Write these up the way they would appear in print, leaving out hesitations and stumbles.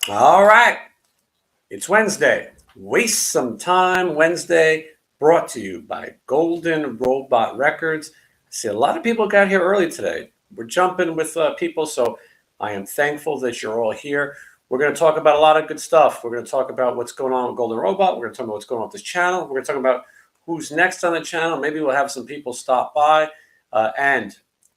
All right. It's Wednesday. Waste Some Time Wednesday, brought to you by Golden Robot Records. I see a lot of people got here early today. We're jumping with people, so I am thankful that you're all here. We're going to talk about a lot of good stuff. We're going to talk about what's going on with Golden Robot. We're going to talk about what's going on with this channel. We're going to talk about who's next on the channel. Maybe we'll have some people stop by. And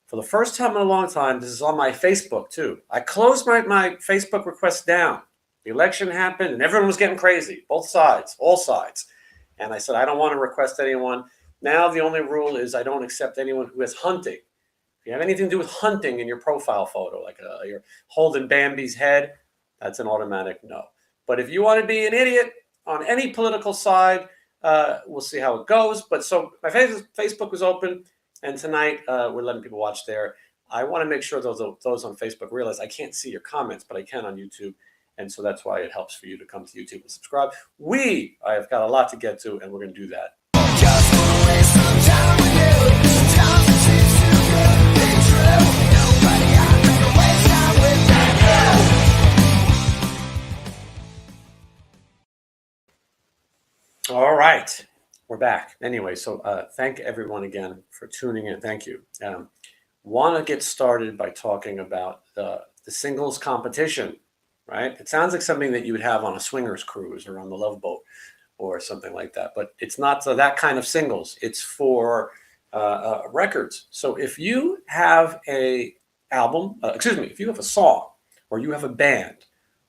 for the first time in a long time, this is on my Facebook too. I closed my Facebook requests down. The election happened and everyone was getting crazy, both sides, all sides. And I said, I don't want to request anyone. Now the only rule is I don't accept anyone who is hunting. If you have anything to do with hunting in your profile photo, like you're holding Bambi's head, that's an automatic no. But if you want to be an idiot on any political side, we'll see how it goes. But so my Facebook was open, and tonight we're letting people watch there. I want to make sure those on Facebook realize I can't see your comments, but I can on YouTube. And so that's why it helps for you to come to YouTube and subscribe. I have got a lot to get to, and we're going to do that. Just wanna waste some time with you. Sometimes it seems too good to be true. Nobody out there to waste time with you. All right. We're back. Anyway, so thank everyone again for tuning in. Thank you. Want to get started by talking about the singles competition. Right? It sounds like something that you would have on a swingers cruise or on the Love Boat or something like that, but it's not that kind of singles. It's for records. So if you have a album, if you have a song, or you have a band,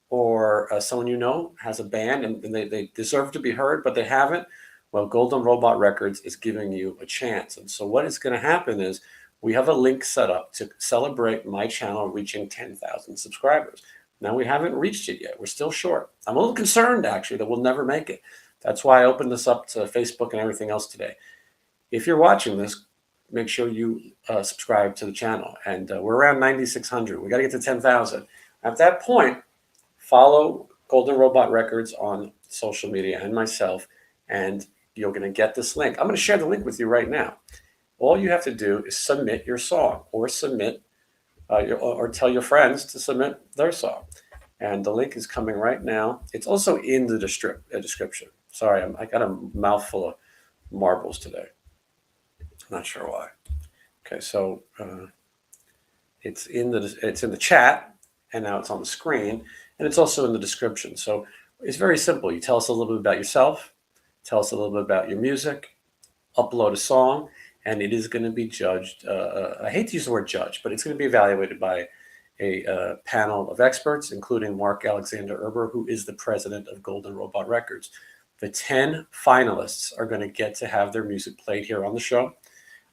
or someone you know has a band and they deserve to be heard, but they haven't, well, Golden Robot Records is giving you a chance. And so what is going to happen is we have a link set up to celebrate my channel reaching 10,000 subscribers. Now, we haven't reached it yet. We're still short. I'm a little concerned, actually, that we'll never make it. That's why I opened this up to Facebook and everything else today. If you're watching this, make sure you subscribe to the channel. And we're around 9,600. We got to get to 10,000. At that point, follow Golden Robot Records on social media and myself, and you're going to get this link. I'm going to share the link with you right now. All you have to do is submit your song or submit or tell your friends to submit their song. And the link is coming right now. It's also in the description. Sorry, I got a mouthful of marbles today. I'm not sure why. Okay, so it's in the chat, and now it's on the screen, and it's also in the description. So it's very simple. You tell us a little bit about yourself, tell us a little bit about your music, upload a song, and it is going to be judged. I hate to use the word judge, but it's going to be evaluated by a panel of experts, including Mark Alexander Erber, who is the president of Golden Robot Records. The 10 finalists are going to get to have their music played here on the show.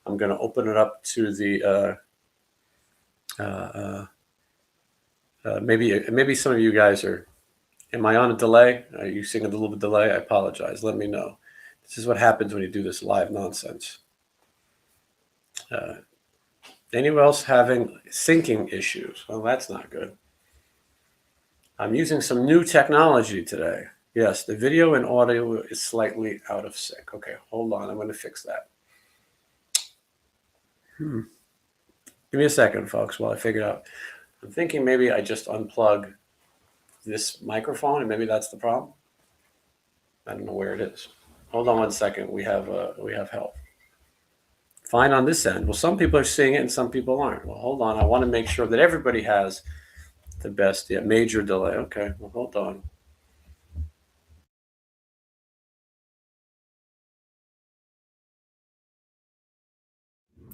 I'm going to open it up to the maybe some of you guys are. Am I on a delay? Are you seeing a little bit delay? I apologize. Let me know. This is what happens when you do this live nonsense. Anyone else having syncing issues? Well, that's not good. I'm using some new technology today. Yes, the video and audio is slightly out of sync. Okay, hold on. I'm going to fix that. Give me a second, folks, while I figure it out. I'm thinking maybe I just unplug this microphone, and maybe that's the problem. I don't know where it is. Hold on one second. We have help. Fine on this end. Well, some people are seeing it and some people aren't. Well, hold on. I want to make sure that everybody has the best. Yeah, major delay. Okay, well, hold on.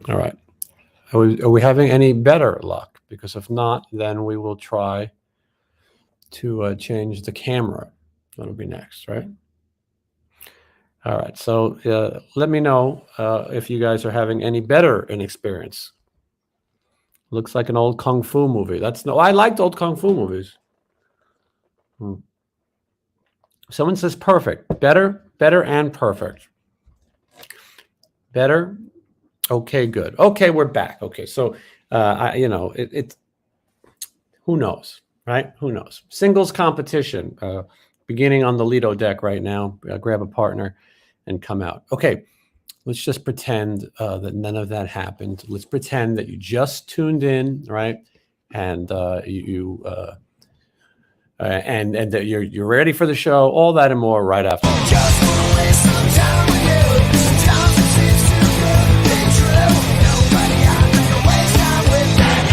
All right. Are we having any better luck? Because if not, then we will try to change the camera. That'll be next, right? All right. So let me know if you guys are having any better an experience. Looks like an old kung fu movie. I liked old kung fu movies. Someone says perfect. Better, and perfect. Better. Okay, good. Okay, we're back. Okay, so who knows, right? Who knows? Singles competition beginning on the Lido deck right now. Grab a partner and come out. Okay, let's just pretend that none of that happened. Let's pretend that you just tuned in, right? And and that you're ready for the show. All that and more right after. Just wanna waste some time with you. Sometimes it seems too good to be true. Nobody I'd rather waste time with than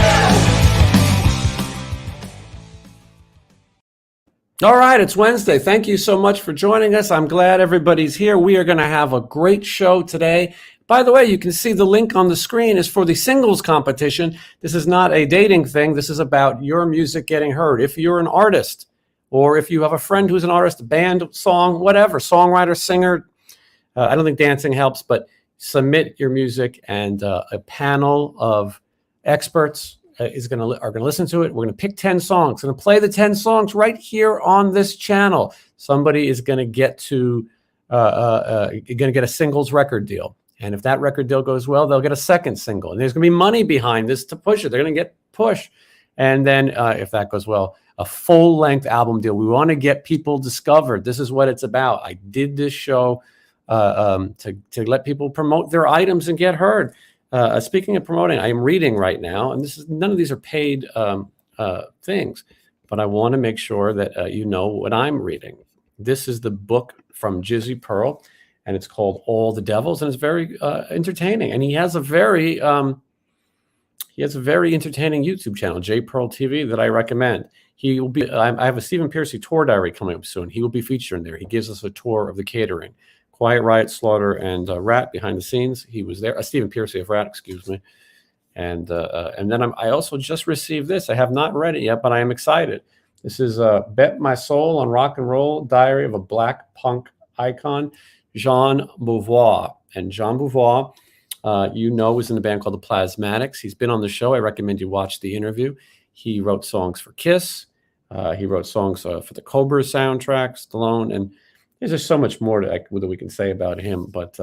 you. All right, it's Wednesday. Thank you so much for joining us. I'm glad everybody's here. We are going to have a great show today. By the way, you can see the link on the screen is for the singles competition. This is not a dating thing. This is about your music getting heard. If you're an artist, or if you have a friend who's an artist, band, song, whatever, songwriter, singer, I don't think dancing helps, but submit your music, and a panel of experts are going to listen to it. We're going to pick 10 songs. Going to play the 10 songs right here on this channel. Somebody is going to get a singles record deal. And if that record deal goes well, they'll get a second single. And there's going to be money behind this to push it. They're going to get push. And then if that goes well, a full-length album deal. We want to get people discovered. This is what it's about. I did this show to let people promote their items and get heard. Speaking of promoting, I am reading right now, and none of these are paid things, but I want to make sure that you know what I'm reading. This is the book from Jizzy Pearl, and it's called All the Devils, and it's very entertaining. And he has a very entertaining YouTube channel, J Pearl TV, that I recommend. He will be. I have a Stephen Piercy tour diary coming up soon. He will be featured in there. He gives us a tour of the catering. Quiet Riot, Slaughter, and Rat behind the scenes. He was there. Stephen Piercy of Rat, excuse me. And then I also just received this. I have not read it yet, but I am excited. This is Bet My Soul on Rock and Roll, Diary of a Black Punk Icon, Jean Beauvoir. And Jean Beauvoir, was in the band called the Plasmatics. He's been on the show. I recommend you watch the interview. He wrote songs for Kiss. He wrote songs for the Cobra soundtracks, Stallone, and there's just so much more that we can say about him. But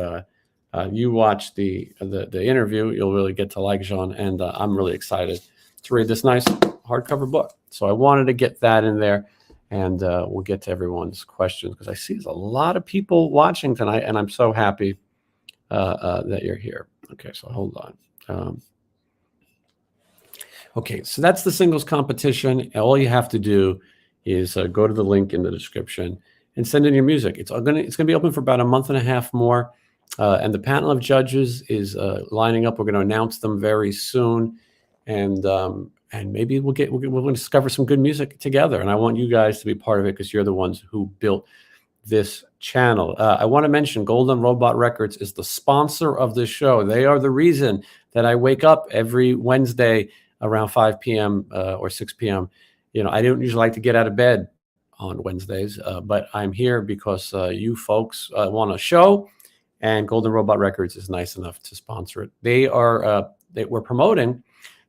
you watch the interview, you'll really get to like Jean, and I'm really excited to read this nice hardcover book. So I wanted to get that in there, and we'll get to everyone's questions because I see there's a lot of people watching tonight, and I'm so happy that you're here. Okay, so hold on. Okay, so that's the singles competition. All you have to do is go to the link in the description and send in your music. It's gonna be open for about a month and a half more, and the panel of judges is lining up. We're going to announce them very soon, and maybe we'll discover some good music together. And I want you guys to be part of it because you're the ones who built this channel. I want to mention Golden Robot Records is the sponsor of this show. They are the reason that I wake up every Wednesday around 5 p.m. Or 6 p.m. I don't usually like to get out of bed on Wednesdays, but I'm here because you folks want a show, and Golden Robot Records is nice enough to sponsor it. We're promoting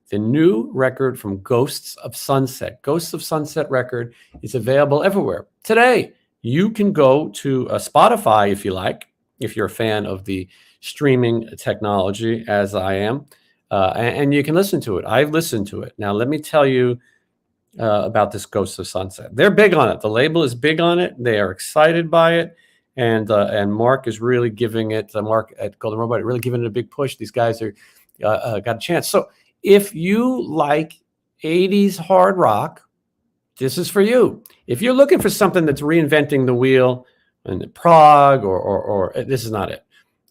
the new record from Ghosts of Sunset. Ghosts of Sunset record is available everywhere. Today, you can go to Spotify if you like, if you're a fan of the streaming technology, as I am, and you can listen to it. I've listened to it. Now, let me tell you about this Ghosts of Sunset. They're big on it. The label is big on it. They are excited by it. And Mark is really giving it, Mark at Golden Robot, really giving it a big push. These guys are got a chance. So if you like 80s hard rock, this is for you. If you're looking for something that's reinventing the wheel and prog or this is not it.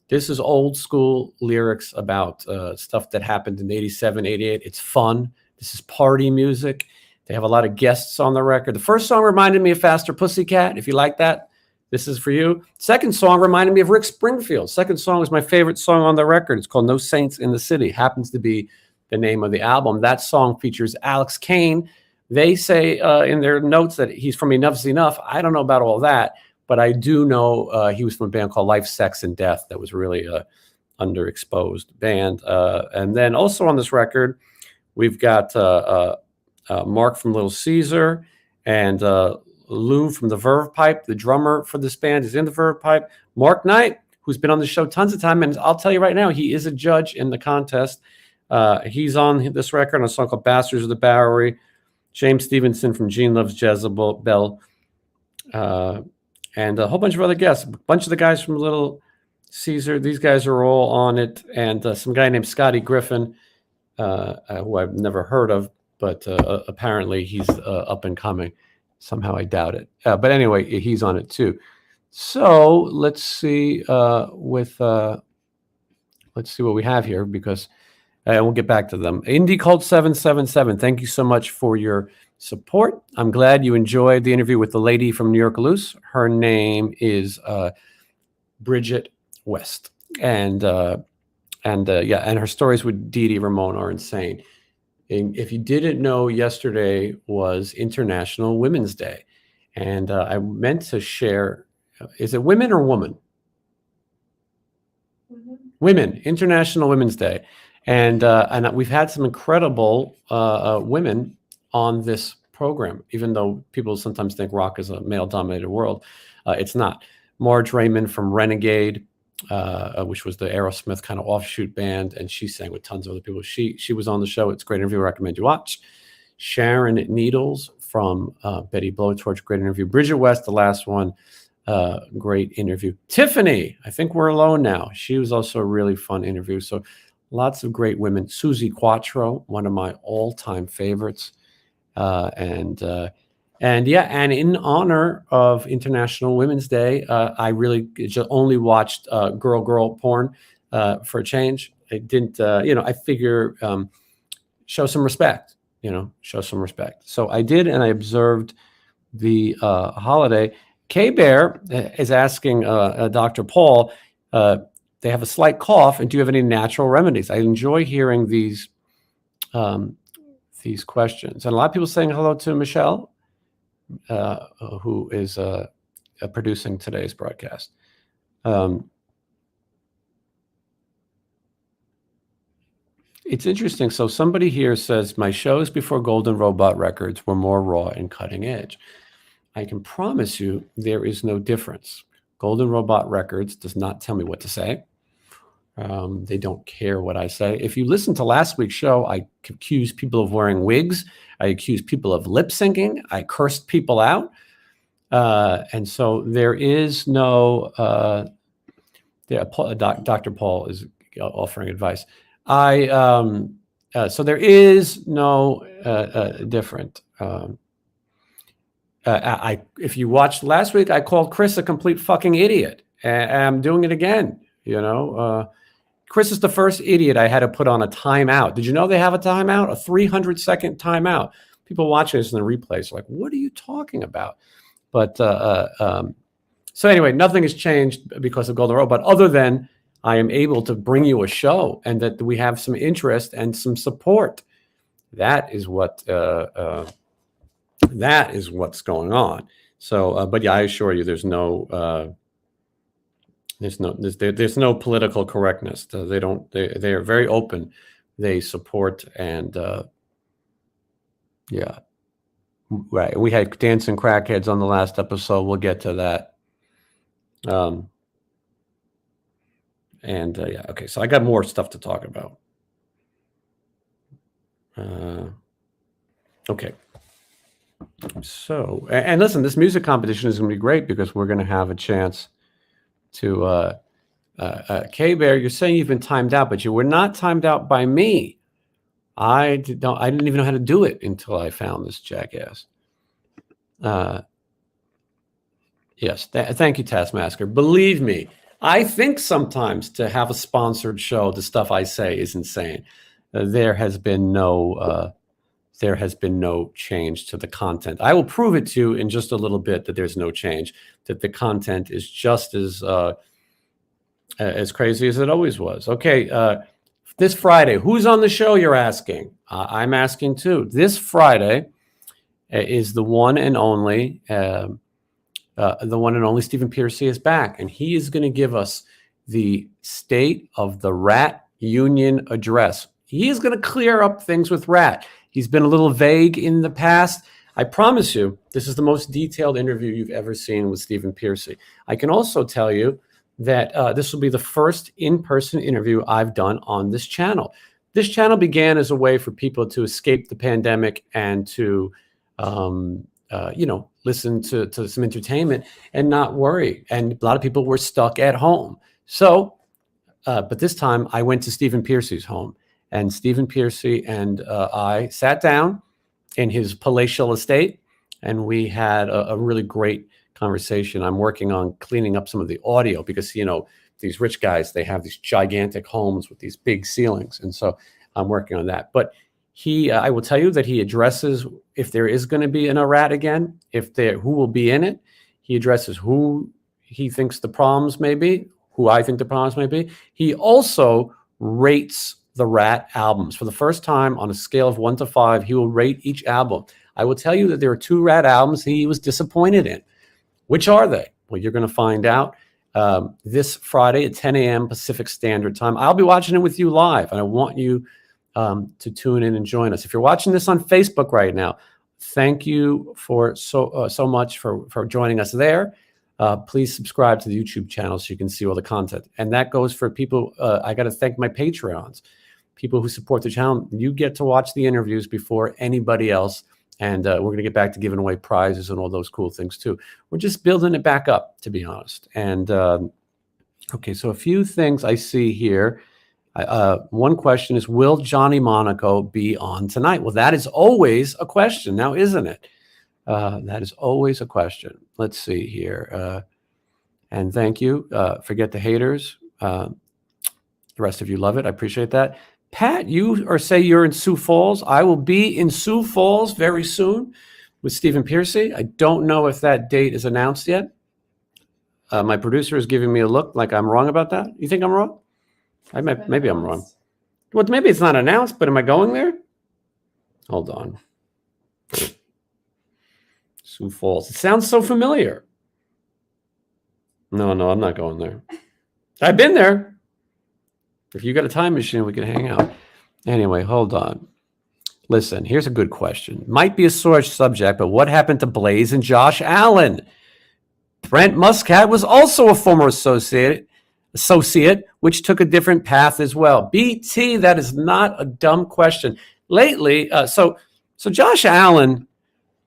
This is old school lyrics about stuff that happened in 87, 88. It's fun. This is party music. They have a lot of guests on the record. The first song reminded me of Faster Pussycat. If you like that, this is for you. Second song reminded me of Rick Springfield. Second song is my favorite song on the record. It's called No Saints in the City. Happens to be the name of the album. That song features Alex Kane. They say in their notes that he's from Enough's Enough. I don't know about all that, but I do know he was from a band called Life, Sex, and Death that was really a underexposed band. And then also on this record, we've got Mark from Little Caesar and Lou from the Verve Pipe. The drummer for this band is in the Verve Pipe. Mark Knight, who's been on the show tons of time, and I'll tell you right now, he is a judge in the contest. He's on this record on a song called Bastards of the Bowery. James Stevenson from Gene Loves Jezebel, and a whole bunch of other guests. A bunch of the guys from Little Caesar. These guys are all on it, and some guy named Scotty Griffin, who I've never heard of, but apparently he's up and coming. Somehow I doubt it. But anyway, he's on it too. So let's see let's see what we have here, because we'll get back to them. Indie Cult 777, thank you so much for your support. I'm glad you enjoyed the interview with the lady from New York Loose. Her name is Bridget West, and her stories with Dee Dee Ramone are insane. And if you didn't know, yesterday was International Women's Day, and I meant to share. Is it women or woman? Women, International Women's Day, and we've had some incredible women on this program. Even though people sometimes think rock is a male-dominated world, it's not. Marge Raymond from Renegade, which was the Aerosmith kind of offshoot band, and she sang with tons of other people. She was on the show. It's a great interview. I recommend you watch. Sharon Needles from Betty Blowtorch, great interview. Bridget West, the last one. Great interview. Tiffany, I think we're alone now. She was also a really fun interview. So lots of great women. Susie Quattro, one of my all-time favorites. And in honor of International Women's Day, I really just only watched girl porn for a change. I didn't, I figure show some respect, show some respect. So I did, and I observed the holiday. K-Bear is asking Dr. Paul, they have a slight cough, and do you have any natural remedies? I enjoy hearing these questions. And a lot of people saying hello to Michelle, who is producing today's broadcast. It's interesting. So somebody here says, my shows before Golden Robot Records were more raw and cutting edge. I can promise you there is no difference. Golden Robot Records does not tell me what to say. They don't care what I say. If you listen to last week's show, I accused people of wearing wigs. I accused people of lip syncing. I cursed people out. And so there is no, Dr. Paul is offering advice. So there is no different. If you watched last week, I called Chris a complete fucking idiot, and I'm doing it again. Chris is the first idiot I had to put on a timeout. Did you know they have a timeout, a 300-second timeout? People watching this in the replays are like, what are you talking about? But so anyway, nothing has changed because of Golden Robot, other than I am able to bring you a show and that we have some interest and some support. That is what. That is what's going on. So, but yeah, I assure you, there's no political correctness. They are very open. They support, and yeah, right. We had dancing crackheads on the last episode. We'll get to that. Yeah, okay. So I got more stuff to talk about. Okay. So, and listen, this music competition is going to be great because we're going to have a chance to, K-Bear, you're saying you've been timed out, but you were not timed out by me. I didn't even know how to do it until I found this jackass. Yes. Thank you, Taskmaster. Believe me, I think sometimes to have a sponsored show, the stuff I say is insane. There has been no change to the content. I will prove it to you in just a little bit that there's no change, that the content is just as crazy as it always was. Okay, this Friday, who's on the show, you're asking? I'm asking too. This Friday is the one and only Stephen Piercy is back, and he is going to give us the State of the Rat Union address. He is going to clear up things with Rat. He's been a little vague in the past. I promise you, this is the most detailed interview you've ever seen with Stephen Piercy. I can also tell you that this will be the first in-person interview I've done on this channel. This channel began as a way for people to escape the pandemic and to, listen to some entertainment and not worry. And a lot of people were stuck at home. So, but this time I went to Stephen Piercy's home. And Stephen Piercy and I sat down in his palatial estate, and we had a really great conversation. I'm working on cleaning up some of the audio because, these rich guys, they have these gigantic homes with these big ceilings. And so I'm working on that. But I will tell you that he addresses if there is going to be an rat again, who will be in it. He addresses who he thinks the problems may be, who I think the problems may be. He also rates the Rat albums. For the first time on a scale of 1 to 5, he will rate each album. I will tell you that there are 2 Rat albums he was disappointed in. Which are they? Well, you're going to find out this Friday at 10 a.m. Pacific Standard Time. I'll be watching it with you live, and I want you to tune in and join us. If you're watching this on Facebook right now, thank you for so much for joining us there. Please subscribe to the YouTube channel so you can see all the content. And that goes for people. I got to thank my Patreons, people who support the channel. You get to watch the interviews before anybody else. And we're going to get back to giving away prizes and all those cool things too. We're just building it back up, to be honest. And okay, so a few things I see here. One question is, will Johnny Monaco be on tonight? Well, that is always a question now, isn't it? That is always a question. Let's see here. And thank you. Forget the haters. The rest of you love it. I appreciate that. Pat, say you're in Sioux Falls. I will be in Sioux Falls very soon with Stephen Piercy. I don't know if that date is announced yet. My producer is giving me a look like I'm wrong about that. You think I'm wrong? Maybe I'm wrong. Well, maybe it's not announced, but am I going there? Hold on. Sioux Falls. It sounds so familiar. No, I'm not going there. I've been there. If you got a time machine, we can hang out. Anyway, hold on. Listen, here's a good question. Might be a sore subject, but what happened to Blaze and Josh Allen? Brent Muscat was also a former associate, which took a different path as well. BT, that is not a dumb question. Lately, so Josh Allen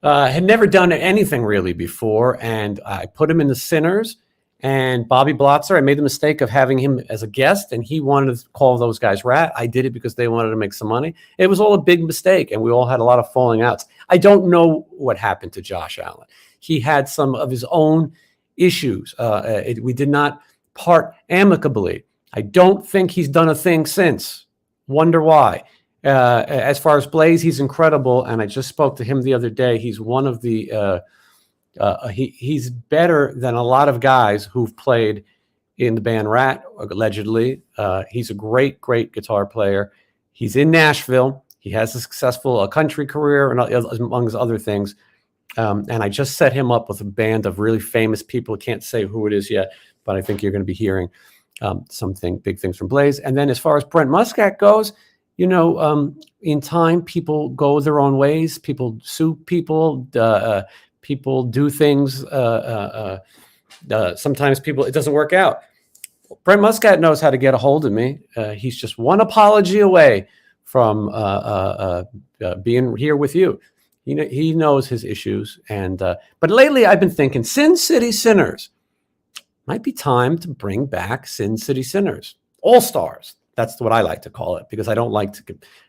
had never done anything really before, and I put him in the Sinners. And Bobby Blotzer, I made the mistake of having him as a guest, and he wanted to call those guys rat. I did it because they wanted to make some money. It was all a big mistake, and we all had a lot of falling outs. I don't know what happened to Josh Allen. He had some of his own issues. We did not part amicably. I don't think he's done a thing since. Wonder why. As far as Blaze, he's incredible, and I just spoke to him the other day. He's one of the... he's better than a lot of guys who've played in the band Rat, allegedly. He's a great guitar player. He's in Nashville. He has a successful country career, and among other things. And I just set him up with a band of really famous people. I can't say who it is yet, but I think you're going to be hearing big things from Blaze. And then as far as Brent Muscat goes, in time, people go their own ways. People sue people. People do things. Sometimes it doesn't work out. Brent Muscat knows how to get a hold of me. He's just one apology away from being here with you. He knows his issues. But lately I've been thinking Sin City Sinners. Might be time to bring back Sin City Sinners. All Stars. That's what I like to call it, because I don't like to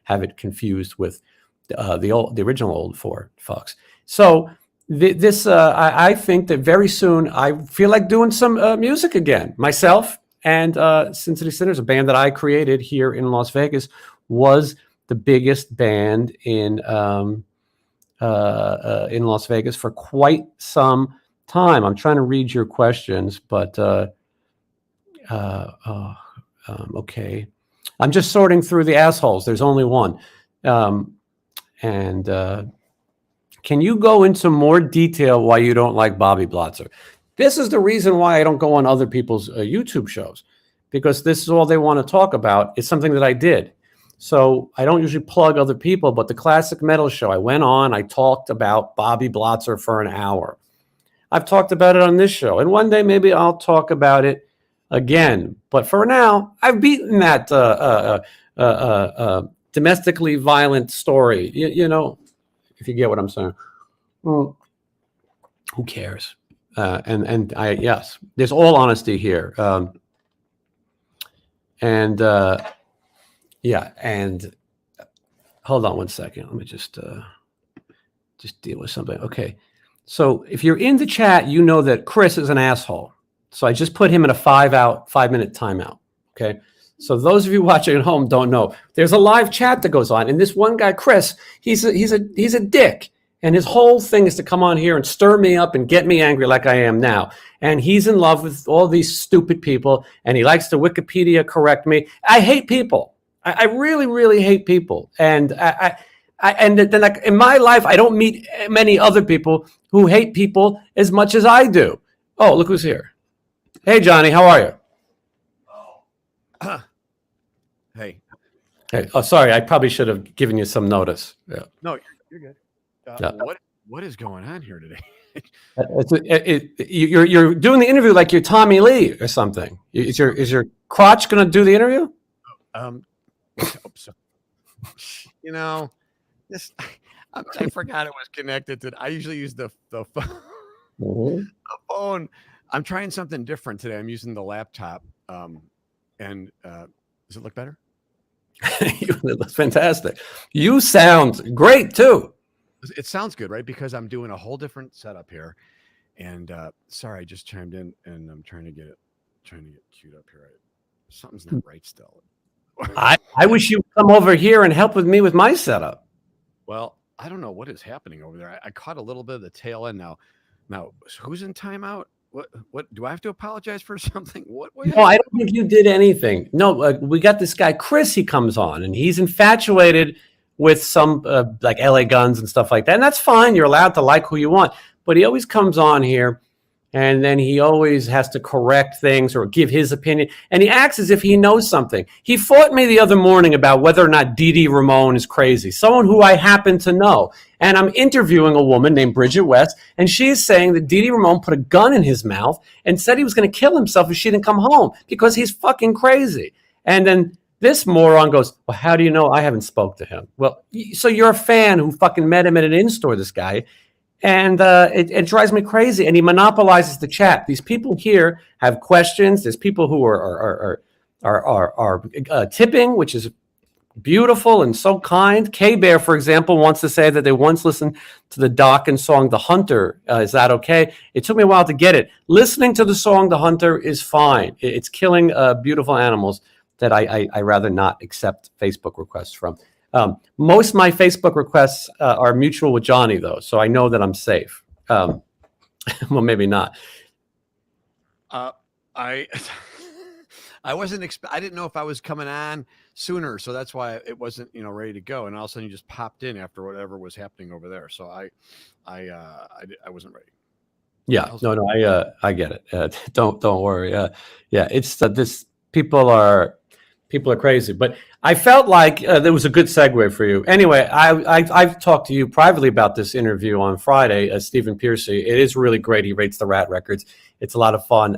have it confused with the original old four fucks. So I think that very soon I feel like doing some music again. Myself and Sin City Sinners, a band that I created here in Las Vegas, was the biggest band in Las Vegas for quite some time. I'm trying to read your questions, but okay. I'm just sorting through the assholes. There's only one. Can you go into more detail why you don't like Bobby Blotzer? This is the reason why I don't go on other people's YouTube shows, because this is all they want to talk about. It's something that I did. So I don't usually plug other people, but the Classic Metal Show, I went on, I talked about Bobby Blotzer for an hour. I've talked about it on this show, and one day maybe I'll talk about it again. But for now, I've beaten that domestically violent story. If you get what I'm saying. Well, who cares? Yes, there's all honesty here. And hold on one second. Let me just deal with something. Okay. So if you're in the chat, you know that Chris is an asshole. So I just put him in a 5-minute timeout. Okay. So those of you watching at home don't know. There's a live chat that goes on, and this one guy, Chris, he's a dick, and his whole thing is to come on here and stir me up and get me angry like I am now. And he's in love with all these stupid people, and he likes to Wikipedia correct me. I hate people. I really, really hate people, and in my life, I don't meet many other people who hate people as much as I do. Oh, look who's here. Hey, Johnny, how are you? Hey. Hey, oh, sorry, I probably should have given you some notice. Yeah. No, you're good. Yeah. What is going on here today? You're doing the interview like you're Tommy Lee or something. Is your crotch going to do the interview? You know, this I forgot it was connected to. I usually use the phone. The phone. I'm trying something different today. I'm using the laptop. And does it look better? It looks fantastic. You sound great too. It sounds good, right? Because I'm doing a whole different setup here. And sorry, I just chimed in, and I'm trying to get queued up here. Something's not right still. I wish you'd come over here and help with me with my setup. Well, I don't know what is happening over there. I caught a little bit of the tail end now. Now, who's in timeout? What do I have to apologize for something? What no, I don't think you did anything. No, we got this guy Chris. He comes on, and he's infatuated with some like LA Guns and stuff like that, and that's fine. You're allowed to like who you want, but he always comes on here, and then he always has to correct things or give his opinion, and he acts as if he knows something. He fought me the other morning about whether or not Dee Ramone is crazy, someone who I happen to know. And I'm interviewing a woman named Bridget West, and she's saying that Dee Ramone put a gun in his mouth and said he was going to kill himself if she didn't come home because he's fucking crazy. And then this moron goes, well, how do you know? I haven't spoke to him. Well, so you're a fan who fucking met him at an in-store, this guy. And it drives me crazy. And he monopolizes the chat. These people here have questions. There's people who are tipping, which is beautiful and so kind. K-Bear, for example, wants to say that they once listened to the Dokken song, The Hunter. Is that okay? It took me a while to get it. Listening to the song, The Hunter, is fine. It's killing beautiful animals that I rather not accept Facebook requests from. Most of my Facebook requests are mutual with Johnny, though, so I know that I'm safe. Well, maybe not. I wasn't. I didn't know if I was coming on sooner, so that's why it wasn't, ready to go. And all of a sudden, you just popped in after whatever was happening over there. So I wasn't ready. Yeah, no, I get it. Don't worry. Yeah, it's this people are crazy. But I felt like there was a good segue for you. Anyway, I've talked to you privately about this interview on Friday. Stephen Piercy. It is really great. He rates the Rat Records. It's a lot of fun.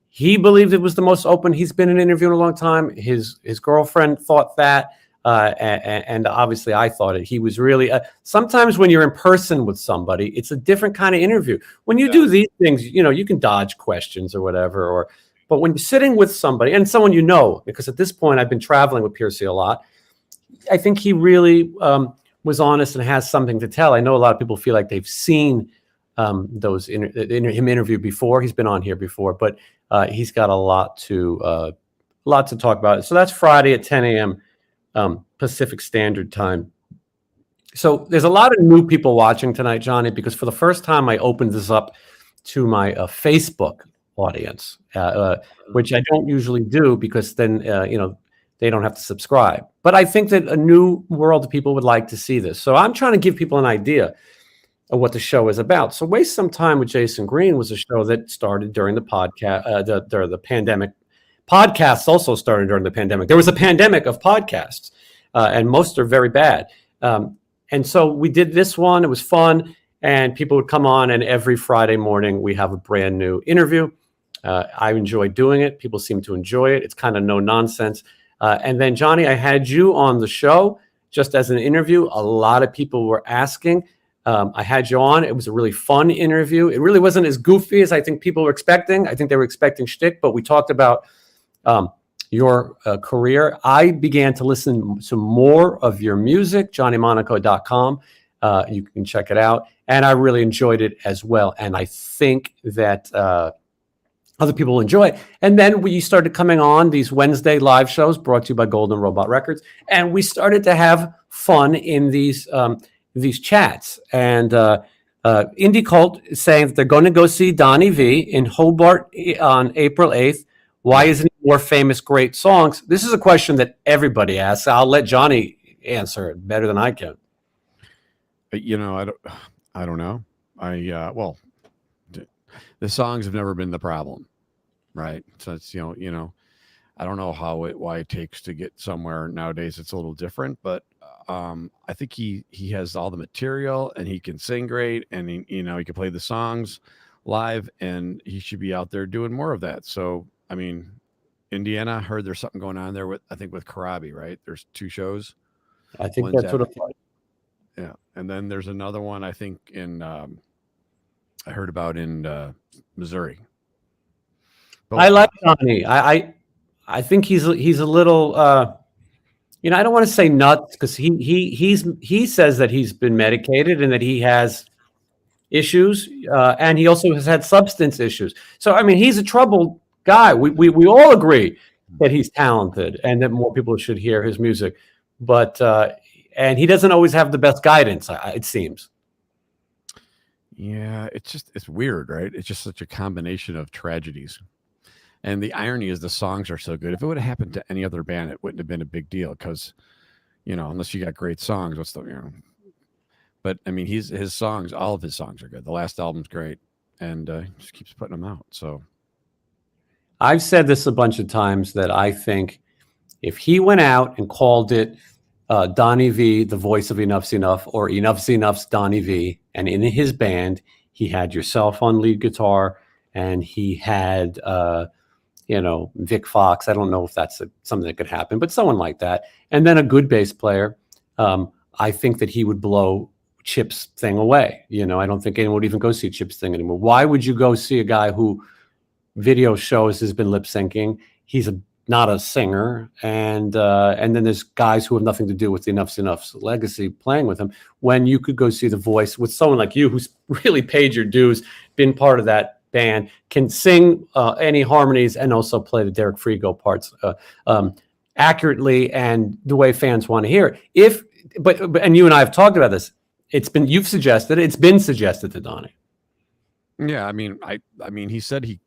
He believed it was the most open he's been in an interview in a long time. His girlfriend thought that, and obviously I thought it. He was really sometimes when you're in person with somebody, it's a different kind of interview. When you do these things, you can dodge questions or whatever. But when you're sitting with somebody and someone because at this point I've been traveling with Piercy a lot, I think he really was honest and has something to tell. I know a lot of people feel like they've seen him interview before. He's been on here before, but he's got a lot to talk about. So that's Friday at 10 a.m. Pacific Standard Time. So there's a lot of new people watching tonight, Johnny, because for the first time I opened this up to my Facebook audience, which I don't usually do because then they don't have to subscribe. But I think that a new world of people would like to see this. So I'm trying to give people an idea of what the show is about. So Waste Some Time with Jason Green was a show that started during the podcast, the pandemic. Podcasts also started during the pandemic. There was a pandemic of podcasts, and most are very bad. And so we did this one. It was fun, and people would come on, and every Friday morning we have a brand new interview. I enjoy doing it. People seem to enjoy it. It's kind of no nonsense. And then, Johnny, I had you on the show just as an interview. A lot of people were asking. I had you on. It was a really fun interview. It really wasn't as goofy as I think people were expecting. I think they were expecting shtick, but we talked about your career. I began to listen to more of your music, JohnnyMonaco.com. You can check it out. And I really enjoyed it as well. And I think that other people will enjoy it. And then we started coming on these Wednesday live shows brought to you by Golden Robot Records. And we started to have fun in these chats. And Indie Cult is saying that they're going to go see Donnie V in Hobart on April 8th. Why isn't he more famous, great songs? This is a question that everybody asks. I'll let Johnny answer it better than I can. You know, I don't know. Well, the songs have never been the problem, right? So it's, you know, I don't know why it takes to get somewhere nowadays. It's a little different, but I think he has all the material and he can sing great, and he can play the songs live, and he should be out there doing more of that. So, I mean, Indiana, I heard there's something going on there with Karabi, right? There's 2 shows. I think that's what yeah. And then there's another one, I think, I heard about in Missouri. I like Donnie. I think he's a little I don't want to say nuts, because he says that he's been medicated and that he has issues, and he also has had substance issues. So I mean, he's a troubled guy. We all agree that he's talented and that more people should hear his music, but and he doesn't always have the best guidance, it seems. Yeah, it's weird, right? It's just such a combination of tragedies. And the irony is the songs are so good. If it would have happened to any other band, it wouldn't have been a big deal, because, unless you got great songs, But I mean, his songs, all of his songs are good. The last album's great, and he just keeps putting them out. So I've said this a bunch of times that I think if he went out and called it Donnie V, the voice of Enough's Enough, or Enough's Enough's Donnie V, and in his band he had yourself on lead guitar, and he had Vic Fox. I don't know if that's something that could happen, but someone like that, and then a good bass player. I think that he would blow Chip's thing away. I don't think anyone would even go see Chip's thing anymore. Why would you go see a guy who video shows has been lip syncing? He's not a singer, and then there's guys who have nothing to do with the Enough's legacy playing with him, when you could go see the voice with someone like you, who's really paid your dues, been part of that band, can sing any harmonies, and also play the Derek Frigo parts accurately and the way fans want to hear it. But and you and I have talked about this. It's been suggested to Donnie. Yeah, I mean, he said he,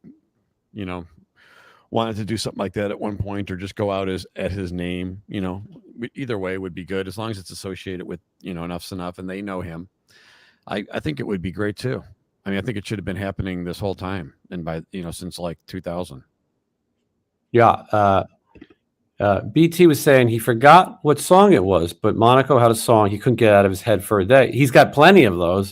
wanted to do something like that at one point, or just go out at his name. Either way would be good, as long as it's associated with Enough's Enough and they know him. I think it would be great too. I mean, I think it should have been happening this whole time, and by since like 2000. Yeah. BT was saying he forgot what song it was, but Monaco had a song he couldn't get out of his head for a day. He's got plenty of those.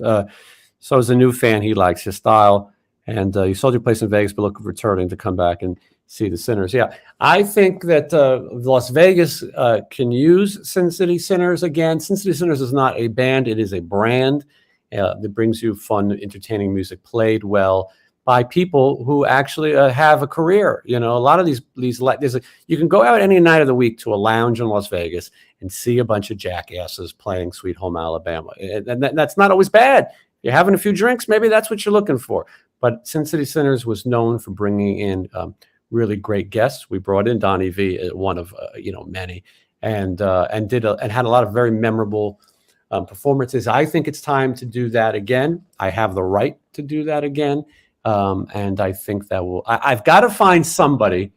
So as a new fan, he likes his style. And he sold your place in Vegas, but looking for returning to come back and see the Sinners. Yeah, I think that Las Vegas can use Sin City Sinners again. Sin City Sinners is not a band. It is a brand that brings you fun, entertaining music played well by people who actually have a career. A lot of these you can go out any night of the week to a lounge in Las Vegas and see a bunch of jackasses playing Sweet Home Alabama. And that's not always bad. You're having a few drinks, maybe that's what you're looking for. But Sin City Sinners was known for bringing in really great guests. We brought in Donnie V, one of many, and had a lot of very memorable performances. I think it's time to do that again. I have the right to do that again. And I think that I've got to find somebody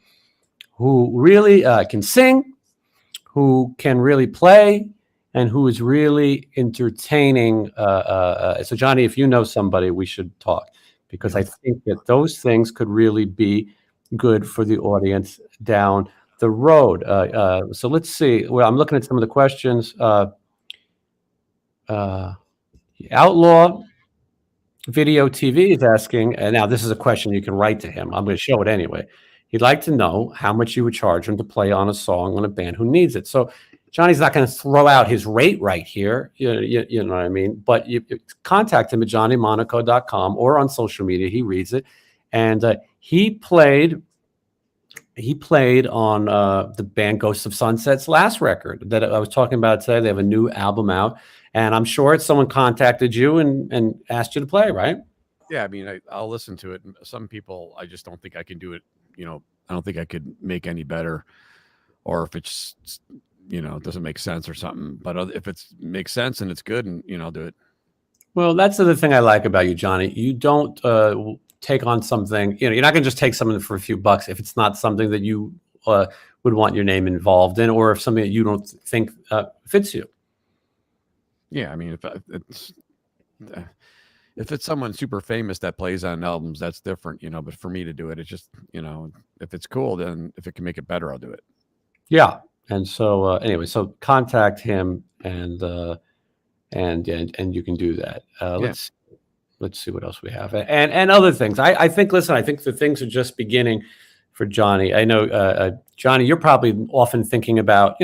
who really can sing, who can really play, and who is really entertaining. So Johnny, if you know somebody, we should talk, because I think that those things could really be good for the audience down the road. So let's see. Well, I'm looking at some of the questions. Outlaw Video TV is asking, and now this is a question you can write to him. I'm going to show it anyway. He'd like to know how much you would charge him to play on a song on a band who needs it. So Johnny's not going to throw out his rate right here. You know what I mean? But you contact him at johnnymonaco.com or on social media. He reads it. And he played he played on the band Ghosts of Sunset's last record that I was talking about today. They have a new album out, and I'm sure someone contacted you and asked you to play, right? Yeah, I mean, I'll listen to it. Some people, I just don't think I can do it. I don't think I could make any better, or if it's, it doesn't make sense or something. But if it makes sense and it's good, and I'll do it. Well, that's the other thing I like about you, Johnny. You don't take on something. You're not going to just take something for a few bucks if it's not something that you would want your name involved in, or if something that you don't think fits you. Yeah, I mean, if it's someone super famous that plays on albums, that's different, But for me to do it, it's just, if it's cool, then if it can make it better, I'll do it. Yeah. And so anyway, so contact him and you can do that. Let's see what else we have and other things. I think the things are just beginning for Johnny. I know Johnny, you're probably often thinking about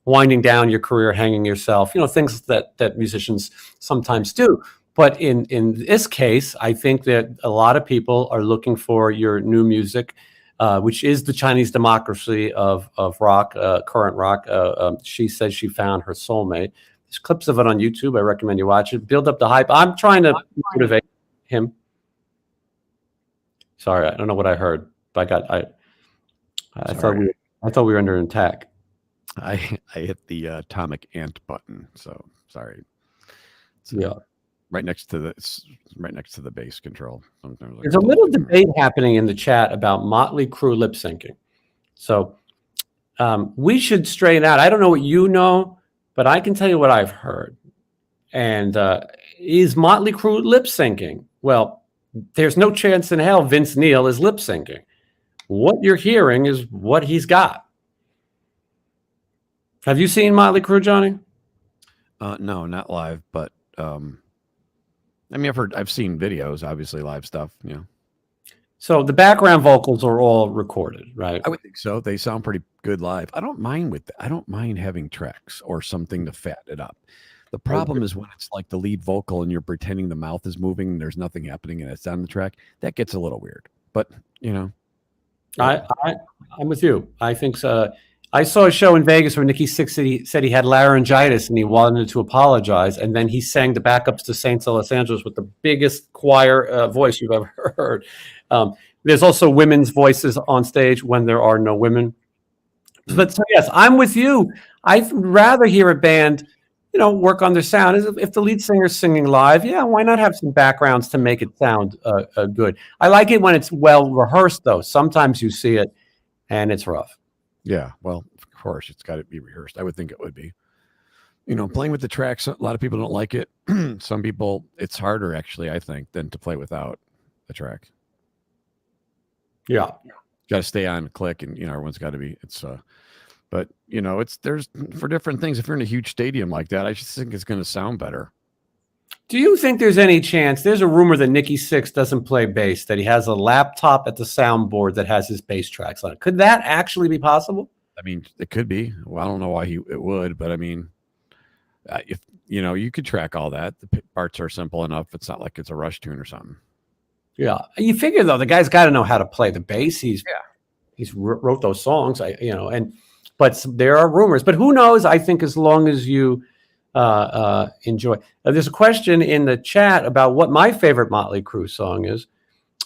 winding down your career, hanging yourself, things that musicians sometimes do. But in this case, I think that a lot of people are looking for your new music, which is the Chinese democracy of rock, current rock. She says she found her soulmate. There's clips of it on YouTube. I recommend you watch it. Build up the hype. I'm trying to motivate him. Sorry, I don't know what I heard. But I thought we were under attack. I hit the atomic ant button. So sorry. Yeah. Right next to the bass control. Sometimes there's a little debate happening in the chat about Motley Crue lip syncing. So we should straighten out. I don't know what you know, but I can tell you what I've heard. And is Motley Crue lip syncing? Well, there's no chance in hell Vince Neil is lip syncing. What you're hearing is what he's got. Have you seen Motley Crue, Johnny? No, not live, but I mean, I've seen videos, obviously live stuff, So the background vocals are all recorded, right? I would think so. They sound pretty good live. I don't mind having tracks or something to fatten it up. The problem is when it's like the lead vocal and you're pretending the mouth is moving and there's nothing happening and it's on the track. That gets a little weird. But I'm with you. I think so. I saw a show in Vegas where Nikki Sixx said he had laryngitis and he wanted to apologize, and then he sang the backups to Saints of Los Angeles with the biggest choir voice you've ever heard. There's also women's voices on stage when there are no women. But so yes, I'm with you. I'd rather hear a band, work on their sound. If the lead singer's singing live, yeah, why not have some backgrounds to make it sound good? I like it when it's well rehearsed, though. Sometimes you see it and it's rough. Yeah, well, of course, it's got to be rehearsed. I would think it would be. Playing with the tracks, a lot of people don't like it. Some people, it's harder, actually, I think, than to play without a track. Yeah. Got to stay on, click, and, everyone's got to be, but, there's for different things. If you're in a huge stadium like that, I just think it's going to sound better. Do you think there's any chance? There's a rumor that Nikki Sixx doesn't play bass, that he has a laptop at the soundboard that has his bass tracks on it. Could that actually be possible? I mean, it could be. Well, I don't know why it would, but I mean, if you could track all that. The parts are simple enough. It's not like it's a Rush tune or something. Yeah, you figure though the guy's got to know how to play the bass. He's wrote those songs. But there are rumors. But who knows? I think as long as you enjoy. There's a question in the chat about what my favorite Motley Crue song is,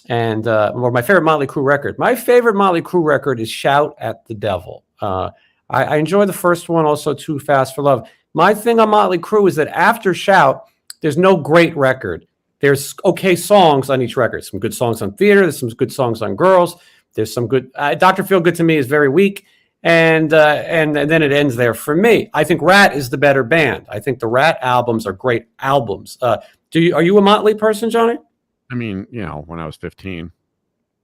and or my favorite Motley Crue record. My favorite Motley Crue record is "Shout at the Devil." I enjoy the first one, also "Too Fast for Love." My thing on Motley Crue is that after "Shout," there's no great record. There's okay songs on each record. Some good songs on Theater. There's some good songs on Girls. There's some good. Dr. Feel Good to Me is very weak. And then it ends there for me. I think Rat is the better band. I think the Rat albums are great albums. Are you a Motley person, Johnny? I mean, when I was 15.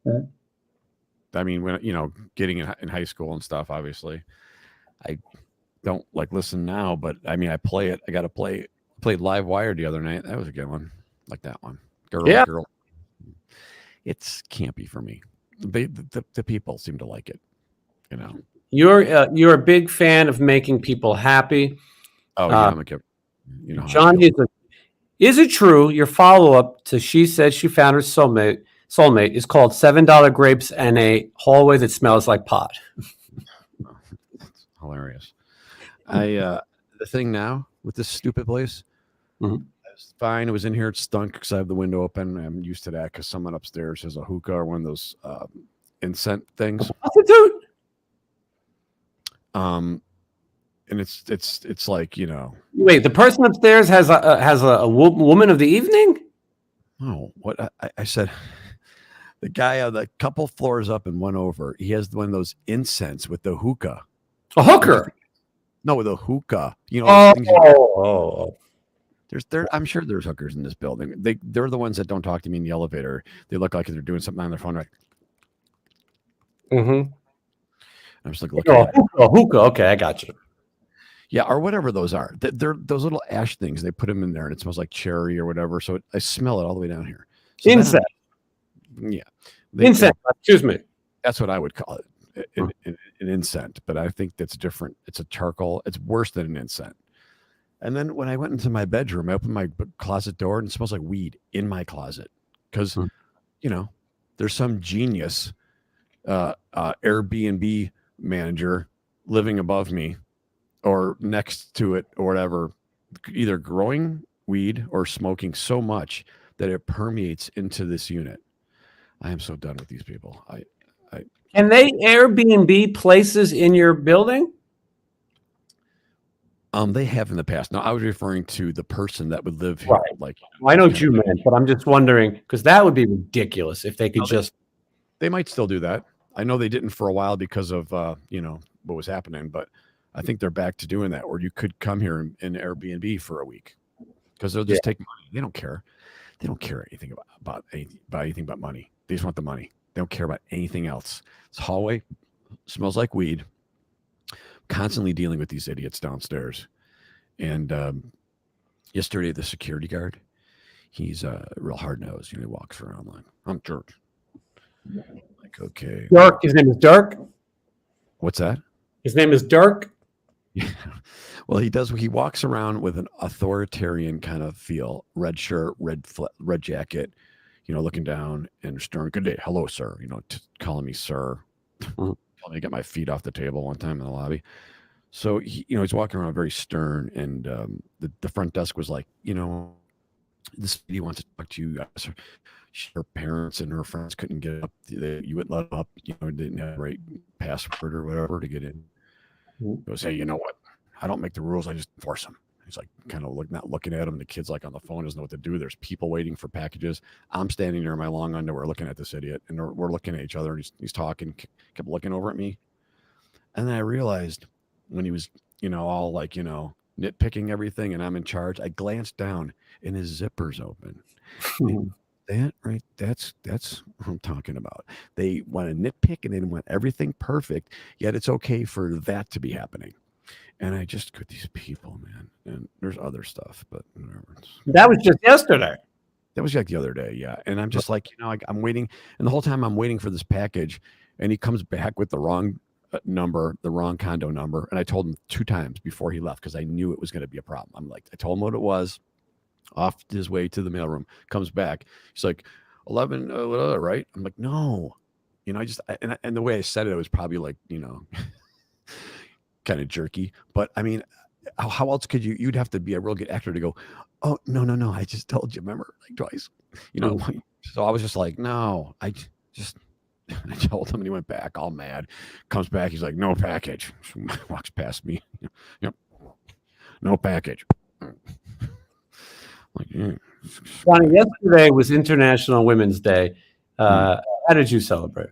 Okay. I mean, when getting in high school and stuff. Obviously, I don't listen now, but I mean, I play it. I got to play it. Played Live Wire the other night. That was a good one. Like that one. Girl. It's campy for me. The people seem to like it. You're a big fan of making people happy. Oh yeah, I'm a kid. Johnny, is it true? Your follow-up to "She Said She Found Her Soulmate" soulmate is called $7 grapes and a hallway that smells like pot. That's hilarious. The thing now with this stupid place, Mhm. it's fine. It was in here. It stunk because I have the window open. I'm used to that because someone upstairs has a hookah or one of those incense things. Prostitute? And it's like, you know. Wait, the person upstairs has a woman of the evening? Oh, what I said. The guy on the couple floors up and one over, he has one of those incense with the hookah. A hooker? No, with a hookah. You know, Oh, things I'm sure there's hookers in this building. They're the ones that don't talk to me in the elevator. They look like they're doing something on their phone, right? Mm-hmm. I'm just like looking Oh, at it. a hookah. Okay, I got you. Yeah, or whatever those are. They're those little ash things. They put them in there, and it smells like cherry or whatever. So I smell it all the way down here. So Incense. Yeah. Incense. Excuse me. That's what I would call it, an incense. But I think that's different. It's a charcoal. It's worse than an incense. And then when I went into my bedroom, I opened my closet door, and it smells like weed in my closet because, you know, there's some genius Airbnb manager living above me or next to it or whatever, either growing weed or smoking so much that it permeates into this unit. I am so done with these people. Can they Airbnb places in your building? They have in the past. No, I was referring to the person that would live here. Right. Like, I know what you meant, but I'm just wondering because that would be ridiculous if they could just. They might still do that. I know they didn't for a while because of you know, what was happening, but I think they're back to doing that. Or you could come here in Airbnb for a week because they'll just take money. They don't care. They don't care anything about anything but money. They just want the money. They don't care about anything else. This hallway smells like weed. Constantly dealing with these idiots downstairs. And yesterday, the security guard, he's real hard-nosed. You know, he walks around like, I'm George. Like, okay. Dirk. His name is Dirk. What's that? His name is Dirk. Yeah. Well, he does. He walks around with an authoritarian kind of feel. Red shirt, red jacket, you know, looking down and stern. Good day. Hello, sir. You know, calling me sir. Telling me to get my feet off the table one time in the lobby. So, he's walking around very stern. And the front desk was like, you know, this lady wants to talk to you guys. Her parents and her friends couldn't get up. You wouldn't let them up. You know, didn't have the right password or whatever to get in. He goes, hey, you know what? I don't make the rules. I just enforce them. He's like, kind of not looking at him. The kid's like on the phone, doesn't know what to do. There's people waiting for packages. I'm standing there in my long underwear looking at this idiot, and we're looking at each other. And he's talking, kept looking over at me. And then I realized when he was, you know, all like, you know, nitpicking everything and I'm in charge, I glanced down and his zipper's open. That right, that's what I'm talking about. They want to nitpick and they want everything perfect, yet it's okay for that to be happening. And I just got these people, man. And there's other stuff, but whatever. That was just yesterday. That was like the other day, yeah. And I'm just like, you know, I'm waiting, and the whole time I'm waiting for this package, and he comes back with the wrong number, the wrong condo number, and I told him 2 times before he left because I knew it was going to be a problem. I'm like, I told him what it was. Off his way to the mailroom, comes back. He's like, 11, right? I'm like, no. You know, and the way I said it was probably like, you know, kind of jerky. But I mean, how else could you'd have to be a real good actor to go, oh, no, I just told you, remember, like twice. You know, so I was just like, no, I told him, and he went back all mad. Comes back, he's like, no package. Walks past me. Yep. No package. Like, Johnny, yesterday was International Women's Day. How did you celebrate?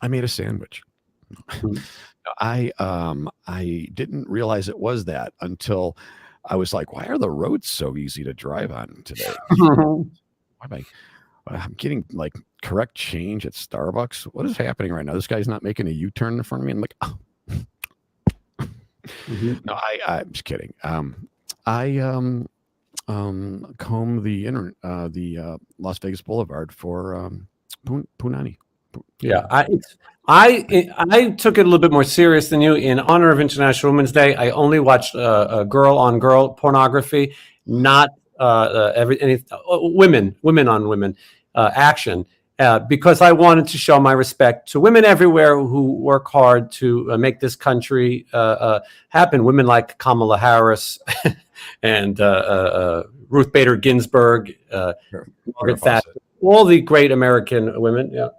I made a sandwich. I didn't realize it was that until I was like, why are the roads so easy to drive on today? I'm getting like correct change at Starbucks. What is happening right now? This guy's not making a U-turn in front of me. I'm like, oh. No, I'm just kidding. Comb the Las Vegas Boulevard for Punani. Yeah, I took it a little bit more serious than you. In honor of International Women's Day, I only watched girl on girl pornography, not women on women action. because I wanted to show my respect to women everywhere who work hard to make this country happen. Women like Kamala Harris and Ruth Bader Ginsburg, Margaret Thatcher, all the great American women. Yeah.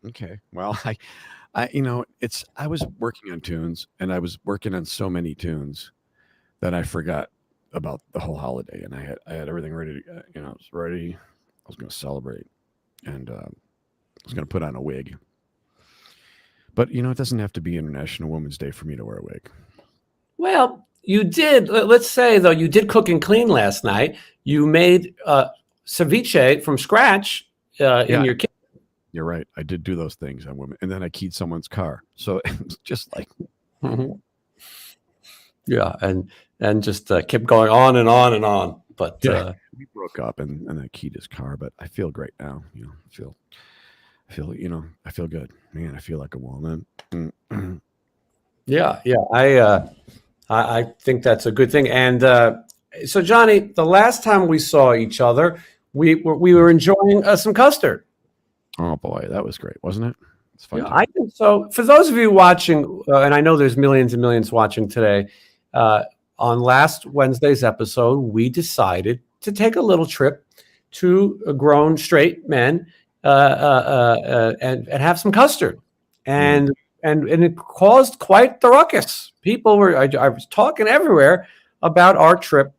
Okay. Well, I was working on tunes, and I was working on so many tunes that I forgot about the whole holiday, and I had everything ready. I was ready. I was going to celebrate, and I was going to put on a wig. But it doesn't have to be International Women's Day for me to wear a wig. Well, you did. Let's say though, you did cook and clean last night. You made ceviche from scratch in your kitchen. You're right. I did do those things on women, and then I keyed someone's car. So it's just like, yeah, and just kept going on and on and on. But we broke up, and I keyed his car. But I feel great now. I feel good, man. I feel like a woman. Yeah. I think that's a good thing. And so, Johnny, the last time we saw each other, we were enjoying some custard. Oh boy, that was great, wasn't it? It's fun. Yeah, I think so. For those of you watching, and I know there's millions and millions watching today, on last Wednesday's episode, we decided to take a little trip to grown straight men and have some custard, and it caused quite the ruckus. People were I was talking everywhere about our trip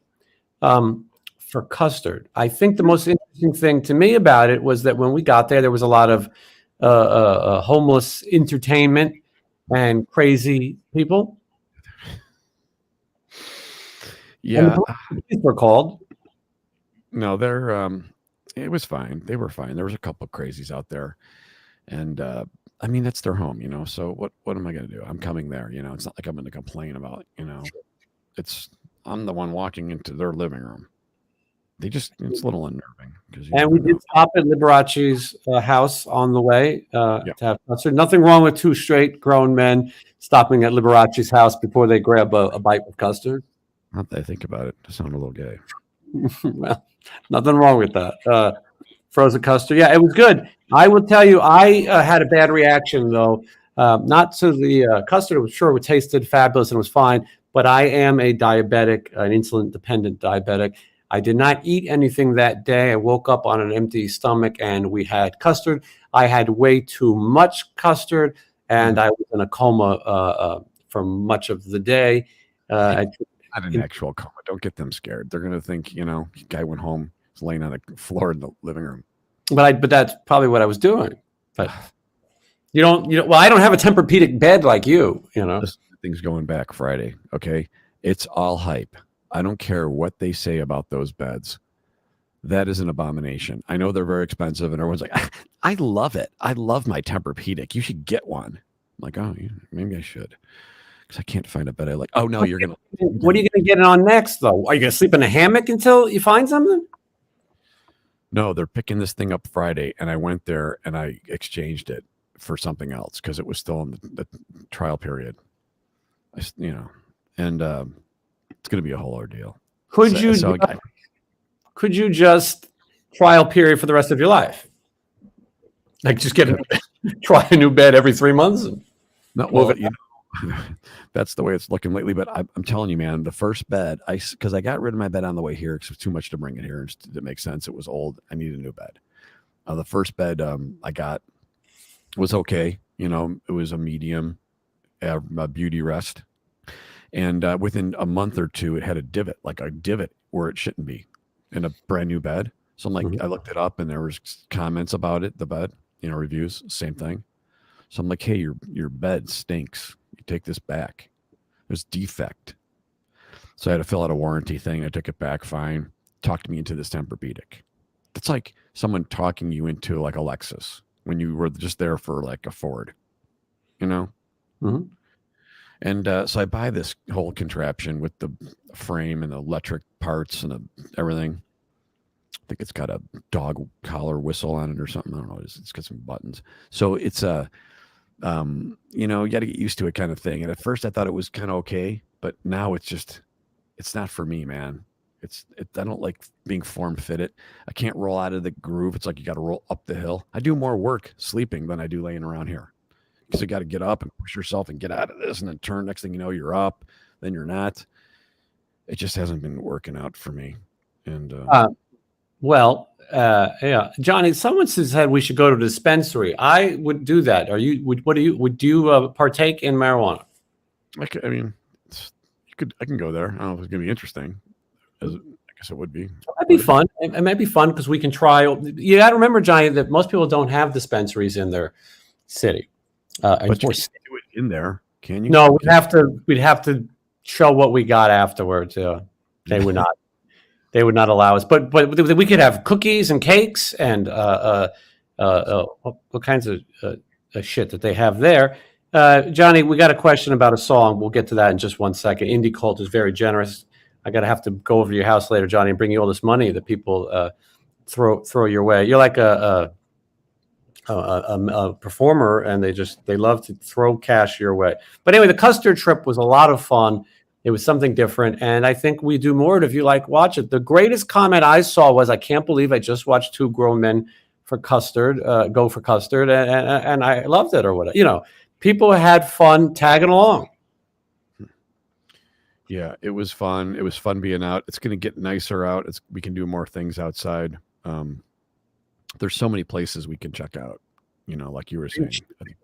for custard. I think the most interesting thing to me about it was that when we got there was a lot of homeless entertainment and crazy people. Yeah, these were called. No, they're it was fine. They were fine. There was a couple of crazies out there, and I mean that's their home, So what am I going to do? I'm coming there, It's not like I'm going to complain about, I'm the one walking into their living room. It's a little unnerving and we did stop at Liberace's house on the way to have custard. Nothing wrong with two straight grown men stopping at Liberace's house before they grab a bite of custard. Not that I think about it, to sound a little gay. Well, nothing wrong with that. Frozen custard. Yeah, it was good. I will tell you, I had a bad reaction, though. Not to the custard. I'm sure it tasted fabulous and was fine, but I am a diabetic, an insulin-dependent diabetic. I did not eat anything that day. I woke up on an empty stomach, and we had custard. I had way too much custard, and I was in a coma for much of the day. Not an actual coma. Don't get them scared. They're going to think, guy went home, was laying on the floor in the living room. But that's probably what I was doing. But well, I don't have a Tempur-Pedic bed like you, This thing's going back Friday, okay? It's all hype. I don't care what they say about those beds. That is an abomination. I know they're very expensive, and everyone's like, I love it. I love my Tempur-Pedic. You should get one. I'm like, oh, yeah, maybe I should. Because I can't find a bed I like. Oh, no, you're going to. What are you going to get it on next, though? Are you going to sleep in a hammock until you find something? No, they're picking this thing up Friday, and I went there, and I exchanged it for something else because it was still in the trial period. And it's going to be a whole ordeal. Could you just trial period for the rest of your life? Like just try a new bed every 3 months? That's the way it's looking lately. But I'm telling you, man, the first bed, because I got rid of my bed on the way here because it was too much to bring it here. It makes sense. It was old. I needed a new bed. The first bed I got was okay. It was a medium, a beauty rest. And within a month or two, it had a divot where it shouldn't be in a brand new bed. So I'm like, I looked it up and there was comments about it, the bed, reviews, same thing. So I'm like, hey, your bed stinks. You take this back. It was defect. So I had to fill out a warranty thing. I took it back, fine. Talked me into this Tempur-Pedic. It's like someone talking you into like a Lexus when you were just there for like a Ford, Mm-hmm. And so I buy this whole contraption with the frame and the electric parts and everything. I think it's got a dog collar whistle on it or something. I don't know. It's got some buttons. So it's you got to get used to it kind of thing. And at first I thought it was kind of okay, but now it's not for me, man. I don't like being form fitted. I can't roll out of the groove. It's like you got to roll up the hill. I do more work sleeping than I do laying around here because you got to get up and push yourself and get out of this and then turn. Next thing you know, you're up, then you're not. It just hasn't been working out for me. And Well, yeah, Johnny. Someone said we should go to a dispensary. I would do that. Would you partake in marijuana? I mean, I can go there. I don't know if it's gonna be interesting. I guess it would be. That'd be fun. It might be fun because we can try. You got to remember, Johnny, that most people don't have dispensaries in their city. But you can do it in there, can you? No, we'd have to show what we got afterwards. They would not. They would not allow us. But we could have cookies and cakes and what kinds of shit that they have there. Johnny, we got a question about a song. We'll get to that in just 1 second. Indie Cult is very generous. I got to have to go over to your house later, Johnny, and bring you all this money that people throw your way. You're like a performer, and they love to throw cash your way. But anyway, the custard trip was a lot of fun. It was something different, and I think we do more if you like watch it. The greatest comment I saw was, "I can't believe I just watched two grown men for custard go for custard, and I loved it," or whatever. People had fun tagging along. Yeah, it was fun. It was fun being out. It's going to get nicer out. We can do more things outside. There's so many places we can check out, like you were saying.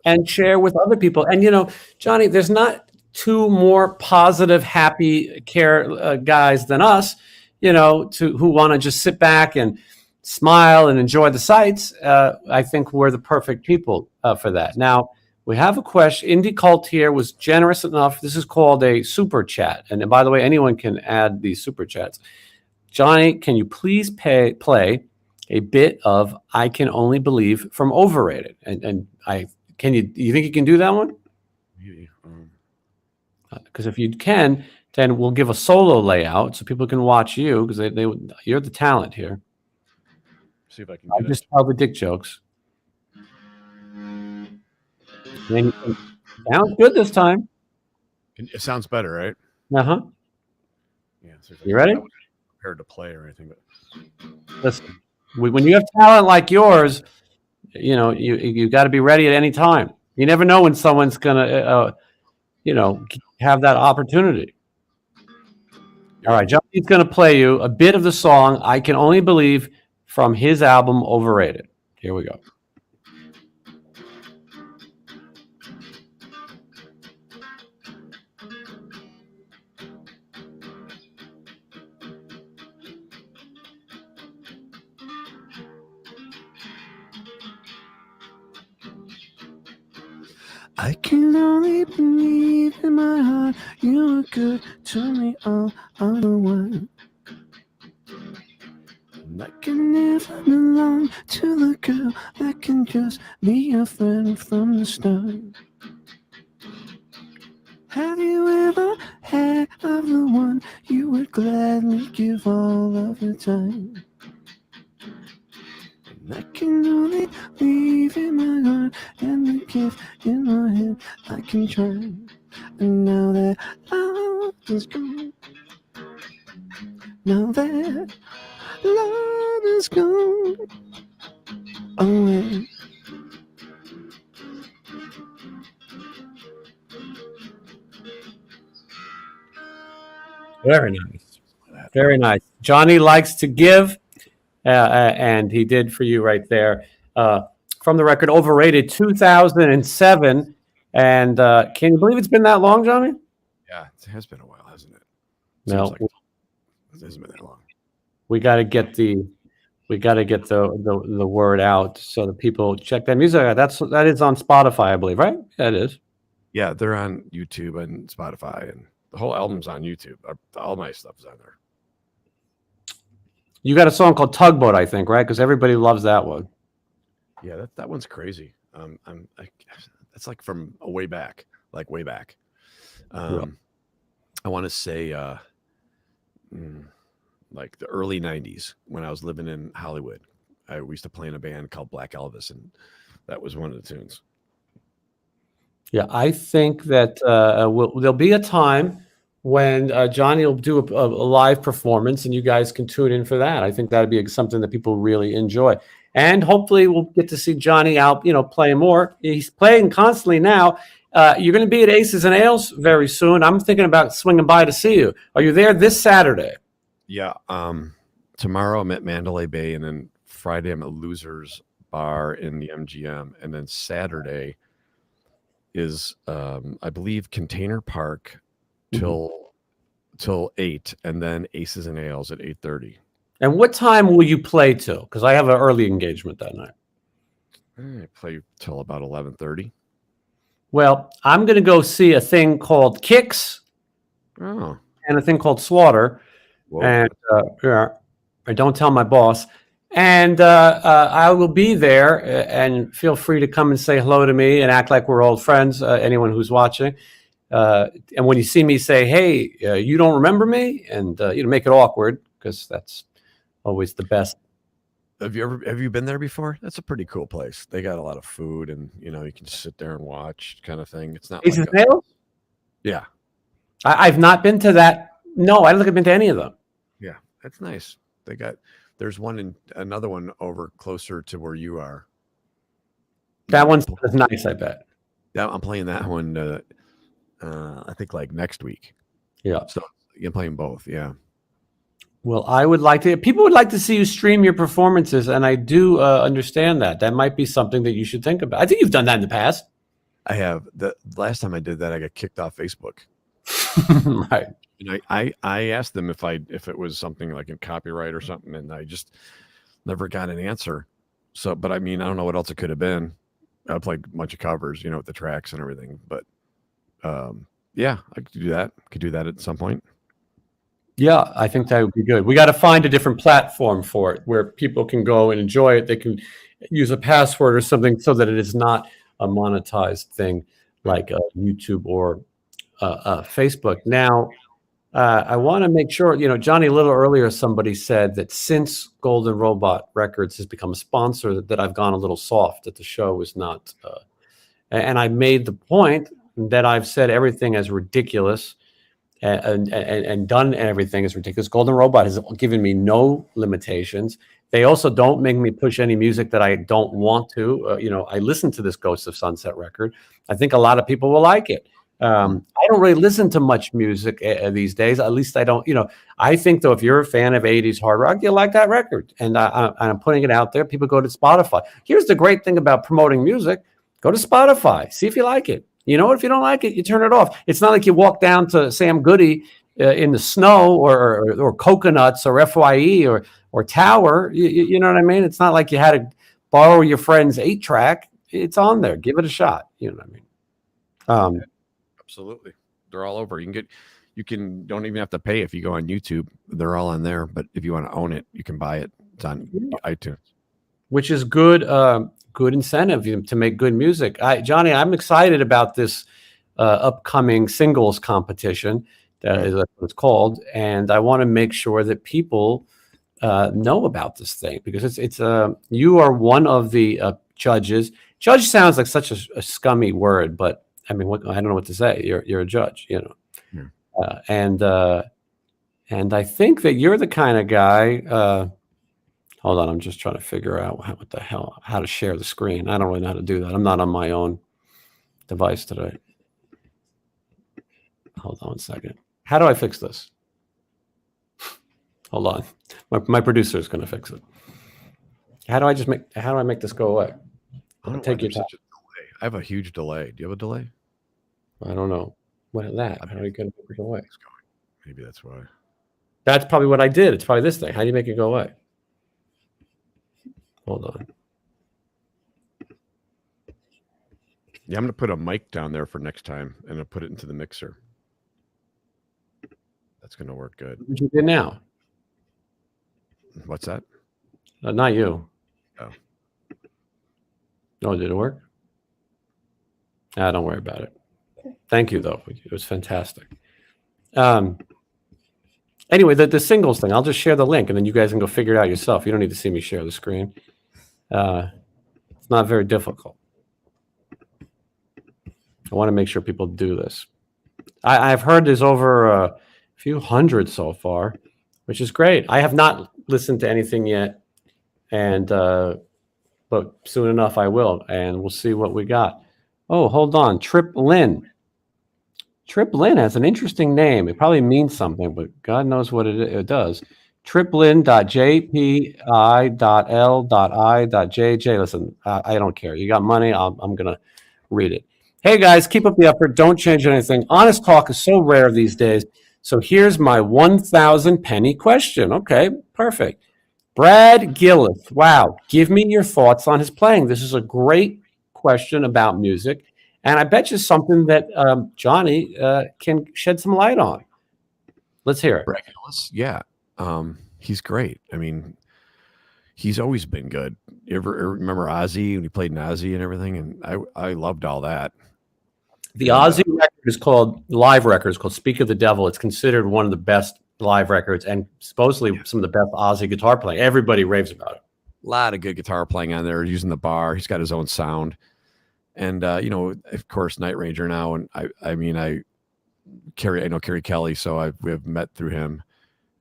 And share with other people. And, Johnny, there's not two more positive, happy care guys than us, who want to just sit back and smile and enjoy the sights. I think we're the perfect people for that. Now, we have a question. Indie Cult here was generous enough. This is called a super chat. And by the way, anyone can add these super chats. Johnny, can you please play a bit of "I Can Only Believe" from Overrated? And you think you can do that one? Because if you can, then we'll give a solo layout so people can watch you, because you're the talent here. See if I can. I just tell the dick jokes. Sounds good this time. It sounds better, right? Uh-huh. Yeah. You ready? I wasn't prepared to play or anything, but listen, when you have talent like yours, you got to be ready at any time. You never know when someone's gonna, have that opportunity. All right, Johnny's gonna play you a bit of the song "I Can Only Believe" from his album Overrated. Here we go. I can only believe in my heart you were good to me all of the while. I can never belong to the girl that can just be a friend from the start. Have you ever had of the one you would gladly give all of your time? I can only leave in my heart and the gift in my head. I can try, and now that love is gone, now that love is gone away. Very nice. Very nice. Johnny likes to give. And he did for you right there. From the record Overrated 2007. And can you believe it's been that long, Johnny? Yeah, it has been a while, hasn't it? No, like it hasn't been that long. We got to get the word out so that people check that music out. That is on Spotify, I believe, right? Yeah, it is. Yeah, they're on YouTube and Spotify, and the whole album's on YouTube. All my stuff is on there. You got a song called Tugboat, I think, right? Because everybody loves that one. Yeah, that one's crazy. That's like from way back, like way back. Yeah. I want to say like the early 90s when I was living in Hollywood. We used to play in a band called Black Elvis, and that was one of the tunes. Yeah, I think that there'll be a time when Johnny will do a live performance, and you guys can tune in for that. I think that'd be something that people really enjoy, and hopefully we'll get to see Johnny out, play more. He's playing constantly now. You're going to be at Aces and Ales very soon. I'm thinking about swinging by to see you. Are you there this Saturday? Yeah. Tomorrow I'm at Mandalay Bay, and then Friday I'm at Losers Bar in the MGM, and then Saturday is I believe Container Park till 8, and then Aces and Ales at 8:30. And what time will you play till? Because I have an early engagement that night. I play till about 11:30. Well, I'm going to go see a thing called Kicks Oh, and a thing called Slaughter. whoa. And I don't tell my boss. And I will be there, and feel free to come and say hello to me and act like we're old friends, anyone who's watching. And when you see me, say, hey, you don't remember me? And, make it awkward, because that's always the best. Have you been there before? That's a pretty cool place. They got a lot of food, and you can just sit there and watch, kind of thing. It's not Aces like and Ales? yeah, I've not been to that. No, I don't think I've been to any of them. yeah, that's nice. There's another one over closer to where you are. That one's nice, I bet. Yeah, I'm playing that one. I think like next week. Yeah. So you're playing both, yeah. Well, I would like to. People would like to see you stream your performances, and I do understand that. That might be something that you should think about. I think you've done that in the past. I have. The last time I did that, I got kicked off Facebook. Right. And I asked them if it was something like in copyright or something, and I just never got an answer. So, but I mean, I don't know what else it could have been. I played a bunch of covers, with the tracks and everything. But yeah, I could do that. Could do that at some point. Yeah, I think that would be good. We got to find a different platform for it where people can go and enjoy it. They can use a password or something so that it is not a monetized thing like YouTube or Facebook. Now, I want to make sure, Johnny, a little earlier, somebody said that since Golden Robot Records has become a sponsor, that I've gone a little soft, that the show is not. And I made the point that I've said everything as ridiculous and done everything as ridiculous. Golden Robot has given me no limitations. They also don't make me push any music that I don't want to. I listen to this Ghosts of Sunset record. I think a lot of people will like it. I don't really listen to much music these days. At least I don't, I think though, if you're a fan of 80s hard rock, you'll like that record. And I'm putting it out there. People go to Spotify. Here's the great thing about promoting music. Go to Spotify. See if you like it. If you don't like it, you turn it off. It's not like you walk down to Sam Goody in the snow or Coconuts or FYE or Tower. You know what I mean? It's not like you had to borrow your friend's 8-track. It's on there. Give it a shot. You know what I mean? Absolutely. They're all over. You don't even have to pay if you go on YouTube. They're all on there. But if you want to own it, you can buy it. It's on iTunes. Which is good incentive to make good music. Johnny, I'm excited about this upcoming singles competition. That is what it's called. And I want to make sure that people know about this thing, because it's you are one of the judges. Judge sounds like such a scummy word, but I mean, I don't know what to say. You're a judge, Yeah. and I think that you're the kind of guy. Hold on, I'm just trying to figure out how to share the screen. I don't really know how to do that. I'm not on my own device today. Hold on a second. How do I fix this? Hold on. My producer is going to fix it. How do I make this go away? I don't Take your time. such a delay. I have a huge delay. Do you have a delay? I don't know. What is that? How do you get it to go away? Maybe that's why. That's probably what I did. It's probably this thing. How do you make it go away? Hold on. Yeah, I'm going to put a mic down there for next time, and I'll put it into the mixer. That's going to work good. What you did now? What's that? Not you. Oh. Oh, did it work? Don't worry about it. Thank you, though. It was fantastic. Anyway, the singles thing, I'll just share the link, and then you guys can go figure it out yourself. You don't need to see me share the screen. It's not very difficult. I want to make sure people do this. I've heard there's over a few hundred so far, which is great. I have not listened to anything yet, and but soon enough I will, and we'll see what we got. Oh, hold on, Trip Lynn. Trip Lynn has an interesting name. It probably means something, but God knows what it does. triplin.jpi.l.i.j.j. Listen, I don't care. You got money, I'm going to read it. Hey, guys, keep up the effort. Don't change anything. Honest talk is so rare these days. So here's my 1,000 penny question. Okay, perfect. Brad Gillis. Wow. Give me your thoughts on his playing. This is a great question about music. And I bet you something that Johnny can shed some light on. Let's hear it. Brad Gillis, yeah. He's great. I mean, he's always been good. You ever remember Ozzy when he played in Ozzy and everything? And I loved all that. The Ozzy record is called live record. It's called "Speak of the Devil." It's considered one of the best live records, and supposedly some of the best Ozzy guitar playing. Everybody raves about it. A lot of good guitar playing on there, using the bar. He's got his own sound, and of course, Night Ranger now. And I know Kerry Kelly, so we've met through him,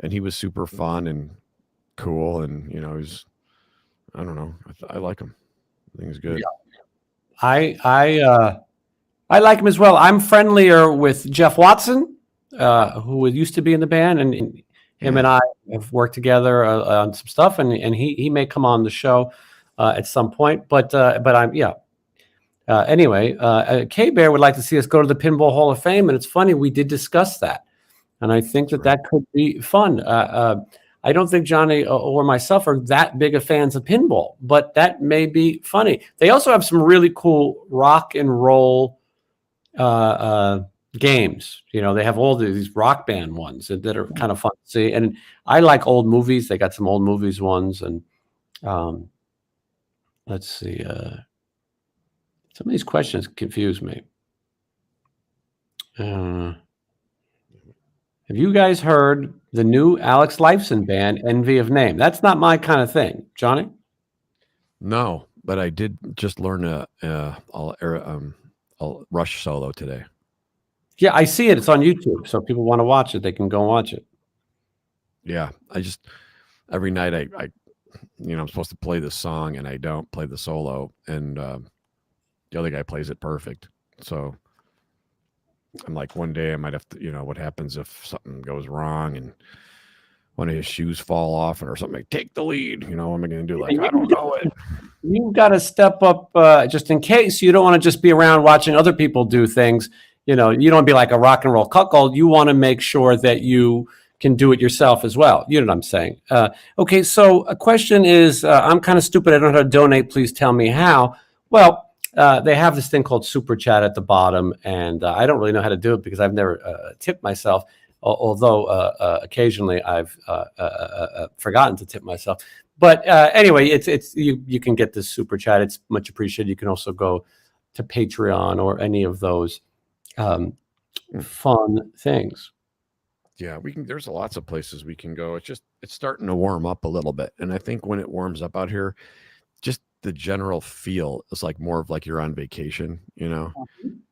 and he was super fun and cool, and he's, I don't know, I like him. I think he's good. Yeah. I like him as well. I'm friendlier with Jeff Watson, who used to be in the band, and him and I have worked together on some stuff, and he may come on the show at some point. But I'm anyway. K Bear would like to see us go to the Pinball Hall of Fame, and it's funny, we did discuss that, and I think that could be fun. I don't think Johnny or myself are that big of fans of pinball, but that may be funny. They also have some really cool rock and roll games. They have all these rock band ones that are kind of fun to see. And I like old movies. They got some old movies ones. And let's see. Some of these questions confuse me. Have you guys heard the new Alex Lifeson band, Envy of Name? That's not my kind of thing. Johnny? No, but I did just learn a Rush solo today. Yeah, I see it. It's on YouTube. So if people want to watch it, they can go and watch it. Yeah, every night I'm supposed to play the song and I don't play the solo, and the other guy plays it perfect. So I'm like, one day I might have to, what happens if something goes wrong and one of his shoes fall off or something, like, take the lead. What am I going to do? Like, I don't know it. You've got to step up just in case. You don't want to just be around watching other people do things. You don't want to be like a rock and roll cuckold. You want to make sure that you can do it yourself as well. You know what I'm saying? Okay, so a question is, I'm kind of stupid. I don't know how to donate. Please tell me how. Well, they have this thing called Super Chat at the bottom, and I don't really know how to do it because I've never tipped myself, although occasionally I've forgotten to tip myself. But anyway, it's you can get this Super Chat. It's much appreciated. You can also go to Patreon or any of those fun things. Yeah, there's lots of places we can go. It's starting to warm up a little bit, and I think when it warms up out here, just the general feel is like more of like you're on vacation, and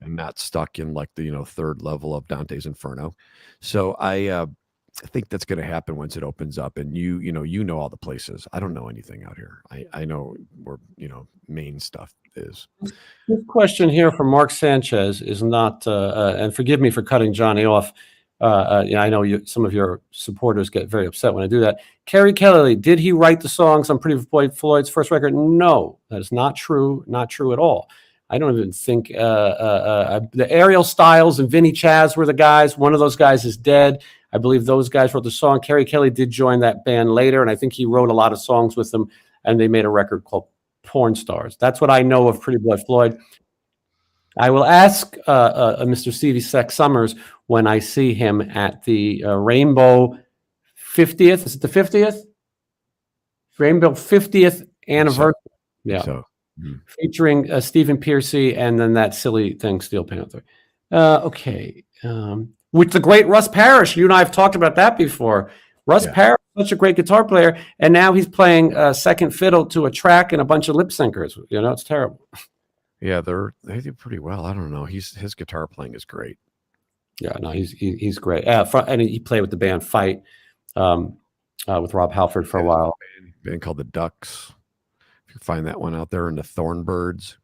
not stuck in like the third level of Dante's Inferno. So I think that's going to happen once it opens up, and you know all the places. I don't know anything out here. I know where main stuff is. This question here from Mark Sanchez is not, and forgive me for cutting Johnny off. I know some of your supporters get very upset when I do that. Kerry Kelly, did he write the songs on Pretty Boy Floyd's first record? No, that is not true. Not true at all. I don't even think the Ariel Styles and Vinnie Chaz were the guys. One of those guys is dead. I believe those guys wrote the song. Kerry Kelly did join that band later, and I think he wrote a lot of songs with them, and they made a record called Porn Stars. That's what I know of Pretty Boy Floyd. I will ask Mr. Stevie Sex Summers when I see him at the Rainbow 50th. Is it the 50th? Rainbow 50th anniversary. Yeah. So, featuring Stephen Piercy and then that silly thing, Steel Panther. Okay. With the great Russ Parrish. You and I have talked about that before. Russ Parrish, such a great guitar player, and now he's playing second fiddle to a track and a bunch of lip syncers. It's terrible. Yeah, they do pretty well. I don't know. His guitar playing is great. Yeah, no, he's great. And he played with the band Fight with Rob Halford for a while. Band called the Ducks. If you find that one out there, and the Thornbirds.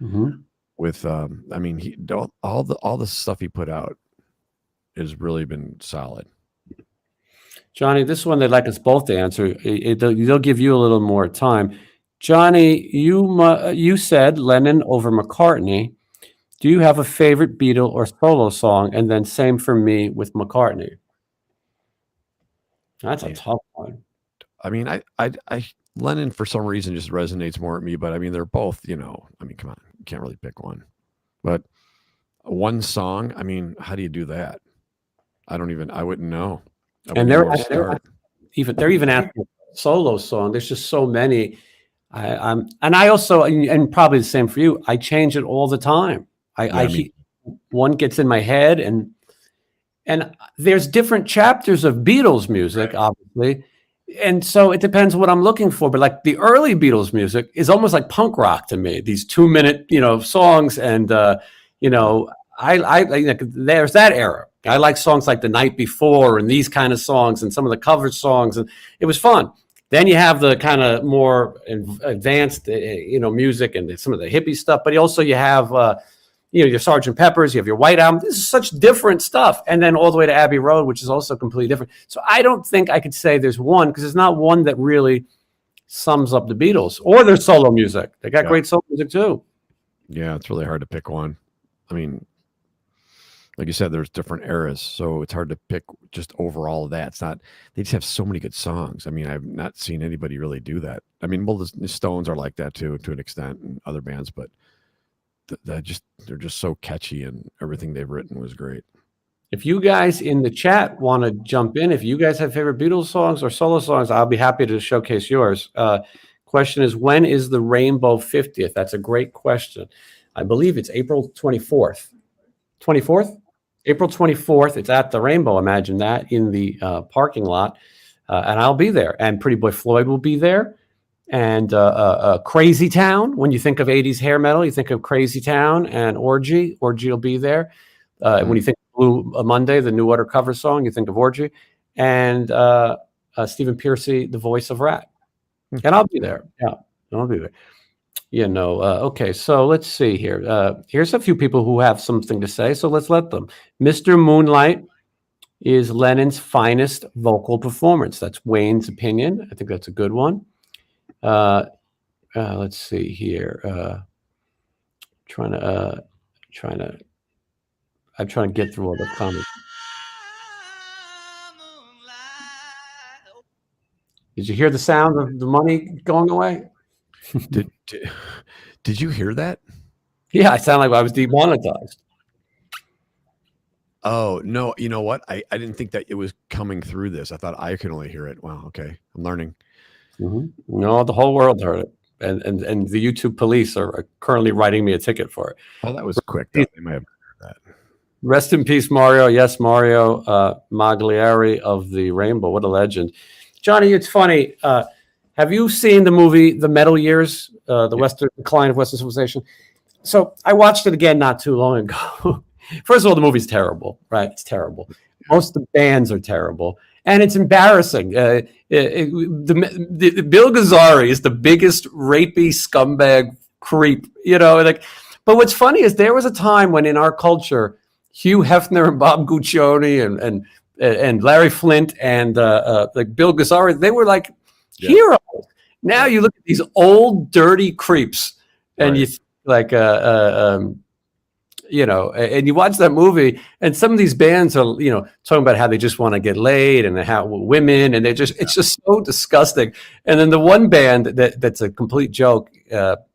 Mm-hmm. With I mean, all the stuff he put out has really been solid. Johnny, this one they'd like us both to answer. They'll give you a little more time. Johnny, you said Lennon over McCartney. Do you have a favorite Beatle or solo song? And then same for me with McCartney. That's a tough one. I mean, I Lennon for some reason just resonates more with me, but I mean, they're both, I mean, come on, you can't really pick one. But one song, I mean, how do you do that? I wouldn't know. And they're even asking solo song. There's just so many. I also, and probably the same for you, I change it all the time. One gets in my head, and there's different chapters of Beatles music, obviously. And so it depends what I'm looking for. But like the early Beatles music is almost like punk rock to me, these 2-minute, songs. And, there's that era. I like songs like The Night Before and these kind of songs and some of the covered songs. And it was fun. Then you have the kind of more advanced, music and some of the hippie stuff. But also you have, your Sgt. Pepper's, you have your White Album. This is such different stuff. And then all the way to Abbey Road, which is also completely different. So I don't think I could say there's one, because there's not one that really sums up the Beatles or their solo music. They got great solo music too. Yeah, it's really hard to pick one. I mean, like you said, there's different eras, so it's hard to pick just overall of that. It's not, they just have so many good songs. I mean, I've not seen anybody really do that. I mean, well, the Stones are like that too, to an extent, and other bands, but they're just so catchy, and everything they've written was great. If you guys in the chat want to jump in, if you guys have favorite Beatles songs or solo songs, I'll be happy to showcase yours. Question is, when is the Rainbow 50th? That's a great question. I believe it's April 24th. 24th? April 24th. It's at the Rainbow. Imagine that, in the parking lot. And I'll be there. And Pretty Boy Floyd will be there. And Crazy Town. When you think of 80s hair metal, you think of Crazy Town and Orgy. Orgy will be there. When you think of Blue Monday, the New Order cover song, you think of Orgy. And Stephen Pearcy, the voice of Rat. And I'll be there. Yeah, I'll be there. Okay, so let's see here. Here's a few people who have something to say, so let's let them. Mr. Moonlight is Lennon's finest vocal performance. That's Wayne's opinion. I think that's a good one. Let's see here. I'm trying to get through all the comments. Did you hear the sound of the money going away? Did you hear that? Yeah, I sound like I was demonetized. Oh, no. You know what? I didn't think that it was coming through this. I thought I could only hear it. Wow. Okay. I'm learning. Mm-hmm. No, the whole world heard it. And the YouTube police are currently writing me a ticket for it. Oh, that was quick. They might have heard that. Rest in peace, Mario. Yes, Mario Magliari of the Rainbow. What a legend. Johnny, it's funny. Have you seen the movie The Metal Years, the Decline of Western Civilization? So I watched it again not too long ago. First of all, the movie's terrible, right? It's terrible. Most of the bands are terrible. And it's embarrassing. Bill Gazzari is the biggest rapey scumbag creep, But what's funny is there was a time when in our culture, Hugh Hefner and Bob Guccione and Larry Flint and like Bill Gazzari, they were like heroes. Now you look at these old dirty creeps, and you like and you watch that movie, and some of these bands are talking about how they just want to get laid and how women, and it's just so disgusting. And then the one band that's a complete joke,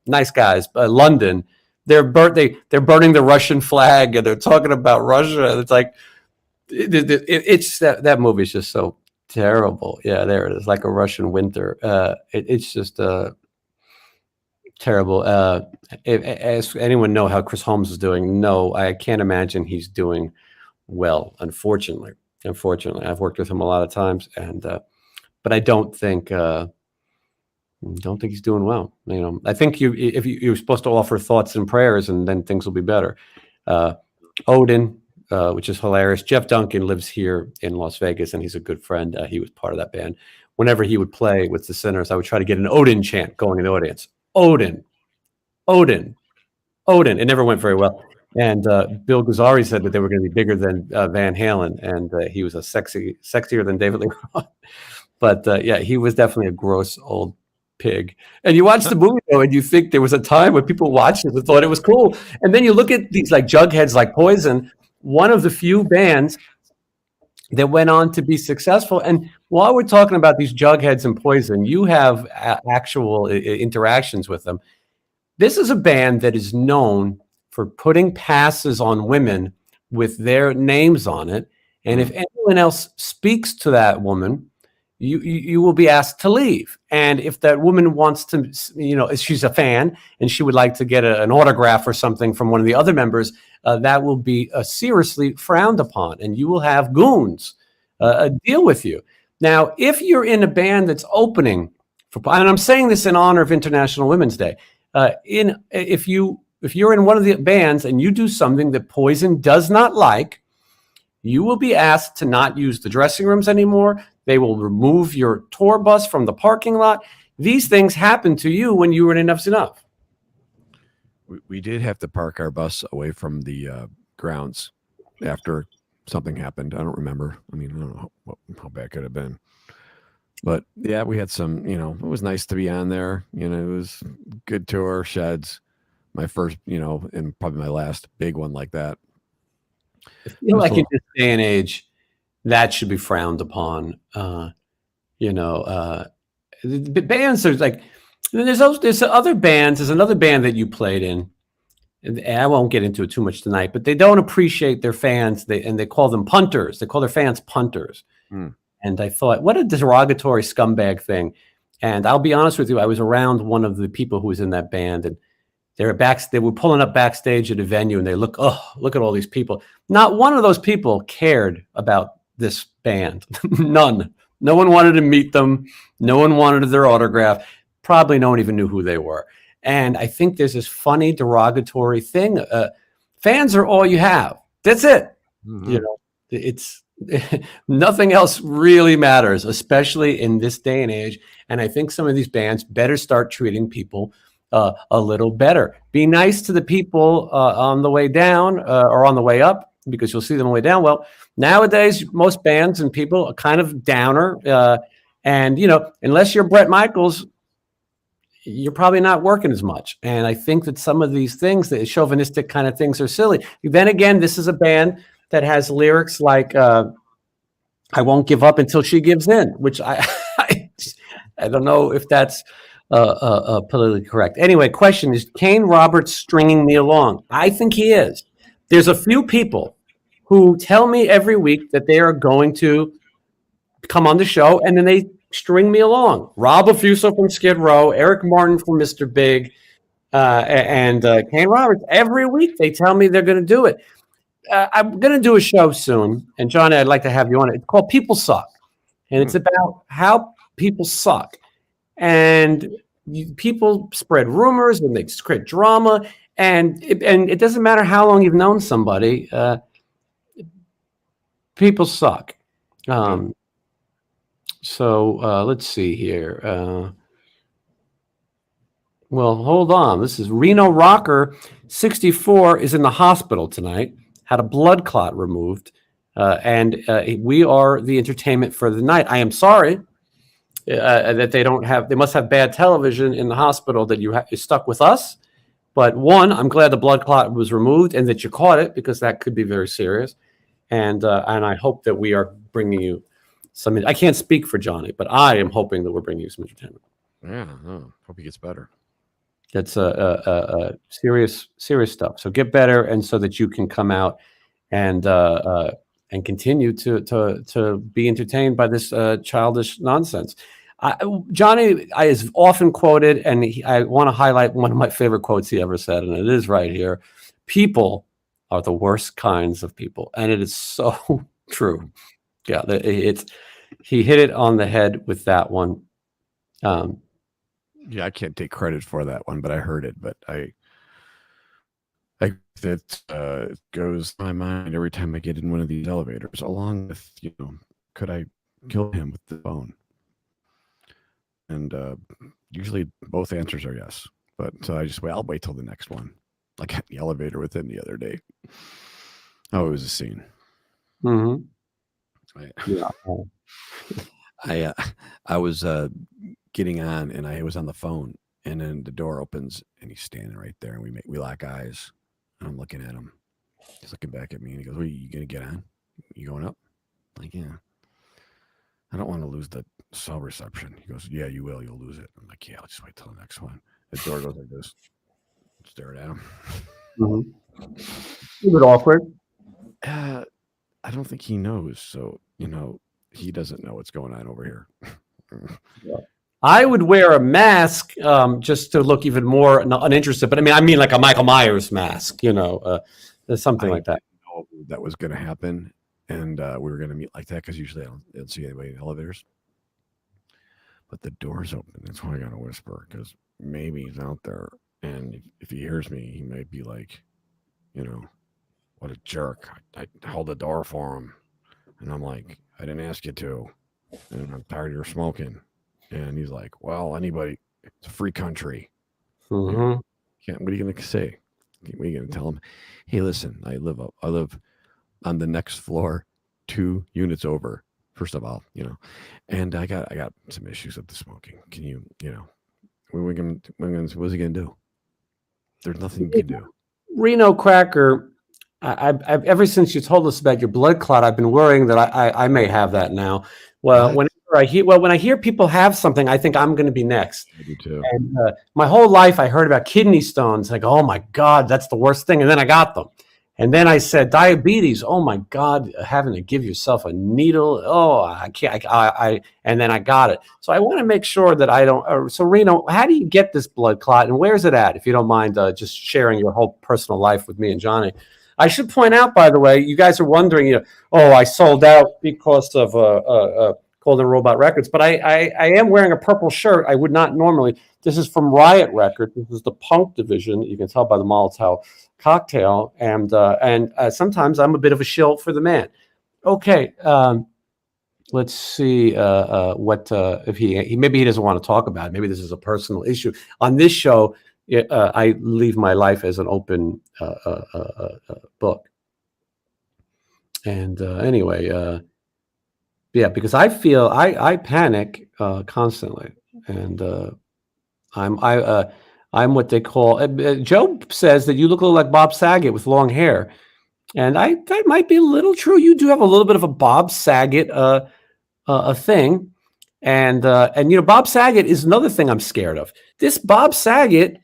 nice guys, London, they're burning the Russian flag, and they're talking about Russia. And it's like it's that movie's just so terrible. Yeah, there it is, like a Russian winter. It's just terrible. As anyone know how Chris Holmes is doing? No, I can't imagine he's doing well. Unfortunately, I've worked with him a lot of times, and but I don't think he's doing well. I think you're supposed to offer thoughts and prayers, and then things will be better. Odin, which is hilarious. Jeff Duncan lives here in Las Vegas, and he's a good friend. He was part of that band. Whenever he would play with the Sinners, I would try to get an Odin chant going in the audience. Odin, Odin, Odin. It never went very well. And Bill Gazzari said that they were going to be bigger than Van Halen, and he was sexier than David Lee Roth. But yeah, he was definitely a gross old pig. And you watch the movie though, and you think there was a time when people watched it and thought it was cool. And then you look at these like jugheads like Poison, one of the few bands that went on to be successful. And while we're talking about these jugheads and Poison, you have actual interactions with them. This is a band that is known for putting passes on women with their names on it. And if anyone else speaks to that woman, you will be asked to leave. And if that woman wants to, if she's a fan and she would like to get an autograph or something from one of the other members, that will be seriously frowned upon, and you will have goons deal with you. Now, if you're in a band that's opening for, and I'm saying this in honor of International Women's Day, if you're in one of the bands and you do something that Poison does not like, you will be asked to not use the dressing rooms anymore. They will remove your tour bus from the parking lot. These things happen to you when you were in Enough's Enough. We did have to park our bus away from the grounds after something happened. I don't remember. I mean, I don't know how bad could it have been. But yeah, we had some, it was nice to be on there. It was good tour, Sheds. My first, and probably my last big one like that. I feel like in this day and age, that should be frowned upon. The bands are like, there's other bands. There's another band that you played in, and I won't get into it too much tonight, but they don't appreciate their fans. They call them punters. They call their fans punters. And I thought, what a derogatory scumbag thing. And I'll be honest with you, I was around one of the people who was in that band, and they were pulling up backstage at a venue, and they look at all these people. Not one of those people cared about this band. None. No one wanted to meet them. No one wanted their autograph. Probably no one even knew who they were. And I think there's this funny derogatory thing. Fans are all you have. That's it. Mm-hmm. It's nothing else really matters, especially in this day and age. And I think some of these bands better start treating people a little better. Be nice to the people on the way down or on the way up, because you'll see them on the way down. Well, nowadays, most bands and people are kind of downer. And, unless you're Bret Michaels, you're probably not working as much. And I think that some of these things, the chauvinistic kind of things, are silly. Then again, this is a band that has lyrics like, I won't give up until she gives in, which I don't know if that's politically correct. Anyway, question is Kane Roberts stringing me along? I think he is. There's a few people who tell me every week that they are going to come on the show, and then they string me along. Rob Afuso from Skid Row, Eric Martin from Mr. Big, and Kane Roberts. Every week they tell me they're going to do it. I'm going to do a show soon, and Johnny, I'd like to have you on it. It's called People Suck, and it's about how people suck. And people spread rumors, and they create drama, and it doesn't matter how long you've known somebody. People suck. So let's see here. Well, hold on. This is Reno Rocker, 64, is in the hospital tonight. Had a blood clot removed, and we are the entertainment for the night. I am sorry that they must have bad television in the hospital that you're stuck with us. But one, I'm glad the blood clot was removed and that you caught it, because that could be very serious. And I hope that we are bringing you some. I can't speak for Johnny, but I am hoping that we're bringing you some entertainment. Yeah, hope he gets better. That's serious stuff. So get better, and so that you can come out and continue to be entertained by this childish nonsense. Johnny is often quoted, and I want to highlight one of my favorite quotes he ever said, and it is right here. People are the worst kinds of people, and it is so true. Yeah, he hit it on the head with that one. Yeah, I can't take credit for that one, but I heard it. But I that goes through my mind every time I get in one of these elevators, along with, could I kill him with the phone? And usually both answers are yes. But I'll wait till the next one. I got in the elevator with him the other day. Oh, it was a scene. Mm-hmm. I was getting on, and I was on the phone, and then the door opens, and he's standing right there, and we lock eyes, and I'm looking at him. He's looking back at me, and he goes, "What, are you gonna get on? You going up?" I'm like, yeah. I don't want to lose the cell reception. He goes, "Yeah, you will. You'll lose it." I'm like, "Yeah, I'll just wait till the next one." The door goes like this. Stared at him. Mm-hmm. A little bit awkward. I don't think he knows. So, he doesn't know what's going on over here. I would wear a mask just to look even more uninterested. But I mean like a Michael Myers mask, something like that. I didn't know that was going to happen. And we were going to meet like that because usually I don't see anybody in elevators. But the door's open. That's why I got to whisper, because maybe he's out there. And if he hears me, he might be like, what a jerk. I held the door for him. And I'm like, I didn't ask you to. And I'm tired of your smoking. And he's like, well, anybody, it's a free country. Mm-hmm. What are you going to say? What are you going to tell him? Hey, listen, I live on the next floor, 2 units over. First of all, and I got some issues with the smoking. Can you, what's he going to do? There's nothing you can do. Reno Cracker, I've ever since you told us about your blood clot, I've been worrying that I may have that now. Well, when I hear people have something, I think I'm going to be next. I do too. And my whole life, I heard about kidney stones. Like, oh my God, that's the worst thing. And then I got them. And then I said, diabetes. Oh my God, having to give yourself a needle. Oh, I can't. And then I got it. So I want to make sure that I don't. So Reno, how do you get this blood clot, and where's it at? If you don't mind, just sharing your whole personal life with me and Johnny. I should point out, by the way, you guys are wondering, I sold out because of Golden Robot Records, but I am wearing a purple shirt. I would not normally. This is from Riot Records. This is the punk division. You can tell by the Molotov cocktail, and sometimes I'm a bit of a shill for the man. Okay, let's see what if he maybe he doesn't want to talk about it. Maybe this is a personal issue on this show. I leave my life as an open book. And anyway, because I feel I panic constantly, and I'm what they call. Joe says that you look a little like Bob Saget with long hair, and that might be a little true. You do have a little bit of a Bob Saget a thing, and Bob Saget is another thing I'm scared of. This Bob Saget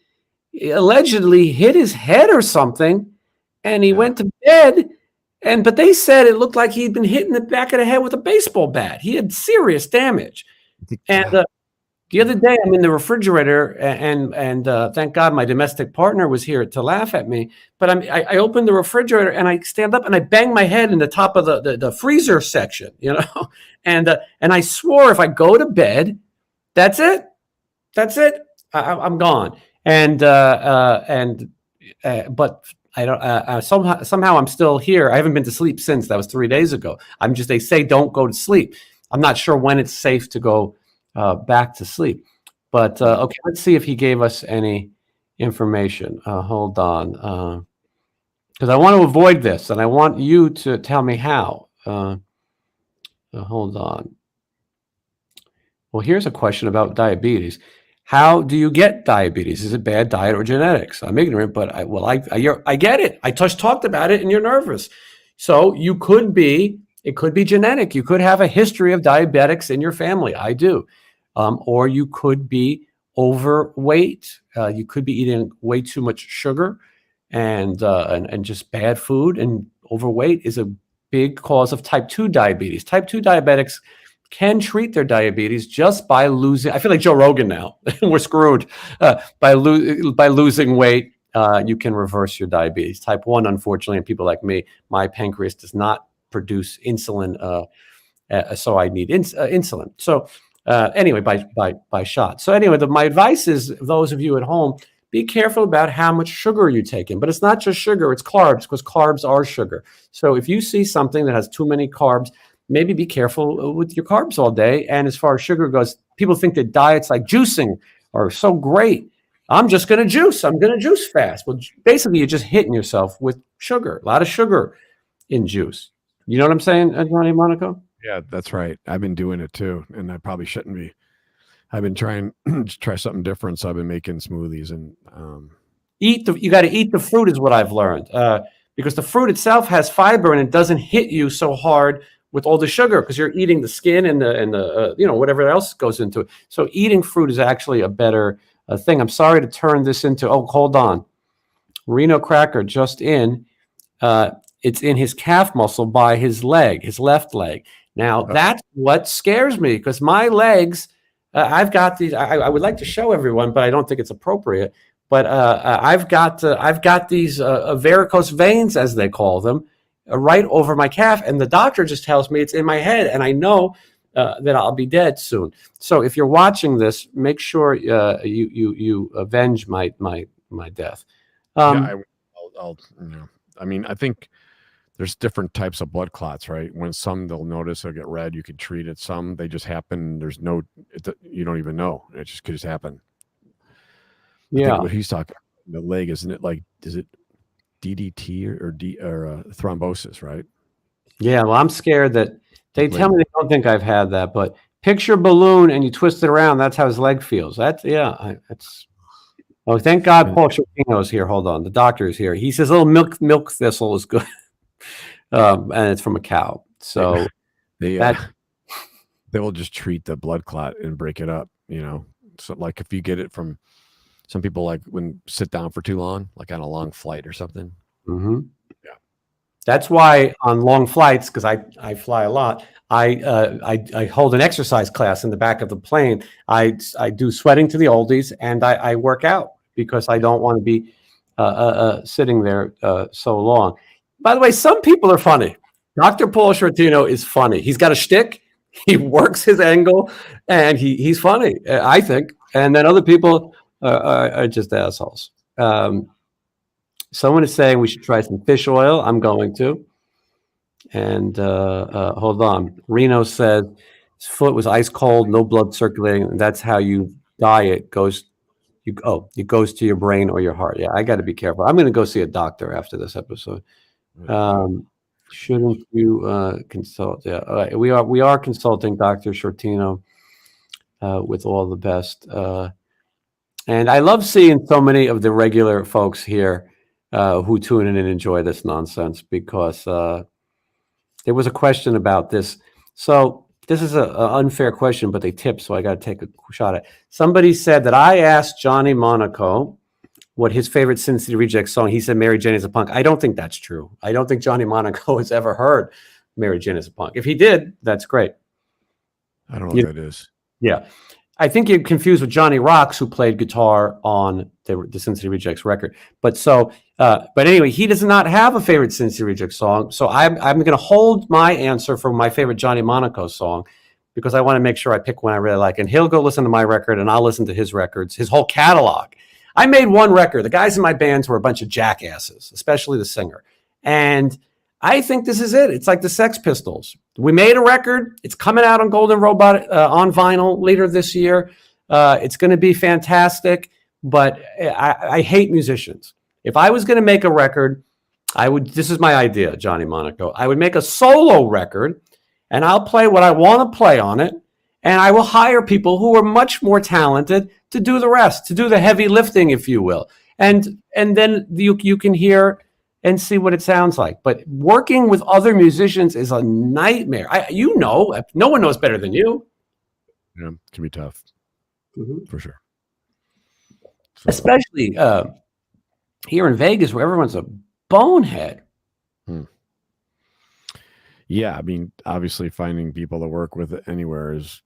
allegedly hit his head or something, and he went to bed. But they said it looked like he'd been hit in the back of the head with a baseball bat. He had serious damage. And the other day, I'm in the refrigerator, and thank God my domestic partner was here to laugh at me. But I opened the refrigerator, and I stand up, and I bang my head in the top of the freezer section, and I swore if I go to bed, that's it. I'm gone. But I don't. Somehow I'm still here. I haven't been to sleep since. That was 3 days ago. They say don't go to sleep. I'm not sure when it's safe to go back to sleep. But okay, let's see if he gave us any information. Hold on, because I want to avoid this, and I want you to tell me how. Hold on. Well, here's a question about diabetes. How do you get diabetes? Is it bad diet or genetics? I'm ignorant, but I get it. I just talked about it, and you're nervous. So it could be genetic. You could have a history of diabetics in your family. I do. Or you could be overweight. You could be eating way too much sugar and just bad food. And overweight is a big cause of type 2 diabetes. Type 2 diabetics can treat their diabetes just by losing. I feel like Joe Rogan now. We're screwed. By losing weight, you can reverse your diabetes. Type 1, unfortunately, and people like me, my pancreas does not produce insulin, so I need insulin. So anyway, by shot. So anyway, my advice is those of you at home, be careful about how much sugar you take in. But it's not just sugar, it's carbs, because carbs are sugar. So if you see something that has too many carbs, maybe be careful with your carbs all day. And as far as sugar goes, people think that diets like juicing are so great. I'm just going to juice. I'm going to juice fast. Well, basically, you're just hitting yourself with sugar, a lot of sugar in juice. You know what I'm saying, Johnny Monaco? Yeah, that's right. I've been doing it too, and I probably shouldn't be. I've been trying to try something different. So I've been making smoothies and You got to eat the fruit is what I've learned, because the fruit itself has fiber and it doesn't hit you so hard with all the sugar because you're eating the skin and the whatever else goes into it. So eating fruit is actually a better thing. I'm sorry to turn this into. Oh, hold on, Reno Cracker just in. It's in his calf muscle by his leg, his left leg. Now that's what scares me because my legs. I've got these. I would like to show everyone, but I don't think it's appropriate. But I've got these varicose veins, as they call them, right over my calf, and the doctor just tells me it's in my head, and I know that I'll be dead soon. So if you're watching this, make sure you avenge my death. I'll I mean, I think there's different types of blood clots, right? When some they'll notice they'll get red, you can treat it. Some they just happen. There's no, you don't even know. It just could just happen. I think what he's talking about, the leg, isn't it like, is it DDT or thrombosis, right? Yeah, well, I'm scared that they tell me they don't think I've had that, but picture balloon and you twist it around. That's how his leg feels. That's. Oh, thank God Paul Shapino's here. Hold on. The doctor is here. He says a little milk thistle is good. And it's from a cow. So they will just treat the blood clot and break it up, So like if you get it from some people, like when sit down for too long, like on a long flight or something. Mm-hmm. Yeah. That's why on long flights, because I fly a lot, I hold an exercise class in the back of the plane. I do sweating to the oldies and I work out because I don't want to be sitting there so long. By the way, some people are funny. Dr. Paul Shortino is funny. He's got a shtick. He works his angle, and he's funny, I think. And then other people are just assholes. Someone is saying we should try some fish oil. I'm going to. And hold on. Reno said his foot was ice cold, no blood circulating. And that's how you die. It goes to your brain or your heart. Yeah, I got to be careful. I'm going to go see a doctor after this episode. Shouldn't you consult? Yeah, we are consulting Dr. Shortino with all the best. And I love seeing so many of the regular folks here who tune in and enjoy this nonsense because there was a question about this. So this is an unfair question, but they tipped, so I got to take a shot at it. Somebody said that I asked Johnny Monaco what his favorite Sin City Rejects song. He said Mary Jane is a Punk. I don't think that's true. I don't think Johnny Monaco has ever heard Mary Jane is a Punk. If he did, that's great. I don't know what that is. Yeah. I think you're confused with Johnny Rocks, who played guitar on the Sin City Rejects record. But anyway, he does not have a favorite Sin City Rejects song. So I'm going to hold my answer for my favorite Johnny Monaco song because I want to make sure I pick one I really like. And he'll go listen to my record and I'll listen to his records, his whole catalog. I made one record. The guys in my bands were a bunch of jackasses, especially the singer. And I think this is it. It's like the Sex Pistols. We made a record. It's coming out on Golden Robot on vinyl later this year. It's going to be fantastic, but I hate musicians. If I was going to make a record, this is my idea, Johnny Monaco. I would make a solo record and I'll play what I want to play on it. And I will hire people who are much more talented to do the rest, to do the heavy lifting, if you will. And then you can hear and see what it sounds like. But working with other musicians is a nightmare. No one knows better than you. Yeah, it can be tough, for sure. So, especially here in Vegas, where everyone's a bonehead. Yeah, I mean, obviously, finding people to work with anywhere is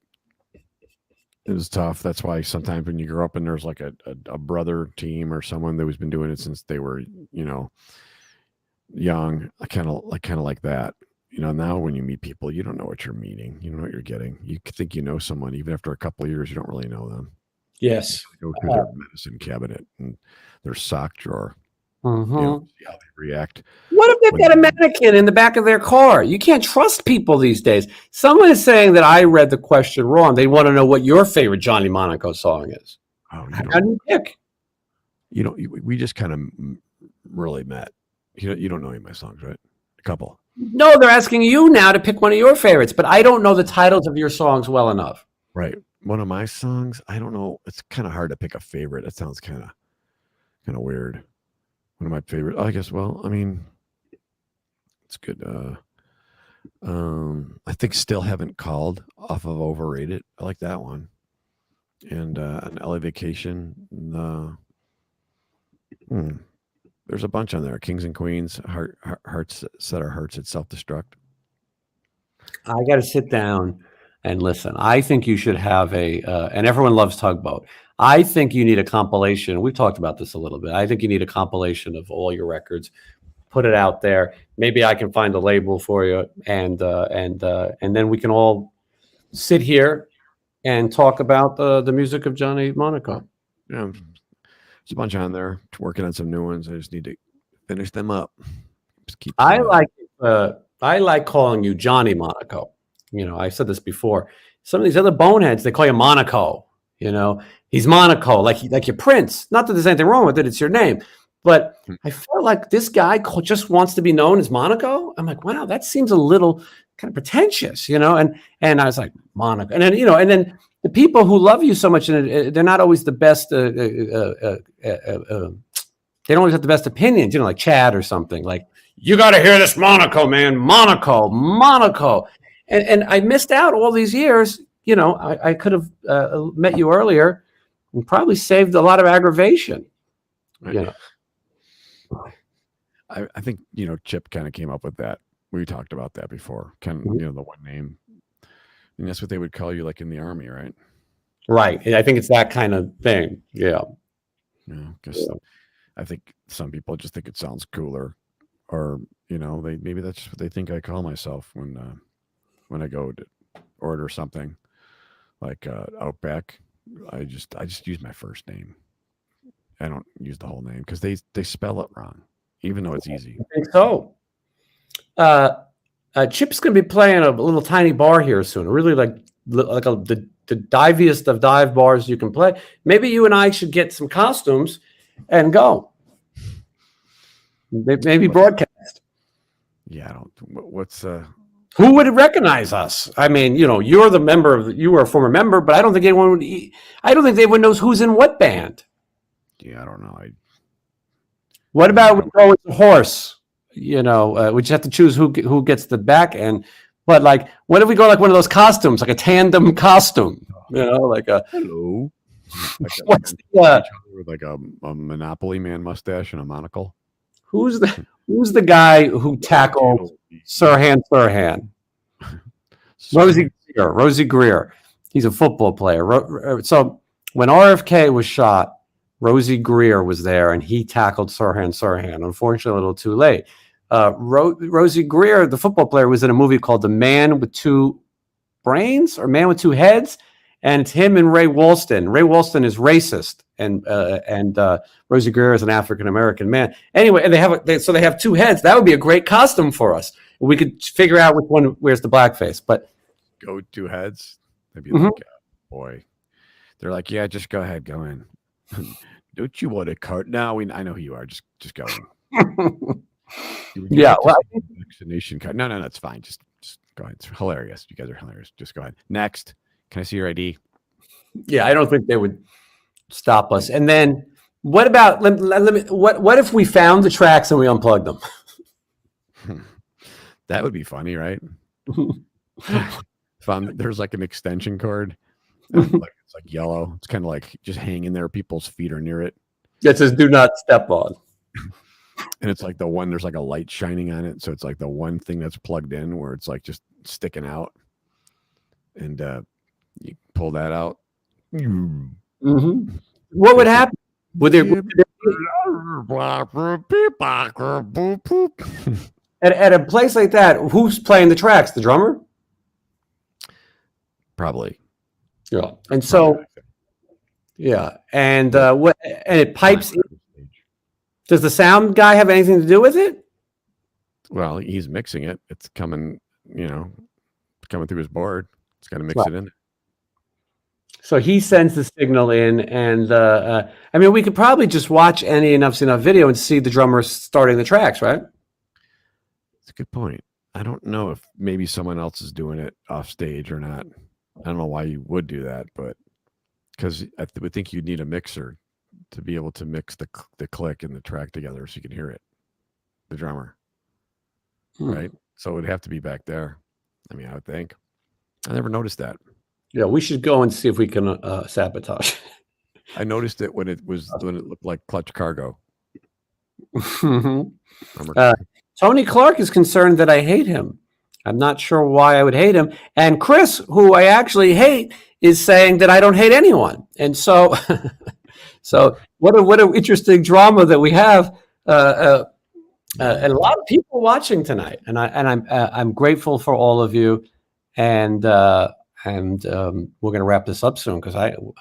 tough. That's why sometimes when you grow up and there's like a brother team or someone that has been doing it since they were, young, I kind of like that. Now when you meet people, you don't know what you're meeting. You don't know what you're getting. You think you know someone, even after a couple of years, you don't really know them. Yes. Go through their medicine cabinet and their sock drawer. Mhm. See how they react. What if they've when got a they- mannequin in the back of their car? You can't trust people these days. Someone is saying that I read the question wrong. They want to know what your favorite Johnny Monaco song is. Oh, How do you pick? we just kind of really met. You don't know any of my songs, right? A couple. No, they're asking you now to pick one of your favorites, but I don't know the titles of your songs well enough. Right. One of my songs, I don't know. It's kind of hard to pick a favorite. It sounds kind of weird. One of my favorite, I guess. Well, I mean, it's good. I think Still Haven't Called off of Overrated. I like that one. And an LA Vacation. There's a bunch on there. Kings and Queens, Hearts Set Our Hearts at Self-Destruct. I got to sit down and listen. I think you should have and everyone loves Tugboat. I think you need a compilation. We've talked about this a little bit. I think you need a compilation of all your records, put it out there. Maybe I can find a label for you, and then we can all sit here and talk about the music of Johnny Monaco. Yeah, there's a bunch on there. Working on some new ones. I just need to finish them up. Just keep. I like calling you Johnny Monaco. I said this before. Some of these other boneheads, they call you Monaco. He's Monaco, like your Prince. Not that there's anything wrong with it; it's your name. But I feel like this guy just wants to be known as Monaco. I'm like, wow, that seems a little kind of pretentious, And I was like, Monaco, and then the people who love you so much, and they're not always the best. They don't always have the best opinions, like Chad or something. Like, you got to hear this Monaco, man, Monaco, and I missed out all these years. I could have met you earlier and probably saved a lot of aggravation. Right. I think Chip kind of came up with that. We talked about that before. The one name. And that's what they would call you, like in the army, right? Right. And I think it's that kind of thing. Yeah. Yeah. Because I think some people just think it sounds cooler, or maybe that's what they think I call myself when I go to order something like Outback. I just use my first name. I don't use the whole name because they spell it wrong, even though it's easy. I think so. Chip's going to be playing a little tiny bar here soon. Really the diviest of dive bars you can play. Maybe you and I should get some costumes and go. Maybe broadcast. Yeah, I don't. What's Who would recognize us? I mean, you're the member you were a former member, but I don't think anyone would. I don't think anyone knows who's in what band. Yeah, I don't know. What about we go with the horse? We just have to choose who gets the back end. But what if we go like one of those costumes, like a tandem costume? Like a hello. What's with like a Monopoly man mustache and a monocle. Who's the guy who tackled Sirhan? Rosie Greer. He's a football player. So when RFK was shot, Rosie Greer was there, and he tackled Sirhan. Unfortunately, a little too late. Rosie Greer, the football player, was in a movie called The Man with Two Brains or Man with Two Heads, and it's him and Ray Walston. Ray Walston is racist, and Rosie Greer is an African American man. Anyway, and they have two heads. That would be a great costume for us. We could figure out which one wears the blackface. But go two heads. They'd be like, boy. They're like, yeah, just go ahead, go in. Don't you want a card? No, I know who you are. Just go in. Yeah, vaccination card. No, it's fine. Just go ahead. It's hilarious. You guys are hilarious. Just go ahead. Next, can I see your ID? Yeah, I don't think they would stop us. And then, what about what if we found the tracks and we unplugged them? That would be funny, right? There's like an extension cord. It's like yellow. It's kind of like just hanging there. People's feet are near it. It says "Do not step on." And it's like the one, there's like a light shining on it. So it's like the one thing that's plugged in where it's like just sticking out. And you pull that out. Mm-hmm. What would happen? Would there at a place like that, who's playing the tracks? The drummer? Probably. Yeah. And so Yeah, and and it pipes. Stage. Does the sound guy have anything to do with it? Well, he's mixing it. It's coming, coming through his board. It's got to mix Right. it in. So he sends the signal in, and I mean, we could probably just watch any Enough's Enough video and see the drummer starting the tracks, right? That's a good point. I don't know if maybe someone else is doing it off stage or not. I don't know why you would do that, but because I would think you'd need a mixer to be able to mix the click and the track together so you can hear it, the drummer, right? So it would have to be back there. I mean, I would think. I never noticed that. Yeah, we should go and see if we can sabotage. I noticed it when it looked like Clutch Cargo. Tony Clark is concerned that I hate him. I'm not sure why I would hate him. And Chris, who I actually hate, is saying that I don't hate anyone. And so, what a interesting drama that we have. And a lot of people watching tonight, and I'm grateful for all of you. And we're going to wrap this up soon because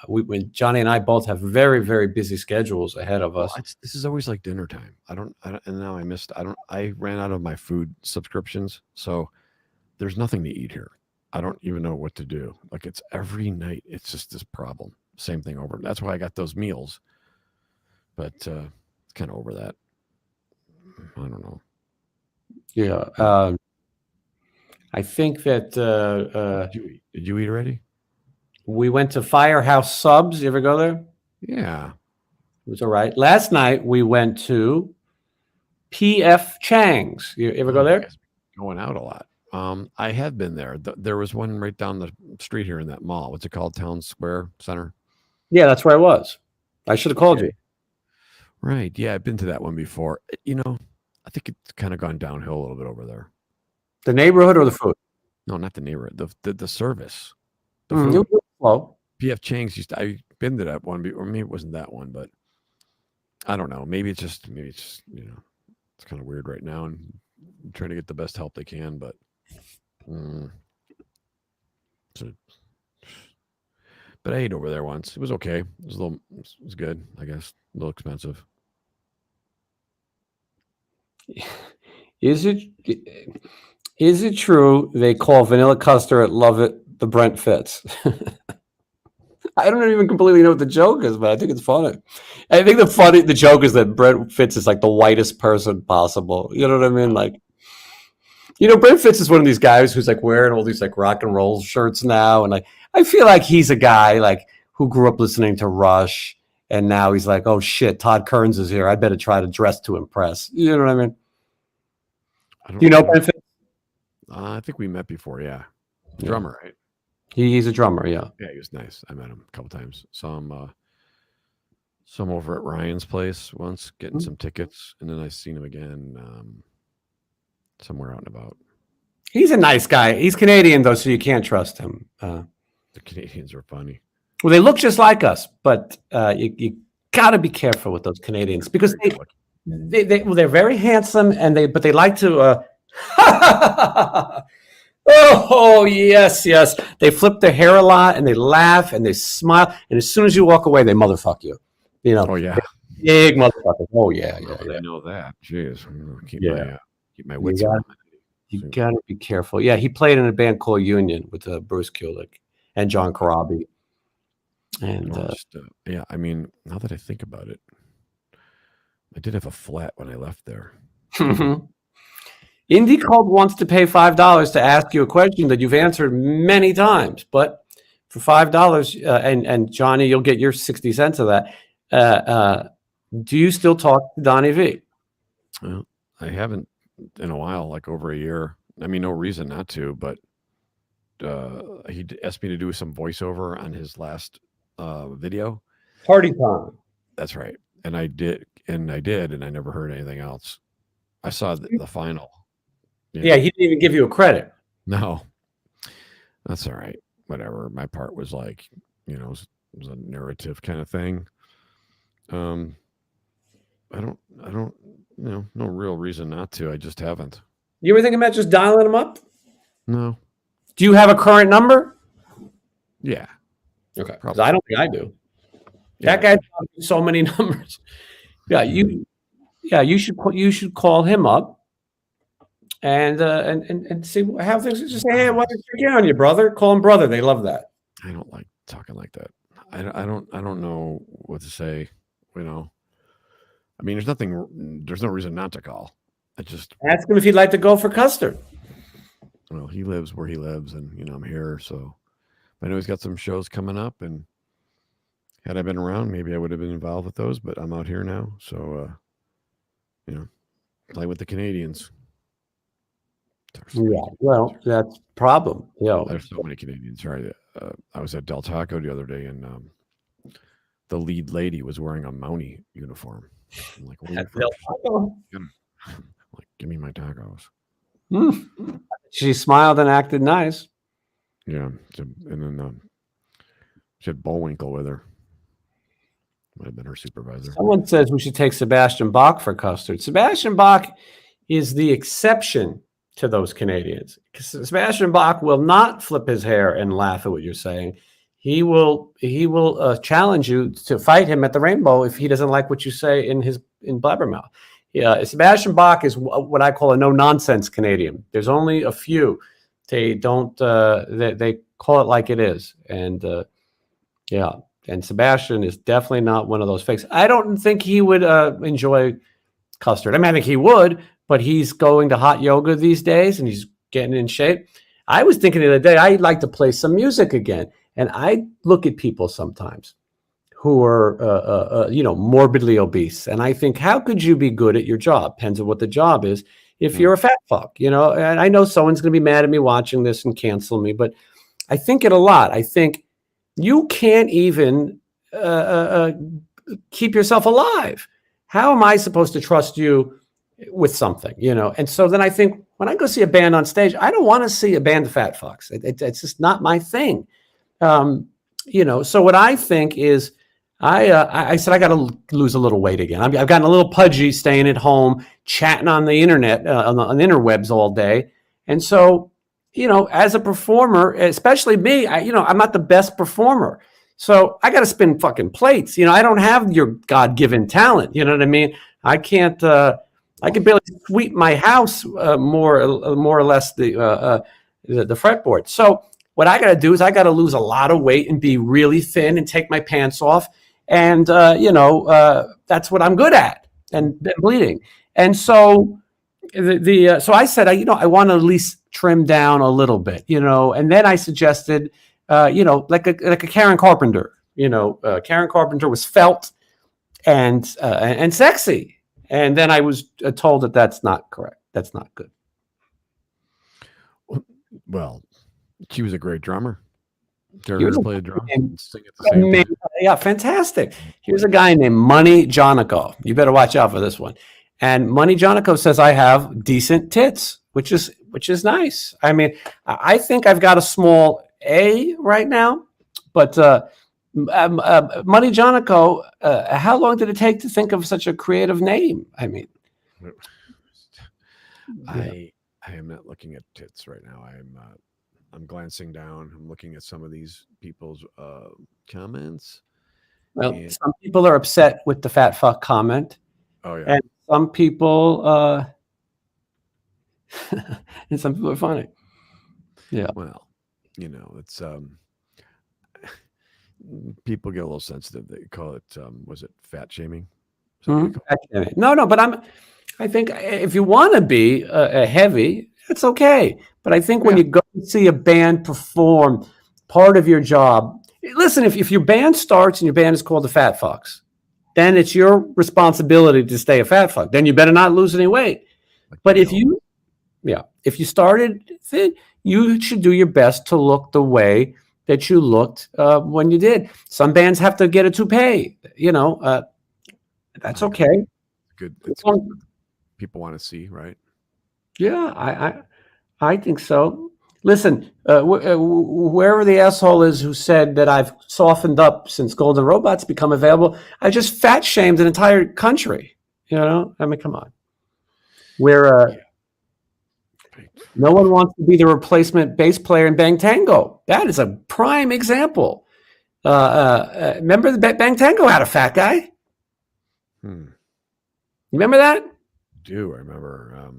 when Johnny and I both have very, very busy schedules ahead of us. This is always like dinner time. And now I ran out of my food subscriptions. So there's nothing to eat here. I don't even know what to do. Like it's every night. It's just this problem. Same thing over. That's why I got those meals. But it's kind of over that. I don't know. Yeah. I think that did you eat already? We went to Firehouse Subs. You ever go there? Yeah. It was all right. Last night we went to P.F. Chang's. You ever go there? Going out a lot. I have been there. There was one right down the street here in that mall. What's it called? Town Square Center? Yeah, that's where I was. I should have called you. Right. Yeah, I've been to that one before. I think it's kind of gone downhill a little bit over there. The neighborhood or the food? No, not the neighborhood. The service. The It food. was slow. P.F. Chang's I've been to that one, or maybe it wasn't that one, but I don't know. Maybe it's just it's kind of weird right now, and I'm trying to get the best help they can, but but I ate over there once. It was okay. It was good, I guess. A little expensive. Is it true they call vanilla custard at Love It the Brent Fitz? I don't even completely know what the joke is, but I think it's funny. I think the joke is that Brent Fitz is like the whitest person possible. You know what I mean? Like, Brent Fitz is one of these guys who's like wearing all these like rock and roll shirts now, and like I feel like he's a guy like who grew up listening to Rush, and now he's like, oh shit, Todd Kearns is here. I better try to dress to impress. You know what I mean? Do you know Brent Fitz? I think we met before. Yeah, drummer, right? He's a drummer. Yeah. Yeah, he was nice. I met him a couple times. Saw him some over at Ryan's place once, getting some tickets, and then I seen him again somewhere out and about. He's a nice guy. He's Canadian though, so you can't trust him. The Canadians are funny. Well, they look just like us, but you got to be careful with those Canadians because they're very handsome but they like to. Oh yes. They flip their hair a lot and they laugh and they smile, and as soon as you walk away, they motherfuck you. Oh yeah, big motherfuckers. Oh yeah. I know that. Jeez, keep my You wits about me. You got to be careful. Yeah, he played in a band called Union with Bruce Kulick and John Corabi. And yeah, I mean, now that I think about it, I did have a flat when I left there. Indy called wants to pay $5 to ask you a question that you've answered many times, but for $5, and Johnny, you'll get your 60 cents of that. Do you still talk to Donnie V? Well, I haven't in a while, like over a year. I mean, no reason not to, but he asked me to do some voiceover on his last video. Party time. That's right. And I did, and I never heard anything else. I saw the final. Yeah, he didn't even give you a credit. No, that's all right. Whatever. My part was like, it was a narrative kind of thing. I don't, no real reason not to. I just haven't. You ever think about just dialing him up? No. Do you have a current number? Yeah. Okay. Probably. I don't think I do. That guy's talking so many numbers. Yeah, you should call him up and see how things. Just say, hey, what's on you, brother? Call him brother. They love that. I don't like talking like that. I don't know what to say. You know, I mean, there's no reason not to call. I just ask him if he'd like to go for custard. Well, he lives where he lives, and I'm here, so I know he's got some shows coming up, and had I been around, maybe I would have been involved with those, but I'm out here now, so play with the Canadians. Yeah, well, that's the problem. There's so many Canadians. Right, I was at Del Taco the other day, and the lead lady was wearing a Mountie uniform. I'm like, what are you from? Like, give me my tacos. She smiled and acted nice. Yeah, and then she had Bullwinkle with her. Might have been her supervisor. Someone says we should take Sebastian Bach for custard. Sebastian Bach is the exception to those Canadians. Sebastian Bach will not flip his hair and laugh at what you're saying. He will challenge you to fight him at the Rainbow if he doesn't like what you say in Blabbermouth. Yeah, Sebastian Bach is what I call a no-nonsense Canadian. There's only a few. They don't. They call it like it is, and and Sebastian is definitely not one of those fakes. I don't think he would enjoy custard. I mean, I think he would, but he's going to hot yoga these days, and he's getting in shape. I was thinking the other day, I'd like to play some music again, and I look at people sometimes who are, morbidly obese. And I think, how could you be good at your job? Depends on what the job is. If you're a fat fuck, and I know someone's going to be mad at me watching this and cancel me, but I think it a lot. I think you can't even keep yourself alive. How am I supposed to trust you with something, And so then I think when I go see a band on stage, I don't want to see a band of fat fucks. It's just not my thing. So what I think is, I said I got to lose a little weight again. I've gotten a little pudgy staying at home, chatting on the internet, on the interwebs all day. And so, as a performer, especially me, I'm not the best performer. So I got to spin fucking plates. I don't have your God-given talent. You know what I mean? I can't. I can barely sweep my house more or less the fretboard. So what I got to do is I got to lose a lot of weight and be really thin and take my pants off. And, that's what I'm good at, and bleeding. And so so I said, I want to at least trim down a little bit, and then I suggested, like a Karen Carpenter, Karen Carpenter was felt and sexy. And then I was told that that's not correct. That's not good. Well, she was a great drummer. Dare her to play a drum and sing at the same time. Yeah, fantastic. Here's a guy named Money Jonico. You better watch out for this one. And Money Jonico says I have decent tits, which is nice. I mean, I think I've got a small A right now, but Money Jonico, how long did it take to think of such a creative name? I mean, I am not looking at tits right now. I'm glancing down. I'm looking at some of these people's comments. Well, some people are upset with the fat fuck comment. Oh yeah. And some people and some people are funny. Yeah. Well, it's people get a little sensitive. They call it was it fat shaming? No, but I think if you want to be heavy, it's okay. But I think when you go and see a band perform, part of your job, listen, if your band starts and your band is called the Fat Fucks, then it's your responsibility to stay a fat fuck. Then you better not lose any weight. But if you started thin, you should do your best to look the way that you looked when you did. Some bands have to get a toupee, that's okay. Good. It's good. People want to see, right? Yeah, I think so. Listen, wherever the asshole is who said that I've softened up since Golden Robot's become available, I just fat shamed an entire country. I mean, come on. No one wants to be the replacement bass player in Bang Tango. That is a prime example. Remember the Bang Tango had a fat guy? Hmm. Remember that? Do I remember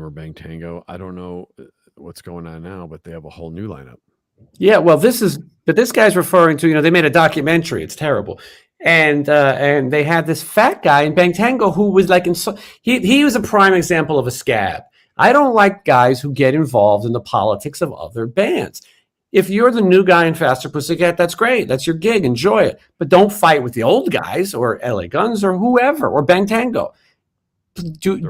Bang Tango? I don't know what's going on now, but they have a whole new lineup. Yeah, well, but this guy's referring to, they made a documentary. It's terrible. And they had this fat guy in Bang Tango who was like, he was a prime example of a scab. I don't like guys who get involved in the politics of other bands. If you're the new guy in Faster Pussycat, that's great. That's your gig. Enjoy it. But don't fight with the old guys or LA Guns or whoever or Bang Tango.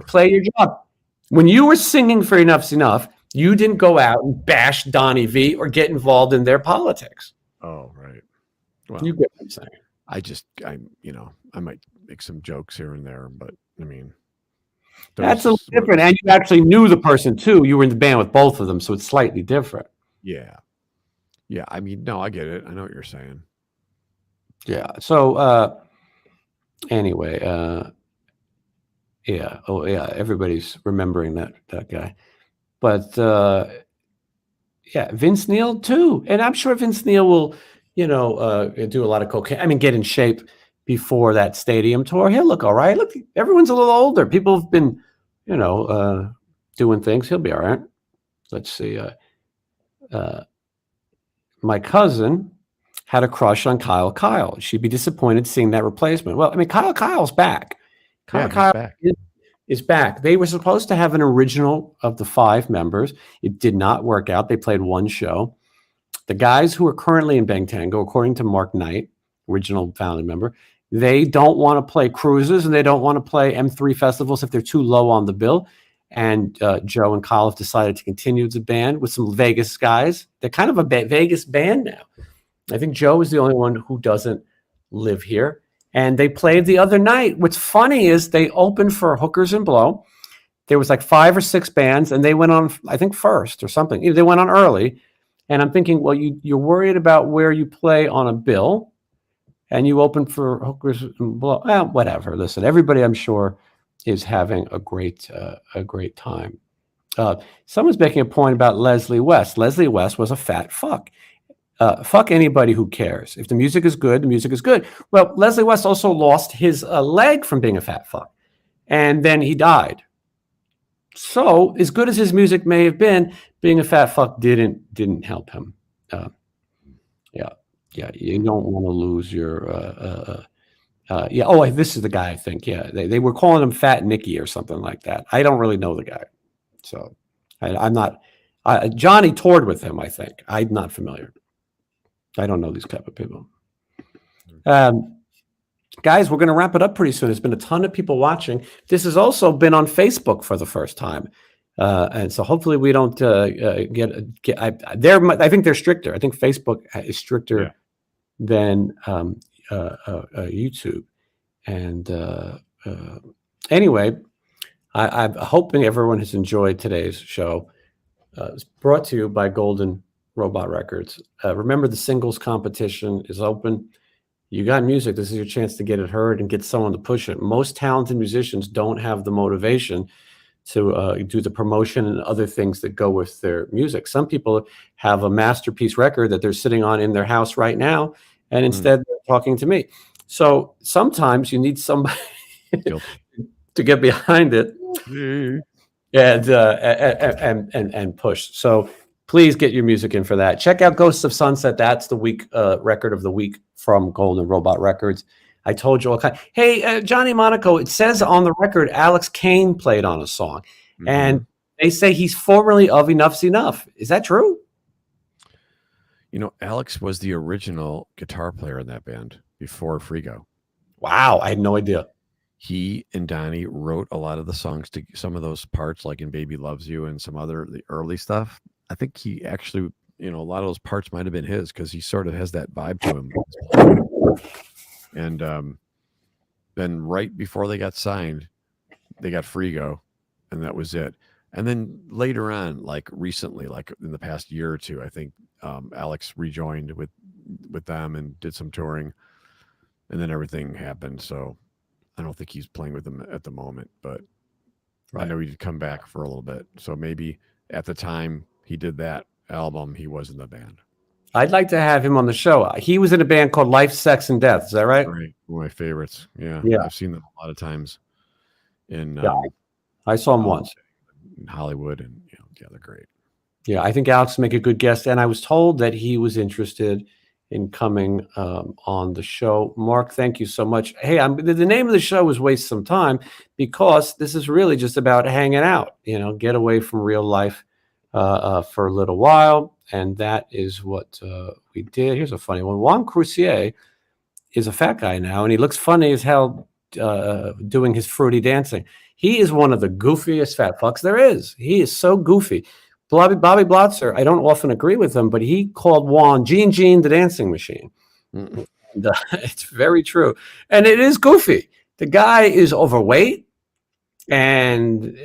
Play your job. When you were singing for Enough's Enough, you didn't go out and bash Donnie V or get involved in their politics. Oh, right. Well, You get what I'm saying. I might make some jokes here and there, but I mean, That's a little different. And you actually knew the person too. You were in the band with both of them, so it's slightly different. Yeah. Yeah. I mean, no, I get it. I know what you're saying. Yeah. So anyway, yeah. Oh yeah. Everybody's remembering that guy. But yeah, Vince Neil too. And I'm sure Vince Neil will, do a lot of cocaine. I mean, get in shape before that stadium tour. He'll look all right. Look, everyone's a little older. People have been, doing things. He'll be all right. Let's see. My cousin had a crush on Kyle. She'd be disappointed seeing that replacement. Well, I mean, Kyle's back. Kyle back. is back. They were supposed to have an original of the 5 members. It did not work out. They played one show. The guys who are currently in Bang Tango, according to Mark Knight, original founding member, they don't want to play cruises and they don't want to play M3 festivals if they're too low on the bill. And Joe and Kyle have decided to continue the band with some Vegas guys. They're kind of a Vegas band now. I think Joe is the only one who doesn't live here. And they played the other night. What's funny is they opened for Hookers and Blow. There was like 5 or 6 bands, and they went on, I think, first or something. They went on early. And I'm thinking, well, you're worried about where you play on a bill, and you open for Hookers and Blow. Well, whatever. Listen, everybody, I'm sure, is having a great time. Someone's making a point about Leslie West. Leslie West was a fat fuck. Fuck anybody who cares. If the music is good, the music is good. Well, Leslie West also lost his leg from being a fat fuck, and then he died. So, as good as his music may have been, being a fat fuck didn't help him. Yeah. You don't want to lose your. Yeah. Oh, this is the guy. I think. Yeah, they were calling him Fat Nicky or something like that. I don't really know the guy, so I'm not. Johnny toured with him. I think I'm not familiar. I don't know these type of people. Guys, we're going to wrap it up pretty soon. There's been a ton of people watching. This has also been on Facebook for the first time. And so hopefully we don't get I think they're stricter. I think Facebook is stricter than YouTube. And anyway, I'm hoping everyone has enjoyed today's show. It's brought to you by Golden Robot Records. Remember, the singles competition is open. You got music. This is your chance to get it heard and get someone to push it. Most talented musicians don't have the motivation to do the promotion and other things that go with their music. Some people have a masterpiece record that they're sitting on in their house right now, and instead they're talking to me. So sometimes you need somebody to get behind it and push. So please get your music in for that. Check out Ghosts of Sunset. That's the week record of the week from Golden Robot Records. I told you all kind. Hey, Johnny Monaco, it says on the record Alex Kane played on a song. And they say he's formerly of Enough's Enough. Is that true? Alex was the original guitar player in that band before Frigo. Wow, I had no idea. He and Donnie wrote a lot of the songs to some of those parts, like in Baby Loves You and some other the early stuff. I think he actually, a lot of those parts might have been his because he sort of has that vibe to him. And then right before they got signed, they got Frigo, and that was it. And then later on, like recently, like in the past year or two, I think Alex rejoined with them and did some touring, and then everything happened. So I don't think he's playing with them at the moment, but I know he'd come back for a little bit. So maybe at the time he did that album, he was in the band. I'd like to have him on the show. He was in a band called Life, Sex, and Death. Is that right? Right. One of my favorites. Yeah. Yeah. I've seen them a lot of times in, Yeah. I saw him Oh, once. in Hollywood, and yeah, they're great. Yeah, I think Alex would make a good guest, and I was told that he was interested in coming on the show. Mark, thank you so much. Hey, the name of the show is Waste Some Time because this is really just about hanging out. Get away from real life for a little while, and that is what we did. Here's a funny one. Juan Crucier is a fat guy now, and he looks funny as hell doing his fruity dancing. He is one of the goofiest fat fucks there is. He is so goofy. Bobby Blotzer, I don't often agree with him, but he called Juan Gene the dancing machine. And, it's very true. And it is goofy. The guy is overweight. And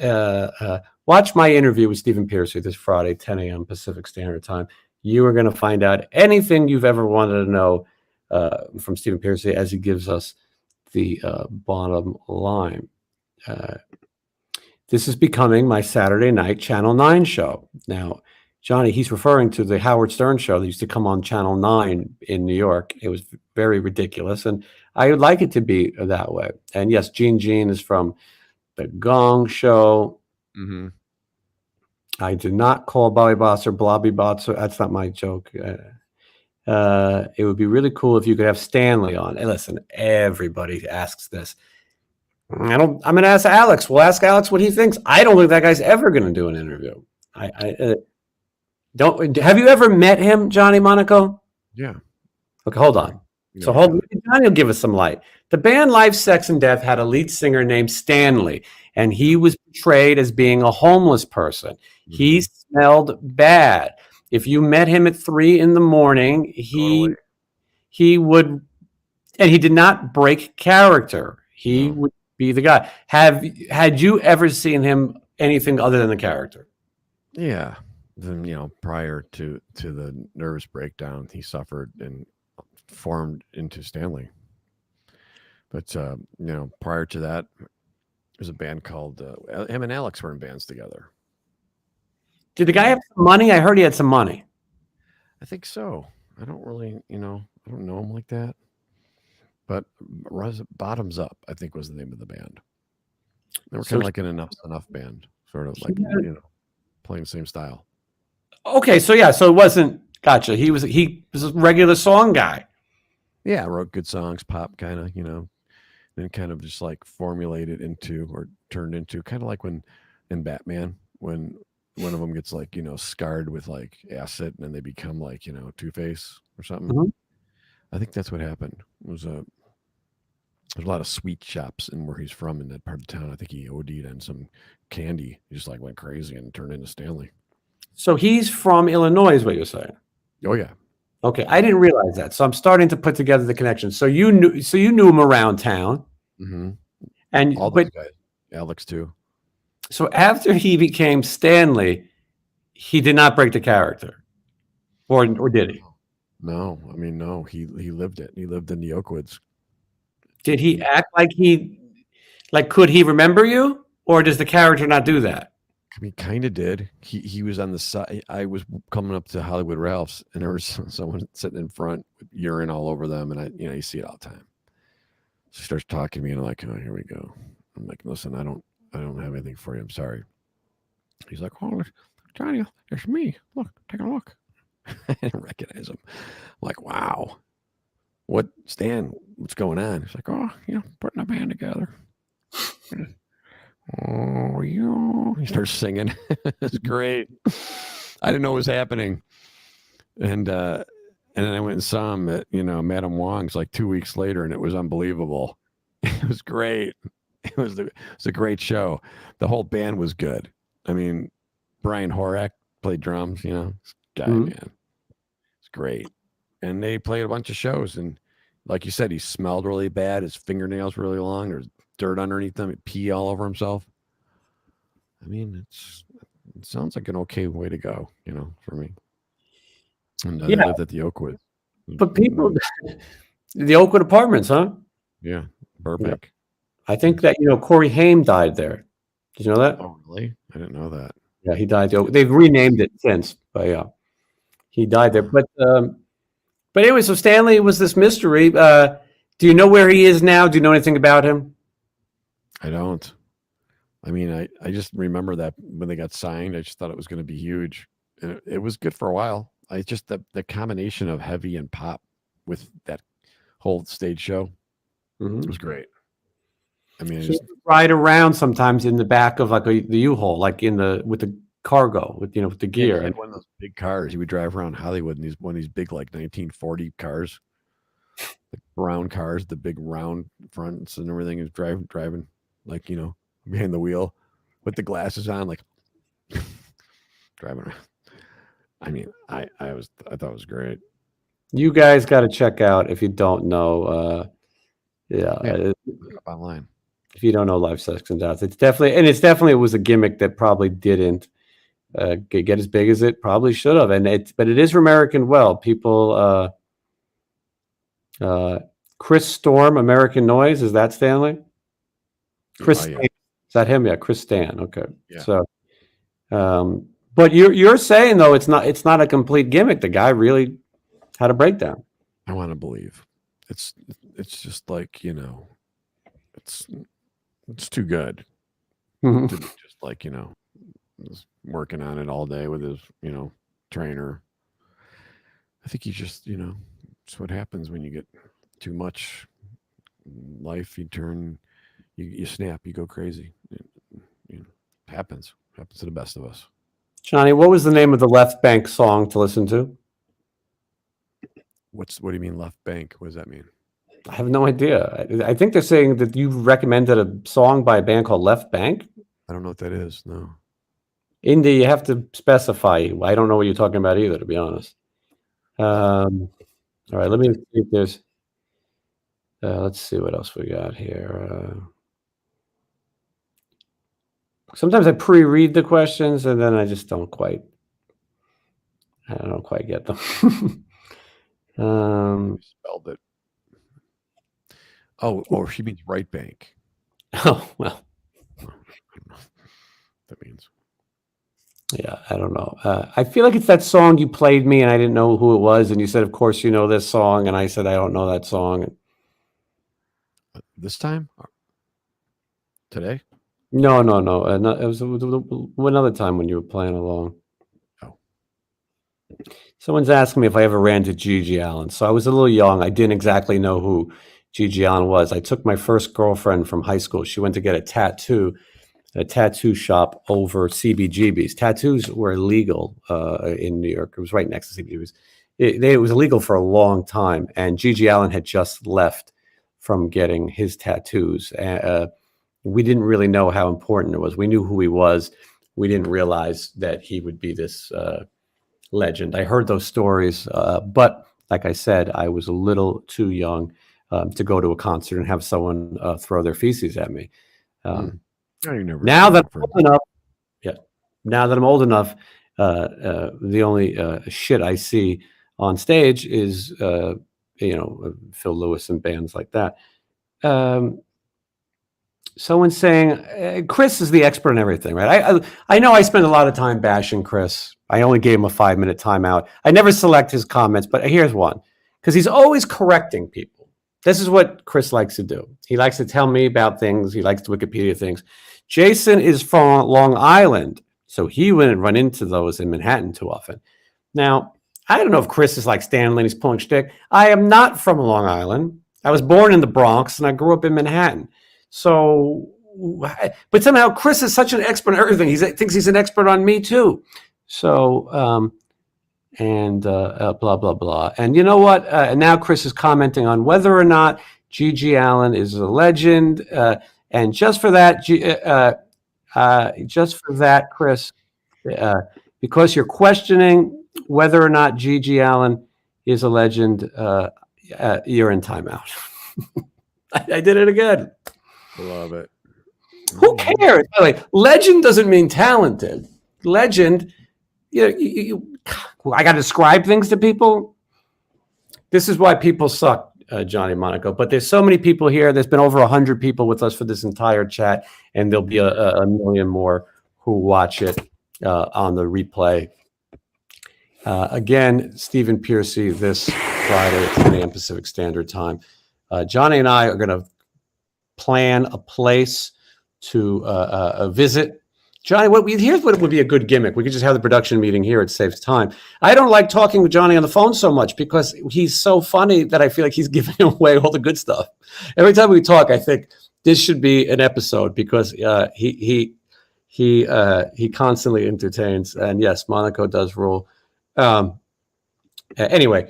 watch my interview with Stephen Pearcy this Friday, 10 a.m. Pacific Standard Time. You are going to find out anything you've ever wanted to know from Stephen Pearcy as he gives us the bottom line. This is becoming my Saturday night Channel 9 show. Now, Johnny, he's referring to the Howard Stern show that used to come on Channel 9 in New York. It was very ridiculous, and I would like it to be that way. And yes, Gene is from the Gong Show. Mm-hmm. I did not call Bobby Botzer Blobby Botzer. That's not my joke. It would be really cool if you could have Stanley on. Hey, listen, everybody asks this. I'm going to ask Alex. We'll ask Alex what he thinks. I don't think that guy's ever going to do an interview. I don't. Have you ever met him, Johnny Monaco? Yeah. Okay, hold on. So hold on. Johnny will give us some light. The band Life, Sex, and Death had a lead singer named Stanley, and he was portrayed as being a homeless person. Mm-hmm. He smelled bad. If you met him at 3 a.m, he would, and he did not break character. He would be the guy. Had you ever seen him anything other than the character? Yeah. Then prior to the nervous breakdown he suffered and formed into Stanley. But prior to that, there's a band called him and Alex were in bands together. Did the guy have some money? I heard he had some money. I think so. I don't really, I don't know him like that. But Bottoms Up, I think, was the name of the band. They were kind of like an Enough's Enough band, sort of like playing the same style. Okay, so it wasn't. Gotcha. He was a regular song guy. Yeah, wrote good songs, pop kind of, then kind of just like formulated into or turned into kind of like when in Batman when one of them gets like scarred with like acid and then they become like Two-Face or something. Mm-hmm. I think that's what happened. There's a lot of sweet shops in where he's from in that part of town. I think he OD'd on some candy. He just like went crazy and turned into Stanley. So he's from Illinois, is what you're saying? Oh yeah. Okay, I didn't realize that. So I'm starting to put together the connection. So you knew him around town, mm-hmm. And all those guys, Alex too. So after he became Stanley, he did not break the character, or did he? No, I mean no. He lived it. He lived in the Oakwoods. Did he act like could he remember you, or does the character not do that? I mean, kind of did. He was on the side. I was coming up to Hollywood Ralph's, and there was someone sitting in front with urine all over them, and you see it all the time. So he starts talking to me, and I'm like, oh, here we go. I'm like, listen, I don't have anything for you. I'm sorry. He's like, oh, Johnny, there's me. Look, take a look. I didn't recognize him. I'm like, wow. What, Stan, what's going on? He's like, oh, putting a band together. Oh, yeah. He starts singing. It's great. I didn't know what was happening. And then I went and saw him at, Madame Wong's like 2 weeks later, and it was unbelievable. It was great. It was a great show. The whole band was good. I mean, Brian Horak played drums, guy, man. It's great. And they played a bunch of shows, and like you said, he smelled really bad. His fingernails were really long. There's dirt underneath them. He'd pee all over himself. I mean, it sounds like an okay way to go, for me. And I lived at the Oakwood. But people, the Oakwood Apartments, huh? Yeah, Burbank. Yeah. I think that Corey Haim died there. Did you know that? Oh, really? I didn't know that. Yeah, he died. They've renamed it since, but yeah, He died there. But anyway, so Stanley was this mystery. Do you know where he is now? Do you know anything about him? I don't. I mean, I just remember that when they got signed, I just thought it was going to be huge. And it was good for a while. I just the combination of heavy and pop with that whole stage show was great. I mean, He would ride around sometimes in the back of like the U-Haul, like with the cargo, with the gear. he had one of those big cars. He would drive around Hollywood in one of these big like 1940 cars, like brown cars, the big round fronts and everything. Is driving like behind the wheel with the glasses on, like driving around. I mean, I thought it was great. You guys got to check out if you don't know. Look it up online. If you don't know Life, Sex, and Death, it's definitely was a gimmick that probably didn't get as big as it probably should have, but it is American well. People, Chris Storm, American Noise, is that Stanley? Chris, Stan, is that him? Yeah, Chris Stan. Okay, yeah. So, but you're saying though it's not a complete gimmick. The guy really had a breakdown. I want to believe it's just like it's too good to be just like was working on it all day with his trainer. I think he just it's what happens when you get too much life. You snap, you go crazy. It happens to the best of us. Johnny, what was the name of the Left Bank song to listen to? What do you mean Left Bank? What does that mean? I have no idea. I think they're saying that you recommended a song by a band called Left Bank. I don't know what that is. No. Indy, you have to specify. I don't know what you're talking about either, to be honest. All right, let me see if there's. Let's see what else we got here. Sometimes I pre-read the questions and then I just don't quite get them. Spelled it. Oh, she means right bank. Oh, well. I don't know what that means. Yeah, I don't know. I feel like it's that song you played me and I didn't know who it was. And you said, of course, you know this song. And I said, I don't know that song. This time? Today? No. It was another time when you were playing along. Oh. Someone's asking me if I ever ran to Gigi Allen. So I was a little young. I didn't exactly know who Gigi Allen was. I took my first girlfriend from high school. She went to get a tattoo at a tattoo shop over CBGB's. Tattoos were illegal in New York. It was right next to CBGB's. It was illegal for a long time. And Gigi Allen had just left from getting his tattoos. We didn't really know how important it was. We knew who he was. We didn't realize that he would be this legend. I heard those stories, but like I said, I was a little too young to go to a concert and have someone throw their feces at me. Now that I'm old enough, the only shit I see on stage is Phil Lewis and bands like that. Someone's saying Chris is the expert in everything, right? I know I spend a lot of time bashing Chris. I only gave him a 5-minute timeout. I never select his comments, but here's one, because he's always correcting people. This is what Chris likes to do. He likes to tell me about things. He likes to Wikipedia things. Jason is from Long Island, so he wouldn't run into those in Manhattan too often. Now, I don't know if Chris is like Stanley and he's pulling shtick. I am not from Long Island. I was born in the Bronx and I grew up in Manhattan. So, but somehow Chris is such an expert on everything. He thinks he's an expert on me too. So, blah, blah, blah. And you know what? Now Chris is commenting on whether or not Gigi Allen is a legend. And just for that, Chris, because you're questioning whether or not Gigi Allen is a legend, you're in timeout. I did it again. Love it. Who cares? By the way, legend doesn't mean talented. Legend, I got to describe things to people. This is why people suck, Johnny Monaco. But there's so many people here. There's been over 100 people with us for this entire chat, and there'll be a million more who watch it on the replay. Again, Stephen Piercy this Friday at 10 a.m. Pacific Standard Time. Johnny and I are going to plan a place to visit. Johnny, here's what would be a good gimmick. We could just have the production meeting here. It saves time. I don't like talking with Johnny on the phone so much because he's so funny that I feel like he's giving away all the good stuff. Every time we talk, I think this should be an episode because he constantly entertains. And yes, Monaco does rule. Anyway,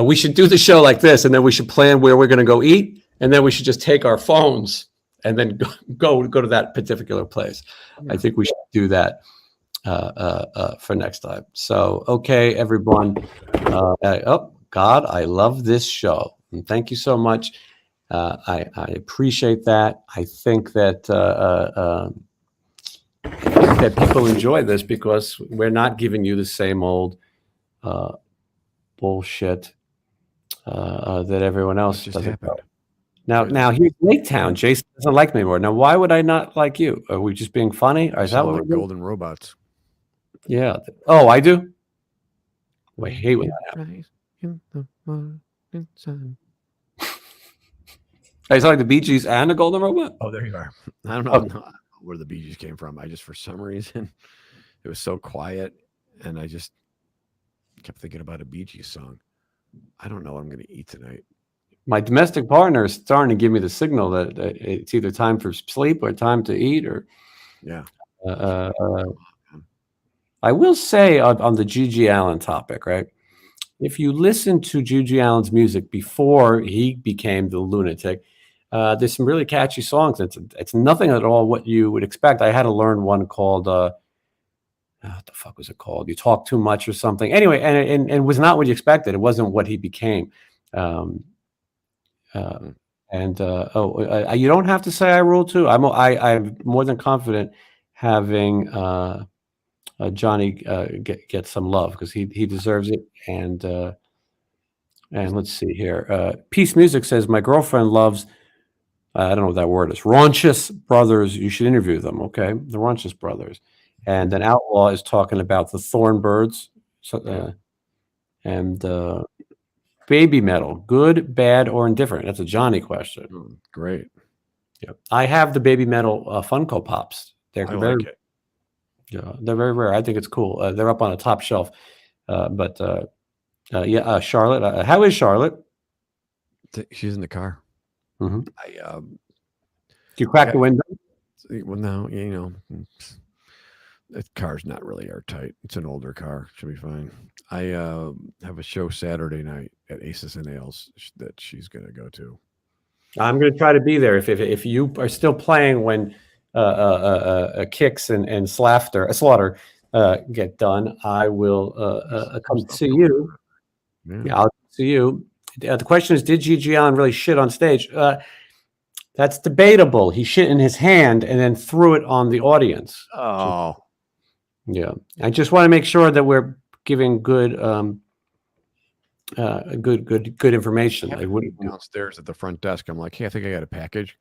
we should do the show like this, and then we should plan where we're going to go eat, and then we should just take our phones and then go to that particular place. I think we should do that for next time. So, okay, everyone. Oh, God, I love this show. And thank you so much. I appreciate that. I think that people enjoy this because we're not giving you the same old bullshit that everyone else Just does. happened. Now here's Lake Town. Jason doesn't like me anymore. Now, why would I not like you? Are we just being funny? Or is that Sound what like we're doing? golden robots? Yeah. Oh, I do? Wait, hate when that happens. In the morning sun. I saw like the Bee Gees and the Golden Robot? Oh, there you are. I don't know where the Bee Gees came from. I just, for some reason, it was so quiet, and I just kept thinking about a Bee Gees song. I don't know what I'm going to eat tonight. My domestic partner is starting to give me the signal that it's either time for sleep or time to eat. Or Yeah. I will say on the G.G. Allen topic, right? If you listen to G.G. Allen's music before he became the lunatic, there's some really catchy songs. It's nothing at all what you would expect. I had to learn one called what the fuck was it called? You Talk Too Much or something. Anyway, and it was not what you expected. It wasn't what he became. You don't have to say I rule too. I'm more than confident having Johnny get some love because he deserves it. And let's see here. Peace Music says my girlfriend loves. I don't know what that word is. Raunchous Brothers. You should interview them. Okay, the Raunchous Brothers. And then Outlaw is talking about the Thornbirds. And Baby Metal, good, bad, or indifferent? That's a Johnny question. Great. Yeah, I have the Baby Metal Funko Pops. They're I very, like it. yeah, they're very rare. I think it's cool. They're up on a top shelf. Charlotte. How is Charlotte? She's in the car. Mhm. I Do you crack the window? well, no, the car's not really airtight. It's an older car. Should be fine. I have a show Saturday night at Aces and Ales that she's going to go to. I'm going to try to be there. If you are still playing when Kicks and Slaughter get done, I will come see you. Yeah, I'll see you. The question is, did G.G. Allen really shit on stage? That's debatable. He shit in his hand and then threw it on the audience. Oh, yeah. I just want to make sure that we're giving good information. I wouldn't downstairs at the front desk. I'm like, hey, I think I got a package.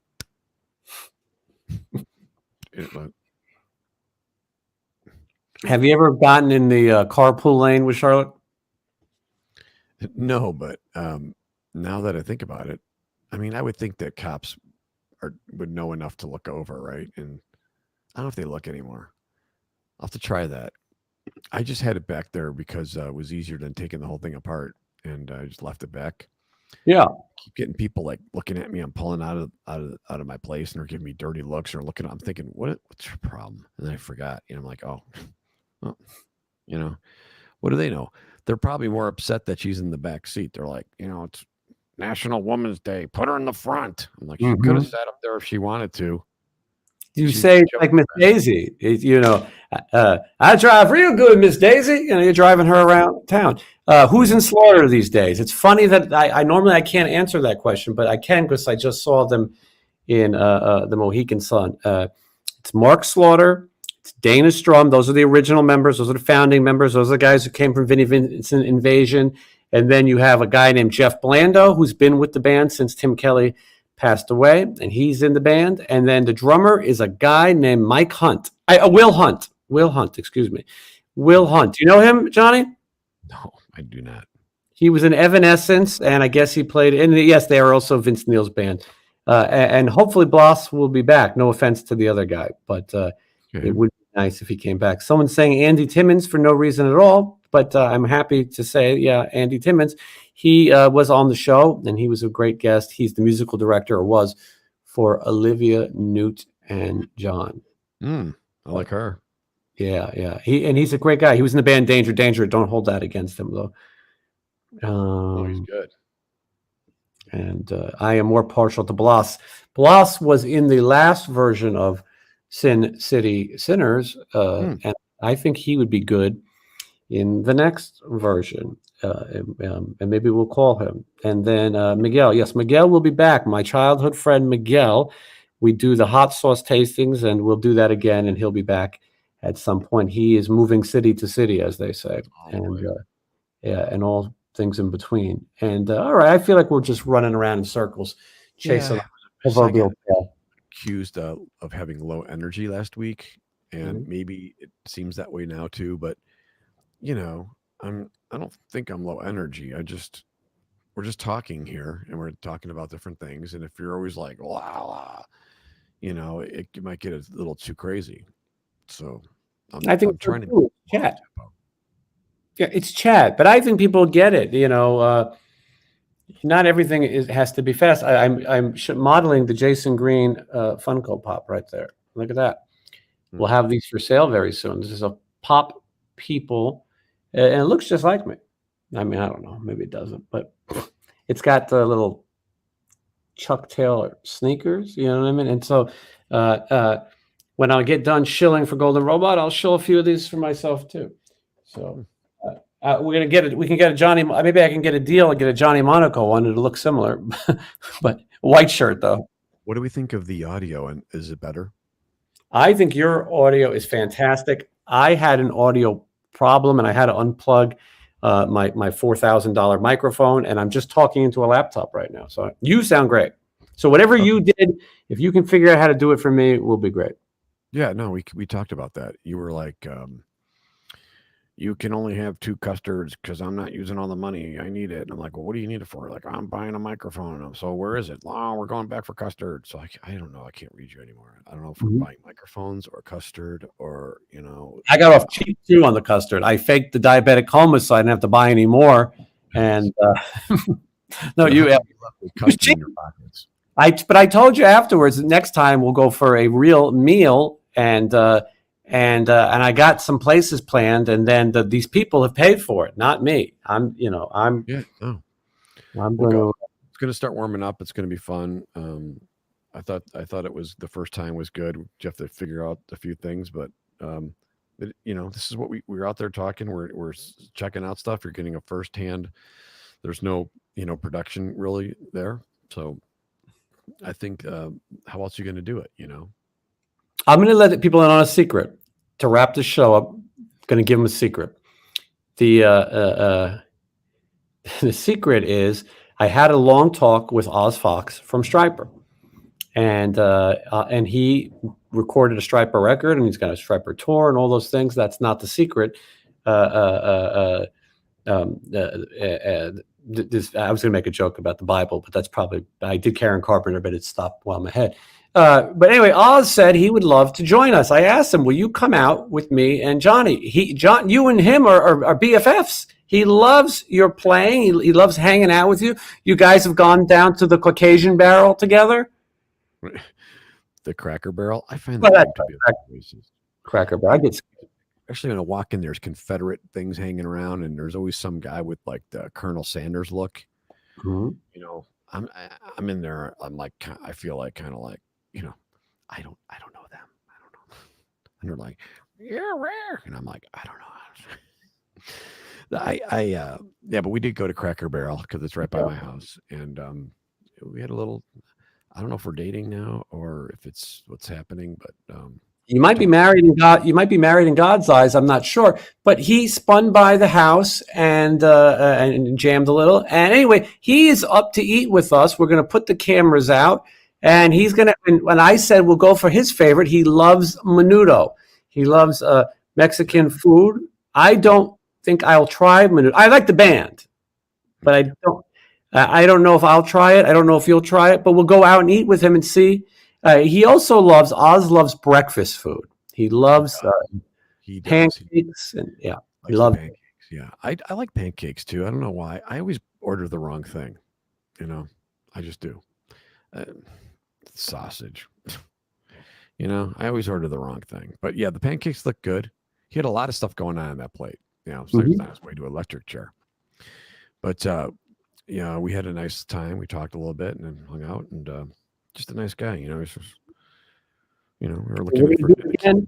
Have you ever gotten in the carpool lane with Charlotte? No, but now that I think about it, I mean, I would think that cops would know enough to look over, right? And I don't know if they look anymore. I'll have to try that. I just had it back there because it was easier than taking the whole thing apart, and I just left it back. Yeah. Keep getting people like looking at me. I'm pulling out of my place, and they're giving me dirty looks, or looking. I'm thinking, what's your problem? And then I forgot. And I'm like, oh, well, what do they know? They're probably more upset that she's in the back seat. They're like, it's National Women's Day. Put her in the front. I'm like, she could have sat up there if she wanted to. You say like Miss Daisy, I drive real good, Miss Daisy. You're driving her around town. Who's in Slaughter these days? It's funny that I normally can't answer that question, but I can because I just saw them in the Mohican Sun. It's Mark Slaughter. It's Dana Strum. Those are the original members. Those are the founding members. Those are the guys who came from Vinnie Vincent Invasion. And then you have a guy named Jeff Blando, who's been with the band since Tim Kelly passed away, and he's in the band. And then the drummer is a guy named Mike Hunt. Will Hunt. Will Hunt. Do you know him, Johnny? No, I do not. He was in Evanescence, and I guess he played. And yes, they are also Vince Neil's band. And hopefully Bloss will be back. No offense to the other guy, but it would be nice if he came back. Someone's saying Andy Timmons for no reason at all, but I'm happy to say, yeah, Andy Timmons. He was on the show, and he was a great guest. He's the musical director, or was, for Olivia Newt and John. I like her. Yeah. He's a great guy. He was in the band Danger. Don't hold that against him, though. He's good. And I am more partial to Bloss. Bloss was in the last version of Sin City Sinners, and I think he would be good in the next version. And maybe we'll call him. And then Miguel. Yes, Miguel will be back. My childhood friend Miguel. We do the hot sauce tastings, and we'll do that again, and he'll be back at some point. He is moving city to city, as they say. And all things in between. And all right, I feel like we're just running around in circles, chasing a proverbial tail. Accused of having low energy last week, and maybe it seems that way now too. But I don't think I'm low energy. We're just talking here, and we're talking about different things. And if you're always like, wow, it might get a little too crazy. So I think I'm trying to chat. Yeah, it's chat, but I think people get it. Not everything has to be fast. I'm modeling the Jason Green Funko Pop right there. Look at that. We'll have these for sale very soon. This is a Pop People, and it looks just like me. I mean, I don't know. Maybe it doesn't, but it's got the little Chuck Taylor sneakers. You know what I mean? And so when I get done shilling for Golden Robot, I'll shill a few of these for myself too. So. We're gonna get it. We can get a Johnny. Maybe I can get a deal and get a Johnny Monaco one. It'll look similar, but white shirt though. What do we think of the audio? And is it better? I think your audio is fantastic. I had an audio problem, and I had to unplug my $4,000 microphone, and I'm just talking into a laptop right now. So you sound great. So whatever you did, if you can figure out how to do it for me, will be great. Yeah. No, we talked about that. You were like. You can only have 2 custards because I'm not using all the money. I need it. And I'm like, well, what do you need it for? Like, I'm buying a microphone. So where is it? Oh, we're going back for custard. So I don't know. I can't read you anymore. I don't know if we're buying microphones or custard or, I got off cheap too on the custard. I faked the diabetic coma so I didn't have to buy any more. And no, you left custard in your pockets. But I told you afterwards, next time we'll go for a real meal, and I got some places planned, and then these people have paid for it, not me. I'm going to. It's going to start warming up. It's going to be fun. I thought it was the first time was good. You have to figure out a few things, but this is what we're out there talking. We're checking out stuff. You're getting a firsthand. There's no production really there. So I think how else are you going to do it? I'm going to let people in on a secret to wrap the show up. I'm going to give them a secret. The secret is I had a long talk with Oz Fox from Stryper, and he recorded a Stryper record, and he's got a Stryper tour and all those things. That's not the secret. I was going to make a joke about the Bible, but that's probably, I did Karen Carpenter, but it stopped while in my head. But anyway, Oz said he would love to join us. I asked him, will you come out with me and Johnny? John, you and him are BFFs. He loves your playing. He loves hanging out with you. You guys have gone down to the Caucasian Barrel together. The Cracker Barrel. I find that to be racist. Cracker Barrel. I get scared. Especially when I walk in, there's Confederate things hanging around, and there's always some guy with like the Colonel Sanders look. Mm-hmm. I'm in there. I'm like, I feel like kind of like, I don't know them. I don't know. And they're like, yeah, rare. And I'm like, I don't know. Yeah, but we did go to Cracker Barrel because it's right by my house, and we had a little. I don't know if we're dating now or if it's what's happening, but you might be married in God. You might be married in God's eyes. I'm not sure, but he spun by the house and jammed a little. And anyway, he is up to eat with us. We're going to put the cameras out, and he's going to. When I said we'll go for his favorite, he loves menudo. He loves Mexican food. I don't think I'll try Menudo. I like the band, but I don't know if I'll try it. I don't know if you'll try it, but we'll go out and eat with him and see. He also Oz loves breakfast food. He loves He does. pancakes and He he likes loves pancakes. Yeah, I like pancakes too. I don't know why. I always order the wrong thing. You know, I just do. Uh, Sausage. You know, I always order the wrong thing. But yeah, the pancakes look good. He had a lot of stuff going on that plate. You know, so he's on his way to electric chair. But yeah, we had a nice time. We talked a little bit and then hung out, and just a nice guy. You know, he's just, we were looking We're for gonna do it again.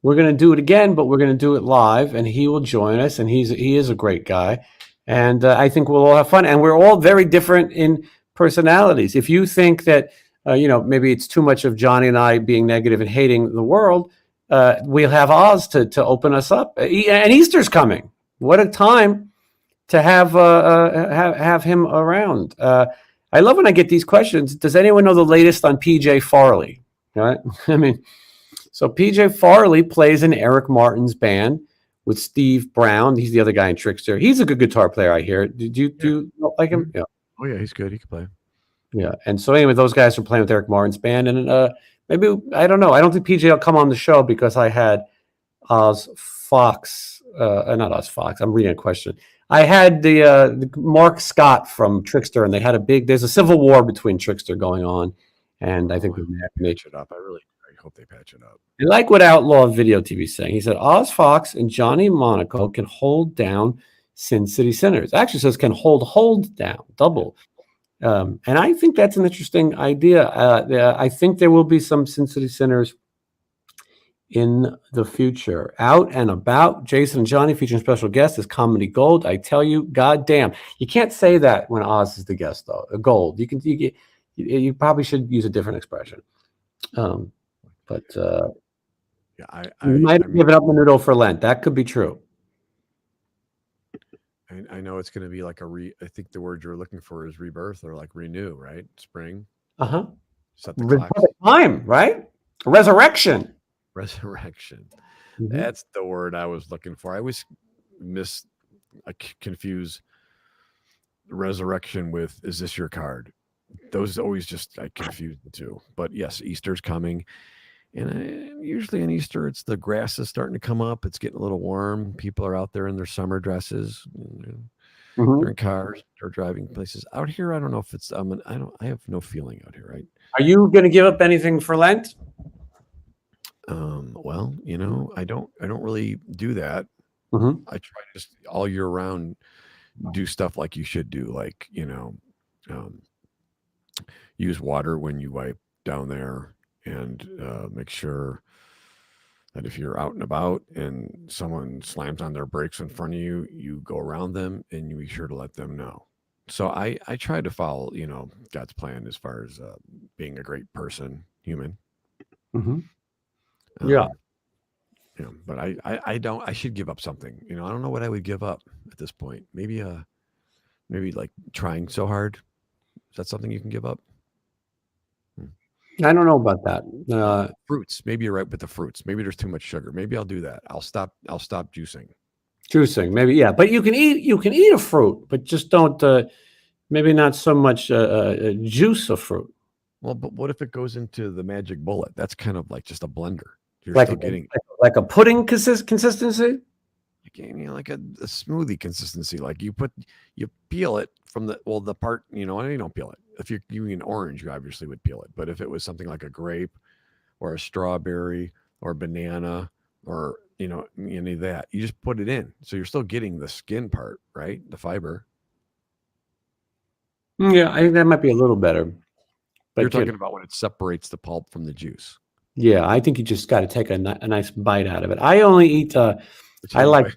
We're going to do it again, but we're going to do it live, and he will join us. And he is a great guy, and I think we'll all have fun. And we're all very different in personalities. If you think that maybe it's too much of Johnny and I being negative and hating the world, we'll have Oz to open us up. And Easter's coming. What a time to have him around. I love when I get these questions. Does anyone know the latest on PJ Farley? Right? I mean, so PJ Farley plays in Eric Martin's band with Steve Brown. He's the other guy in Trickster. He's a good guitar player, I hear. Do you like him? Yeah. Oh yeah, he's good. He can play. Yeah. And so anyway, those guys are playing with Eric Martin's band, and maybe I don't know. I don't think PJ will come on the show because I had Oz Fox, not Oz Fox. I'm reading a question. I had the Mark Scott from Trickster, and they had there's a civil war between Trickster going on, and I think they patch it up. I hope they patch it up. I like what Outlaw Video TV is saying. He said Oz Fox and Johnny Monaco can hold down Sin City Sinners. Actually says can hold down, double. And I think that's an interesting idea. I think there will be some Sin City Sinners in the future. Out and About, Jason and Johnny featuring special guest is comedy gold. I tell you, goddamn, you can't say that when Oz is the guest though. Gold. You probably should use a different expression. But yeah, I might have given up Menudo for Lent. That could be true. I know it's going to be like I think the word you're looking for is rebirth or like renew, right? Spring. Set the clock. Time, right? Resurrection. Resurrection. Mhm. That's the word I was looking for. I always confuse resurrection with is this your card? Those always just I confuse the two. But yes, Easter's coming. And usually on Easter, it's the grass is starting to come up. It's getting a little warm. People are out there in their summer dresses. They're in cars. They're driving places. Out here, I don't know if it's. I have no feeling out here. Right? Are you going to give up anything for Lent? Well, I don't really do that. Mm-hmm. I try just all year round do stuff like you should do, like use water when you wipe down there. And make sure that if you're out and about and someone slams on their brakes in front of you, you go around them and you be sure to let them know. So I try to follow, God's plan as far as being a great person, human. Mm-hmm. Yeah. But I should give up something. I don't know what I would give up at this point. Maybe like trying so hard. Is that something you can give up? I don't know about that. Fruits. Maybe you're right with the fruits. Maybe there's too much sugar. Maybe I'll do that. I'll stop juicing. Juicing, maybe, yeah. But you can eat a fruit, but just don't. Maybe not so much juice of fruit. Well, but what if it goes into the magic bullet? That's kind of like just a blender. You're like still getting like a pudding consistency. Like a smoothie consistency. Like you peel it from the part, and you don't peel it. If you're using orange, you obviously would peel it. But if it was something like a grape or a strawberry or banana or, any of that, you just put it in. So you're still getting the skin part, right? The fiber. Yeah, I think that might be a little better. But you're talking about when it separates the pulp from the juice. Yeah, I think you just got to take a nice bite out of it. I only eat. I like.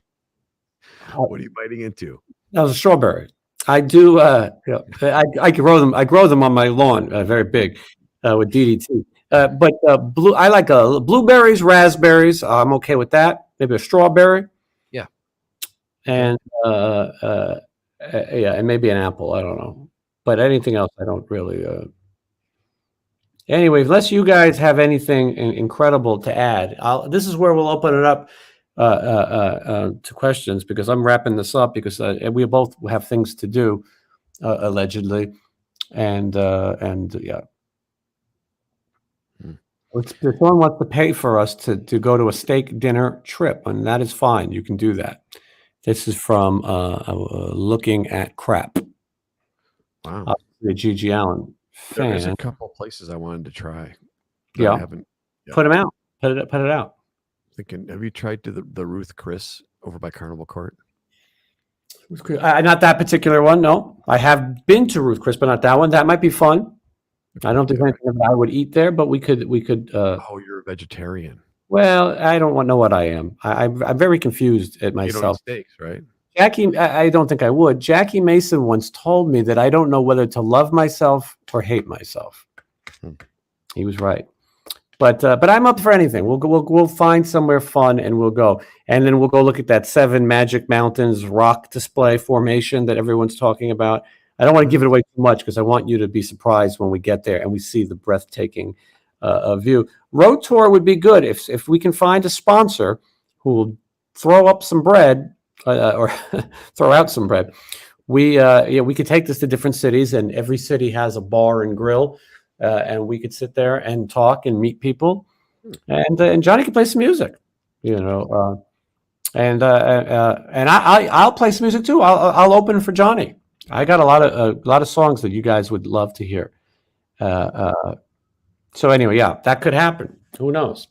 What are you biting into? That was a strawberry. I do. I grow them. I grow them on my lawn, very big, with DDT. But blue. I like blueberries, raspberries. I'm okay with that. Maybe a strawberry. Yeah. And and maybe an apple. I don't know. But anything else, I don't really. Anyway, unless you guys have anything incredible to add, this is where we'll open it up to questions because I'm wrapping this up because we both have things to do, allegedly, and yeah. If someone wants to pay for us to go to a steak dinner trip, and that is fine. You can do that. This is from looking at crap. Wow. The Gigi Allen There's fan. a couple places I wanted to try. Yeah. I haven't. Yeah. Put them out. Put it out. Thinking, have you tried to the Ruth Chris over by Carnival Court? Not that particular one. No, I have been to Ruth Chris, but not that one. That might be fun. I don't think anything that I would eat there, but we could. Oh, you're a vegetarian. Well, I don't know what I am. I'm very confused at myself. You don't eat steaks, right? Jackie, I don't think I would. Jackie Mason once told me that I don't know whether to love myself or hate myself. He was right. But I'm up for anything. We'll find somewhere fun and we'll go. And then we'll go look at that 7 Magic Mountains rock display formation that everyone's talking about. I don't want to give it away too much because I want you to be surprised when we get there and we see the breathtaking view. Road tour would be good if we can find a sponsor who will throw up some bread or throw out some bread. We could take this to different cities, and every city has a bar and grill, and we could sit there and talk and meet people, and Johnny could play some music, and I'll play some music too. I'll open for Johnny. I got a lot of songs that you guys would love to hear. So anyway, yeah, that could happen. Who knows?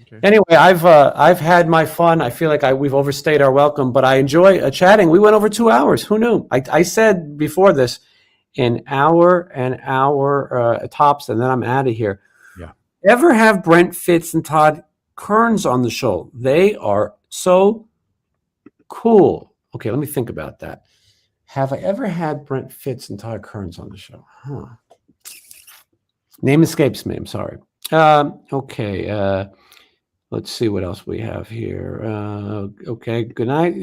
Okay. Anyway, I've had my fun. I feel like we've overstayed our welcome, but I enjoy chatting. We went over 2 hours. Who knew? I said before this, an hour tops, and then I'm out of here. Yeah. Ever have Brent Fitz and Todd Kearns on the show? They are so cool. Okay, let me think about that. Have I ever had Brent Fitz and Todd Kearns on the show? Name escapes me. I'm sorry. Okay. Let's see what else we have here. Okay. Good night.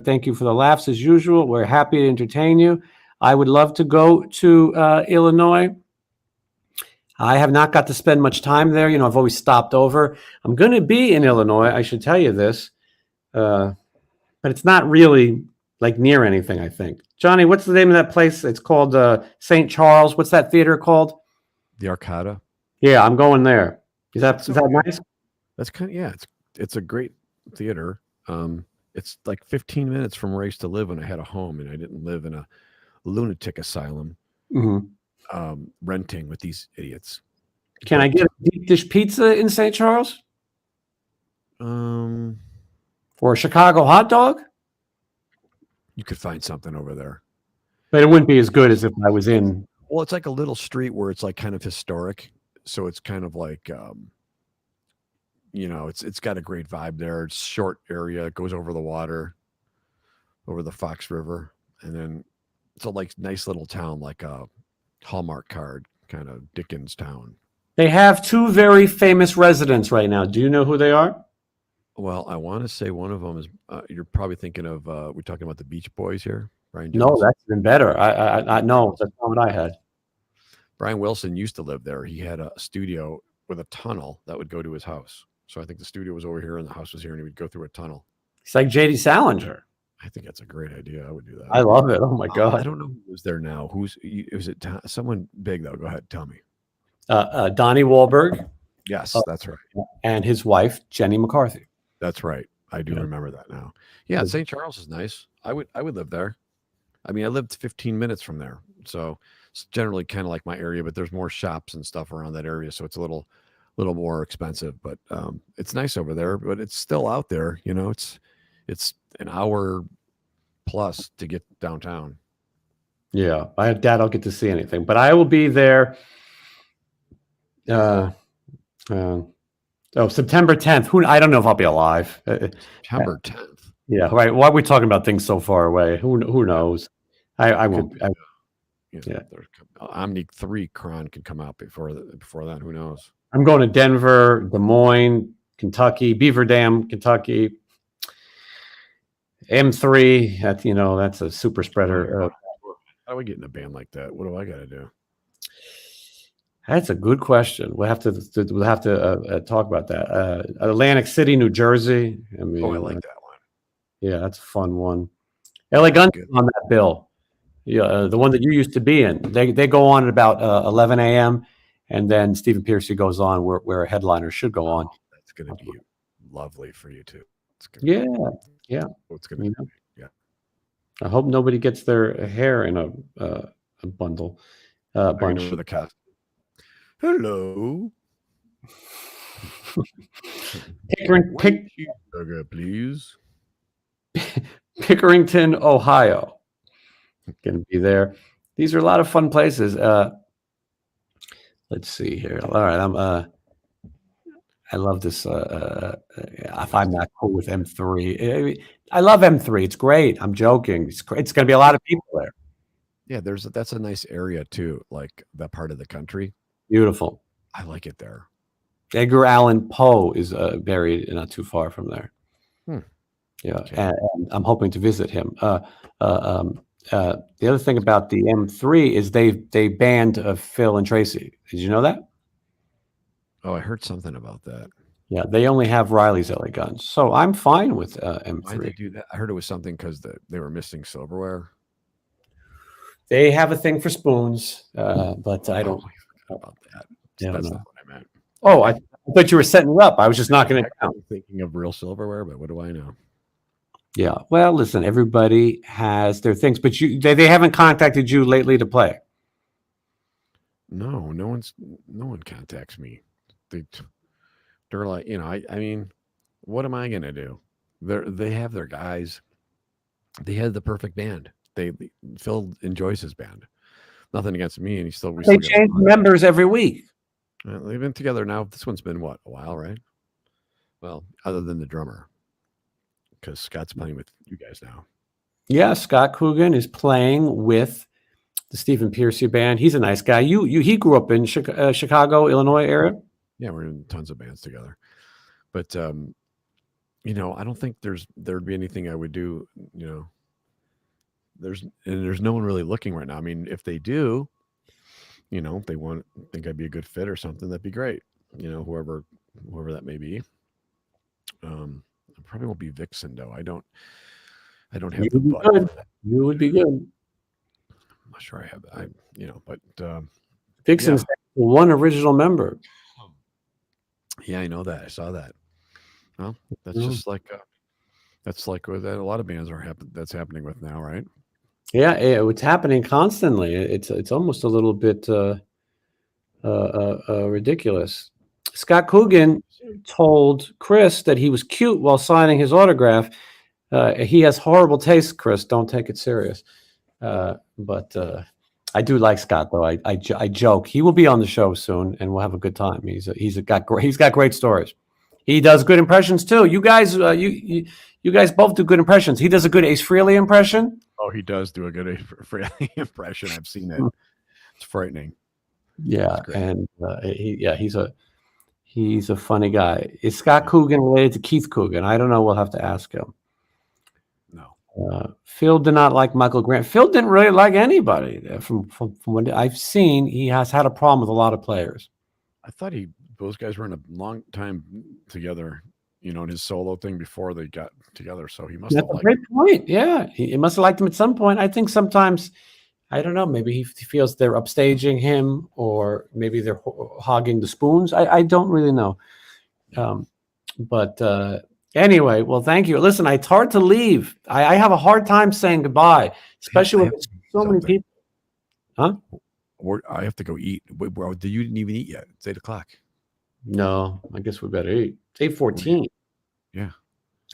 Thank you for the laughs as usual. We're happy to entertain you. I would love to go to Illinois. I have not got to spend much time there. I've always stopped over. I'm going to be in Illinois. I should tell you this, but it's not really like near anything, I think. Johnny, what's the name of that place? It's called St. Charles. What's that theater called? The Arcada. Yeah, I'm going there. Is that nice? That's kind of, yeah. It's a great theater. It's like 15 minutes from where I used to live when I had a home, and I didn't live in a lunatic asylum, renting with these idiots. Can I get a deep dish pizza in St. Charles? Or a Chicago hot dog? You could find something over there, but it wouldn't be as good as if I was in. Well, it's like a little street where it's like kind of historic, so it's kind of like it's got a great vibe there. It's short area, it goes over the water, over the Fox River, and then it's a like nice little town, like a Hallmark card kind of Dickens town. They have 2 very famous residents right now. Do you know who they are? Well, I want to say one of them is you're probably thinking of we're talking about the Beach Boys here, Brian Jones. No, that's even better. I know that's not what I had. Brian Wilson used to live there. He had a studio with a tunnel that would go to his house. So I think the studio was over here and the house was here, and he would go through a tunnel. It's like J.D. Salinger. I think that's a great idea. I would do that. I love it. Oh my God. I don't know who lives there now. Is it someone big though? Go ahead, tell me. Donnie Wahlberg. Yes, that's right. And his wife, Jenny McCarthy. That's right. I do remember that now. Yeah, St. Charles is nice. I would live there. I mean, I lived 15 minutes from there, so it's generally kind of like my area. But there's more shops and stuff around that area, so it's a little more expensive. But it's nice over there. But it's still out there. It's an hour plus to get downtown. Yeah, I doubt I'll get to see anything, but I will be there. September 10th. I don't know if I'll be alive. September 10th. Yeah, right. Why are we talking about things so far away? Who knows? I won't. Omni 3 Cron can come out before that. Who knows? I'm going to Denver, Des Moines, Kentucky, Beaver Dam, Kentucky. M3. That's a super spreader. How do we get in a band like that? What do I got to do? That's a good question. We'll have to talk about that. Atlantic City, New Jersey. I mean, Oh, I like that one. yeah, that's a fun one. LA Guns good. on that bill. Yeah, the one that you used to be in. They go on at about 11 a.m. and then Stephen Piercy goes on where a headliner should go on. That's going to be lovely for you too. Yeah, yeah. It's going to be. Yeah. I hope nobody gets their hair in a bundle. Bunch. For the cast. Hello. Cheeseburger, please. Pickerington, Ohio. Going to be there. These are a lot of fun places. Let's see here. All right, I love this. If I'm not cool with M3, I love M3. It's great. I'm joking. It's great. It's going to be a lot of people there. Yeah, that's a nice area too, like that part of the country. Beautiful. I like it there. Edgar Allan Poe is buried not too far from there. Yeah, Okay. and I'm hoping to visit him. The other thing about the M3 is they banned Phil and Tracy. Did you know that? Oh, I heard something about that. Yeah, they only have Riley's LA Guns, so I'm fine with M3. Why did they do that? I heard it was something because they were missing silverware. They have a thing for spoons, but I don't. I forgot about that. Yeah, That's no. not what I meant. Oh, I thought you were setting it up. I was just knocking it down. I'm thinking of real silverware, but what do I know? Yeah. Well, listen, everybody has their things, but they haven't contacted you lately to play. No one contacts me. They're like, I mean, what am I gonna do? They have their guys. They had the perfect band. Phil enjoys his band. Nothing against me, and we still They change members every week. They've been together now. This one's been what, a while, right? Well, other than the drummer, because Scott's playing with you guys now. Yeah, Scott Coogan is playing with the Stephen Piercy band. He's a nice guy. He grew up in Chicago, Illinois area. Yeah, we're in tons of bands together. But I don't think there'd be anything I would do. There's no one really looking right now. I mean, if they do, if they think I'd be a good fit or something, that'd be great. Whoever that may be. It probably won't be Vixen though. I don't have the butt for that. You would be good. I'm not sure I have. But Vixen's one original member. Yeah, I know that. I saw that. Well, that's just like what a lot of bands that's happening with now, right? Yeah, it's happening constantly. It's almost a little bit ridiculous. Scott Coogan told Chris that he was cute while signing his autograph. He has horrible taste, Chris. Don't take it serious. But I do like Scott, though. I joke. He will be on the show soon, and we'll have a good time. He's got great stories. He does good impressions too. You guys, you guys both do good impressions. He does a good Ace Frehley impression. Oh, he does do a good Frehley impression. I've seen it. It's frightening. Yeah, and he's a funny guy. Is Scott Coogan related to Keith Coogan? I don't know. We'll have to ask him. No. Phil did not like Michael Grant. Phil didn't really like anybody. From what I've seen, he has had a problem with a lot of players. I thought those guys were in a long time together, in his solo thing before they got together. So he must have liked him. Great point. Yeah, he must have liked him at some point. I think sometimes, I don't know, maybe he feels they're upstaging him, or maybe they're hogging the spoons. I don't really know. But anyway, well, thank you. Listen, it's hard to leave. I have a hard time saying goodbye, especially with so many people. Huh? I have to go eat. You didn't even eat yet. It's 8:00. No, I guess we better eat. It's 8:14. Yeah.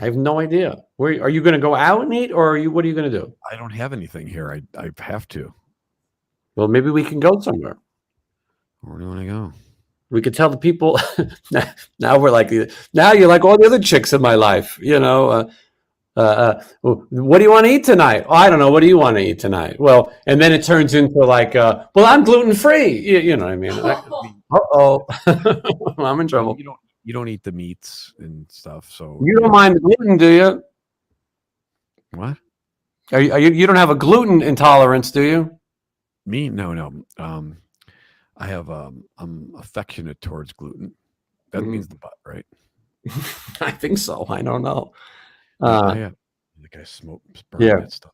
I have no idea. Where are you going to go out and eat, or what are you going to do? I don't have anything here. I have to. Well, maybe we can go somewhere. Where do you want to go? We could tell the people. Now you're like all the other chicks in my life. What do you want to eat tonight? Oh, I don't know. What do you want to eat tonight? Well, and then it turns into like, well, I'm gluten free. You know what I mean? I'm in trouble. You don't eat the meats and stuff, so you don't mind the gluten, do you? What? You don't have a gluten intolerance, do you? Me? No. I'm affectionate towards gluten. That Mhm. means the butt, right? I think so. I don't know. I have like I smoke burn Yeah. that stuff.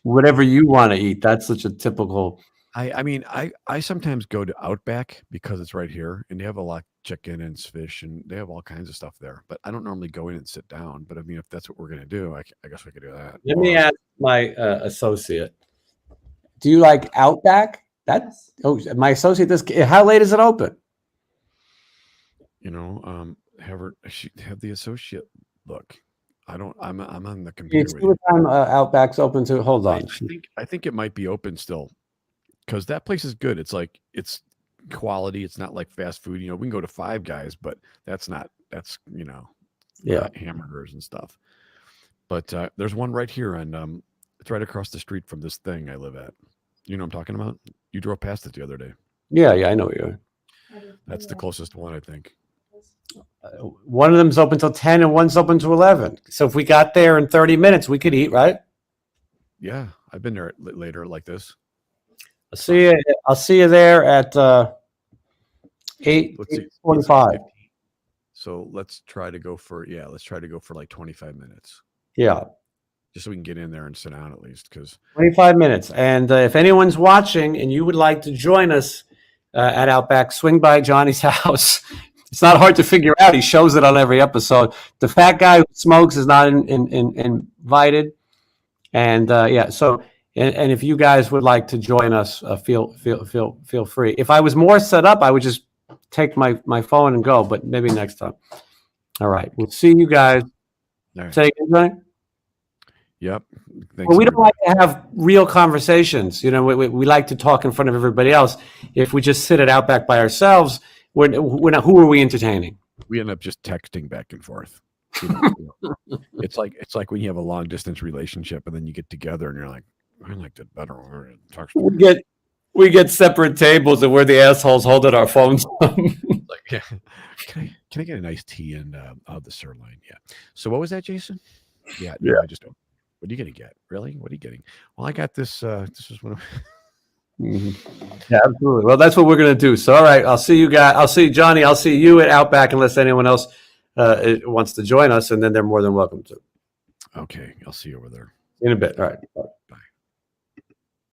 Whatever you want to eat. That's such a typical. I mean, I sometimes go to Outback because it's right here, and they have a lot of chicken and fish, and they have all kinds of stuff there. But I don't normally go in and sit down. But I mean, if that's what we're gonna do, I guess we could do that. Let me Or, ask my associate. Do you like Outback? That's my associate. How late is it open? you know, have the associate look. I don't. I'm on the Can you computer see with what you. time Outback's open to? Hold I on. think it might be open still because that place is good. It's like it's quality. It's not like fast food. You know, we can go to Five Guys, but that's Yeah. not hamburgers and stuff. But there's one right here, and it's right across the street from this thing I live at. You know what I'm talking about? You drove past it the other day. Yeah. I know you. That's the closest one, I think. One of them's open till 10 and one's open to 11. So if we got there in 30 minutes, we could eat, right? Yeah, I've been there later like this. I'll see you there at Let's see. 8:45. So let's try to go for like 25 minutes, Yeah. just so we can get in there and sit down at least. Because 25 minutes. And if anyone's watching and you would like to join us at Outback, swing by Johnny's house. It's not hard to figure out. He shows it on every episode. The fat guy who smokes is not invited. And so and if you guys would like to join us, feel free. If I was more set up, I would just take my phone and go. But maybe next time. All right. We'll see you guys. all right. Say again, Johnny? Yep. Thanks, Well, we don't everybody. like to have real conversations. You know, we like to talk in front of everybody else. If we just sit at Outback by ourselves, we're not. Who are we entertaining? We end up just texting back and forth. It's like when you have a long distance relationship and then you get together and you're like, I liked it better when we were texting. We get separate tables and we're the assholes holding our phones. Like, yeah. Can I get an iced tea and the sirloin? Yeah. So what was that, Jason? Yeah. No, Yeah. I just don't. What are you gonna get? Really? What are you getting? Well, I got this. This is one of. Yeah, absolutely. Well, that's what we're going to do. So, all right, I'll see you guys. I'll see Johnny. I'll see you at Outback unless anyone else wants to join us, and then they're more than welcome to. Okay, I'll see you over there. In a bit. All right. Bye.